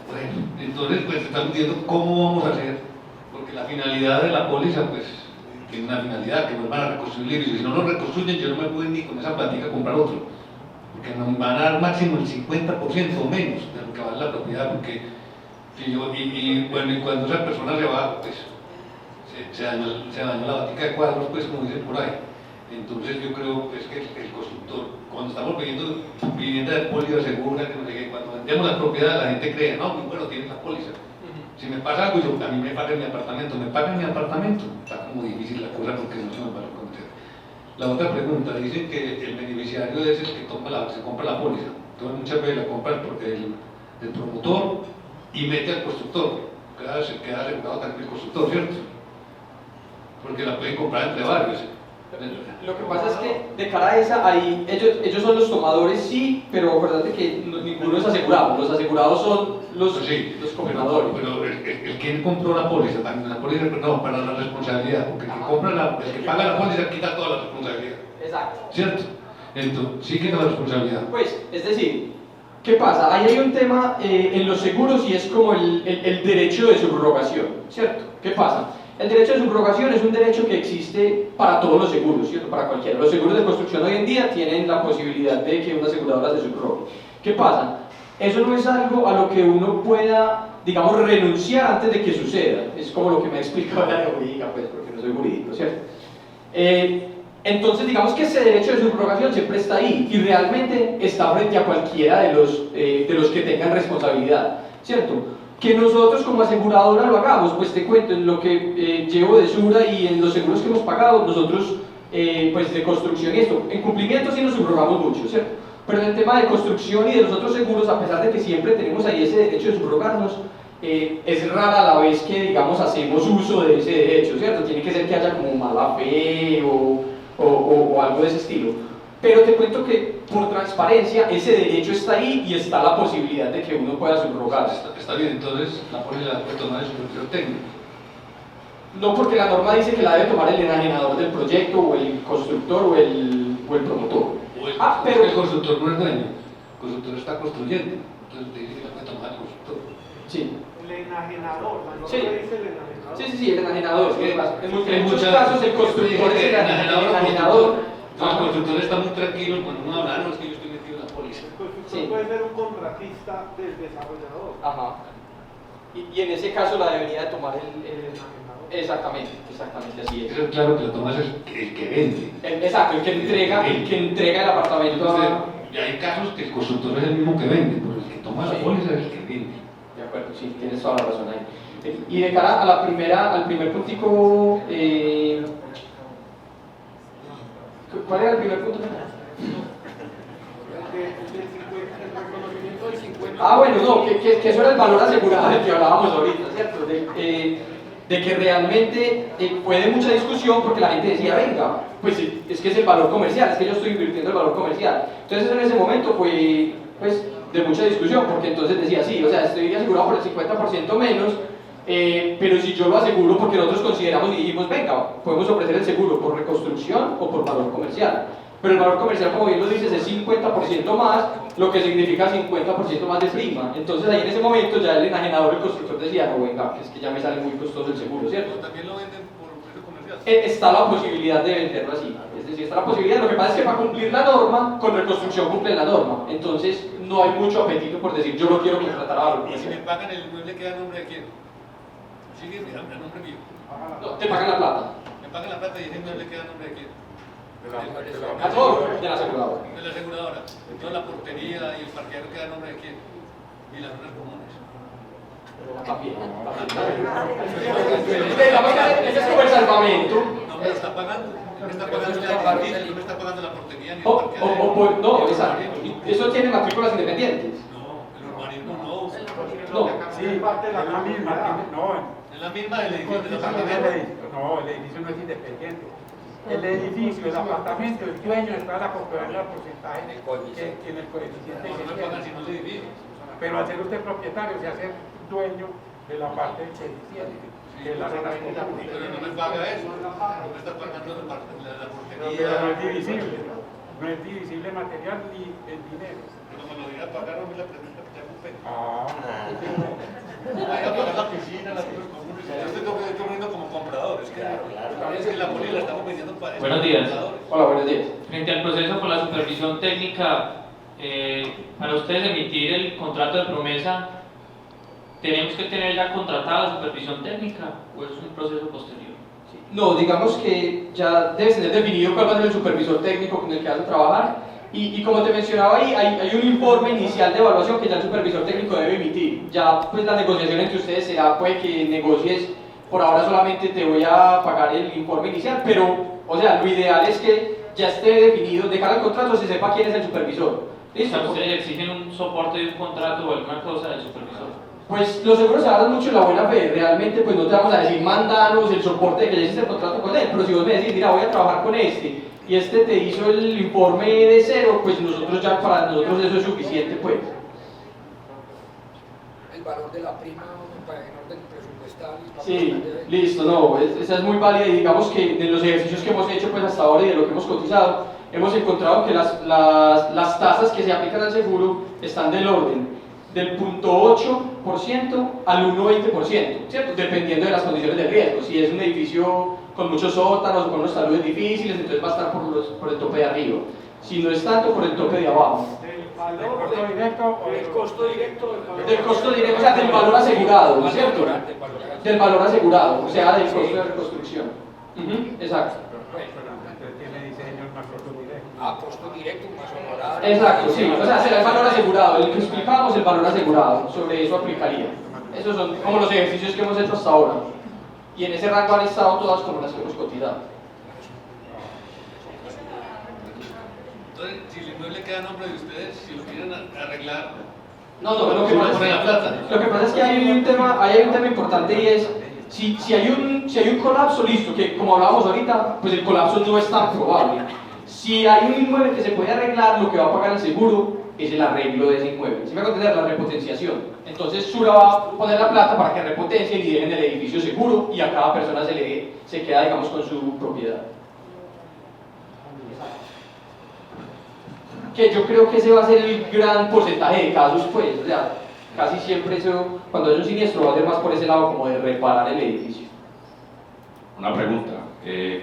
Bueno, entonces pues estamos viendo cómo vamos a hacer, porque la finalidad de la póliza pues tiene una finalidad, que nos van a reconstruir el edificio. Si no lo reconstruyen, yo no me puedo ni con esa plática comprar otro, porque nos van a dar máximo el 50% o menos de lo que vale la propiedad, porque bueno, y cuando esa persona se va, pues se dañó la batica de cuadros, pues como dicen por ahí. Entonces yo creo pues, que el constructor, cuando estamos pidiendo vivienda de póliza segura, que no sé qué, cuando vendemos la propiedad la gente cree, no, muy bueno, tienes la póliza. Si me pasa algo, a mí me pagan mi apartamento, está como difícil la cosa porque no se me va a reconocer. La otra pregunta, dicen que el beneficiario es el que se compra la póliza, entonces muchas veces la compra el promotor y mete al constructor, queda asegurado también el constructor, ¿cierto? Porque la pueden comprar entre varios. Lo que pasa es que de cara a esa, ahí, ellos son los tomadores, sí, pero acuérdate que ninguno es asegurado, los asegurados son los compradores. Pero el que compró la póliza, también la póliza, no, para la responsabilidad, porque el que paga la póliza quita toda la responsabilidad. Exacto. ¿Cierto? Entonces, sí quita la responsabilidad. Pues, es decir, ¿qué pasa? Ahí hay un tema en los seguros y es como el derecho de subrogación, ¿cierto? ¿Qué pasa? El derecho de subrogación es un derecho que existe para todos los seguros, ¿cierto? Para cualquiera. Los seguros de construcción hoy en día tienen la posibilidad de que una aseguradora se subrogue. ¿Qué pasa? Eso no es algo a lo que uno pueda, digamos, renunciar antes de que suceda. Es como lo que me ha explicado la jurídica, pues, porque no soy jurídico, ¿cierto? Entonces, digamos que ese derecho de subrogación siempre está ahí y realmente está frente a cualquiera de los que tengan responsabilidad, ¿cierto? Que nosotros como aseguradora lo hagamos, pues te cuento, en lo que llevo de Sura y en los seguros que hemos pagado, nosotros, pues de construcción y esto, en cumplimiento sí nos subrogamos mucho, ¿cierto? Pero en el tema de construcción y de los otros seguros, a pesar de que siempre tenemos ahí ese derecho de subrogarnos, es rara la vez que, digamos, hacemos uso de ese derecho, ¿cierto? Tiene que ser que haya como mala fe o algo de ese estilo. Pero te cuento que por transparencia ese derecho está ahí y está la posibilidad de que uno pueda subrogarse. Está bien, entonces la póliza la puede tomar el supervisor técnico. No, porque la norma dice que la debe tomar el enajenador del proyecto o el constructor o el promotor. Pero el constructor no es dueño, el constructor está construyendo, entonces te dice que la puede tomar el constructor. Sí. El enajenador, la norma Sí. dice el enajenador. Sí, el enajenador. En muchos casos el constructor es el enajenador. Los constructores están muy tranquilos cuando uno habla, no es que yo estoy metido en la póliza. El constructor puede ser un contratista del desarrollador. Ajá. Y en ese caso la debería de tomar el exactamente, así es. Eso es claro que lo tomas el que vende. Exacto, el que entrega el apartamento. Entonces, hay casos que el constructor es el mismo que vende, pero el que toma la póliza es el que vende. De acuerdo, sí, tienes toda la razón ahí. Y de cara a al primer puntico, ¿cuál era el primer punto? Ah, bueno, no, que eso era el valor asegurado del que hablábamos ahorita, ¿cierto? De que realmente fue de mucha discusión porque la gente decía, venga, pues es que es el valor comercial, es que yo estoy invirtiendo el valor comercial. Entonces en ese momento fue pues de mucha discusión, porque entonces decía, sí, o sea, estoy asegurado por el 50% menos, pero si yo lo aseguro, porque nosotros consideramos y dijimos, venga, podemos ofrecer el seguro por reconstrucción o por valor comercial. Pero el valor comercial, como bien lo dices, es 50% más, lo que significa 50% más de prima. Entonces ahí en ese momento ya el enajenador, el constructor decía, no, venga, es que ya me sale muy costoso el seguro, ¿cierto? Pero también lo venden por precio comercial. Está la posibilidad de venderlo así, es decir, está la posibilidad. Lo que pasa es que para cumplir la norma, con reconstrucción cumplen la norma. Entonces no hay mucho apetito por decir, yo lo quiero contratar a valor Y si comercial. me pagan el inmueble, ¿queda a nombre de quién? Sigue a nombre mío. No, te pagan la plata. Me pagan la plata y ese inmueble queda a nombre de quién. A todo, de la aseguradora. De la aseguradora. Entonces la portería y el parqueadero queda a nombre de quién. Y las zonas comunes. También. Digamos que ese es como el salvamento. No me lo está pagando. No me está pagando el edificio, no me está pagando la portería ni el O no, exacto. Eso tiene matrículas independientes. No, el urbanismo no. No. Sí, parte de la misma. No, Es la misma del edificio del apartamento. no, el edificio no es independiente. El edificio, el apartamento, el dueño está la compraventa del porcentaje que tiene el coeficiente. No me pagan sino el edificio. Pero al ser usted propietario, se hace dueño de la parte que tiene, de la zona Pero no me paga eso. No me está pagando la portería. pero no es divisible. No es divisible material ni el dinero. Pero me lo diga a pagar, no me la pregunta que te hago. Ah, Voy a pagar la piscina, las cosas comunes. Yo estoy poniendo como comprador. Es que la poli la estamos vendiendo para Buenos días. Hola, buenos días. Frente al proceso con la supervisión técnica, para ustedes emitir el contrato de promesa, ¿tenemos que tener ya contratada la supervisión técnica o es un proceso posterior? No, digamos que ya debes tener definido cuál va a ser el supervisor técnico con el que vas a trabajar. Y como te mencionaba ahí, hay un informe inicial de evaluación que ya el supervisor técnico debe emitir. Ya pues la negociación entre ustedes será pues que negocies, por ahora solamente te voy a pagar el informe inicial, pero, o sea, lo ideal es que ya esté definido, de cara al contrato se sepa quién es el supervisor. ¿Listo? O sea, ¿ustedes exigen un soporte de un contrato o alguna cosa del supervisor? Pues los seguros se basan mucho en la buena fe. Realmente pues no te vamos a decir, mándanos el soporte de que ya hiciste el contrato con él, pero si vos me decís, mira, voy a trabajar con este, y este te hizo el informe de cero, pues nosotros ya, para nosotros eso es suficiente, pues. El valor de la prima en orden presupuestal. Sí, listo, no, esa es muy válida, y digamos que de los ejercicios que hemos hecho pues hasta ahora y de lo que hemos cotizado, hemos encontrado que las tasas que se aplican al seguro están del orden del 0.8% al 1,20%, ¿cierto? Dependiendo de las condiciones de riesgo. Si es un edificio con muchos sótanos o con unos taludes difíciles, entonces va a estar por el tope de arriba. Si no es tanto, por el tope de abajo. ¿Del costo directo o del costo directo? Del costo directo, o sea, del valor asegurado, ¿cierto? Del valor asegurado, o sea, del costo de reconstrucción. Exacto. Tiene diseños más costo directo. Ah, costo directo más honorario. Exacto, sí, o sea, será el valor asegurado, el que explicábamos, el valor asegurado, sobre eso aplicaría. Esos son como los ejercicios que hemos hecho hasta ahora. Y en ese rango han estado todas como las que hemos cotizado. Entonces, si el inmueble queda a nombre de ustedes, si lo quieren arreglar, No, lo que pasa es que hay un tema importante, y es si hay un colapso, listo, que como hablábamos ahorita, pues el colapso no es tan probable. Si hay un inmueble que se puede arreglar, lo que va a pagar el seguro es el arreglo de ese inmueble. ¿Sí me va a entender? La repotenciación. Entonces Sura va a poner la plata para que repotencien y dejen el edificio seguro, y a cada persona se queda, digamos, con su propiedad. Que yo creo que ese va a ser el gran porcentaje de casos, pues, o sea, casi siempre eso, cuando hay un siniestro, va a ser más por ese lado como de reparar el edificio. Una pregunta,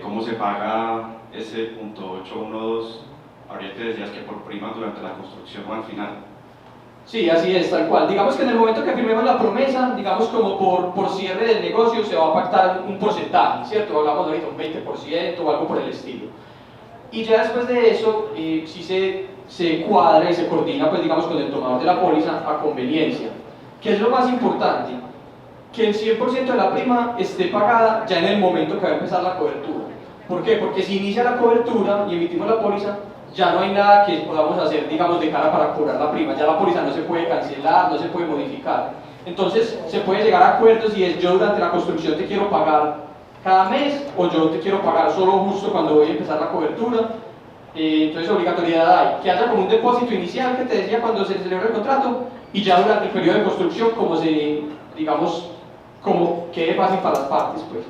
¿cómo se paga ese .812? Ahorita decías que por prima durante la construcción o al final. Sí, así es, tal cual. Digamos que en el momento que firmemos la promesa, digamos como por cierre del negocio, se va a pactar un porcentaje, ¿cierto? Hablamos ahorita un 20% o algo por el estilo. Y ya después de eso, sí se cuadra y se coordina, pues digamos, con el tomador de la póliza a conveniencia. ¿Qué es lo más importante? Que el 100% de la prima esté pagada ya en el momento que va a empezar la cobertura. ¿Por qué? Porque si inicia la cobertura y emitimos la póliza, ya no hay nada que podamos hacer, digamos, de cara para cobrar la prima. Ya la póliza no se puede cancelar, no se puede modificar. Entonces, se puede llegar a acuerdos y es: yo durante la construcción te quiero pagar cada mes, o yo te quiero pagar solo justo cuando voy a empezar la cobertura. Entonces, obligatoriedad hay. Que haya como un depósito inicial que te decía cuando se celebra el contrato, y ya durante el periodo de construcción, como se, digamos, como quede fácil para las partes, pues.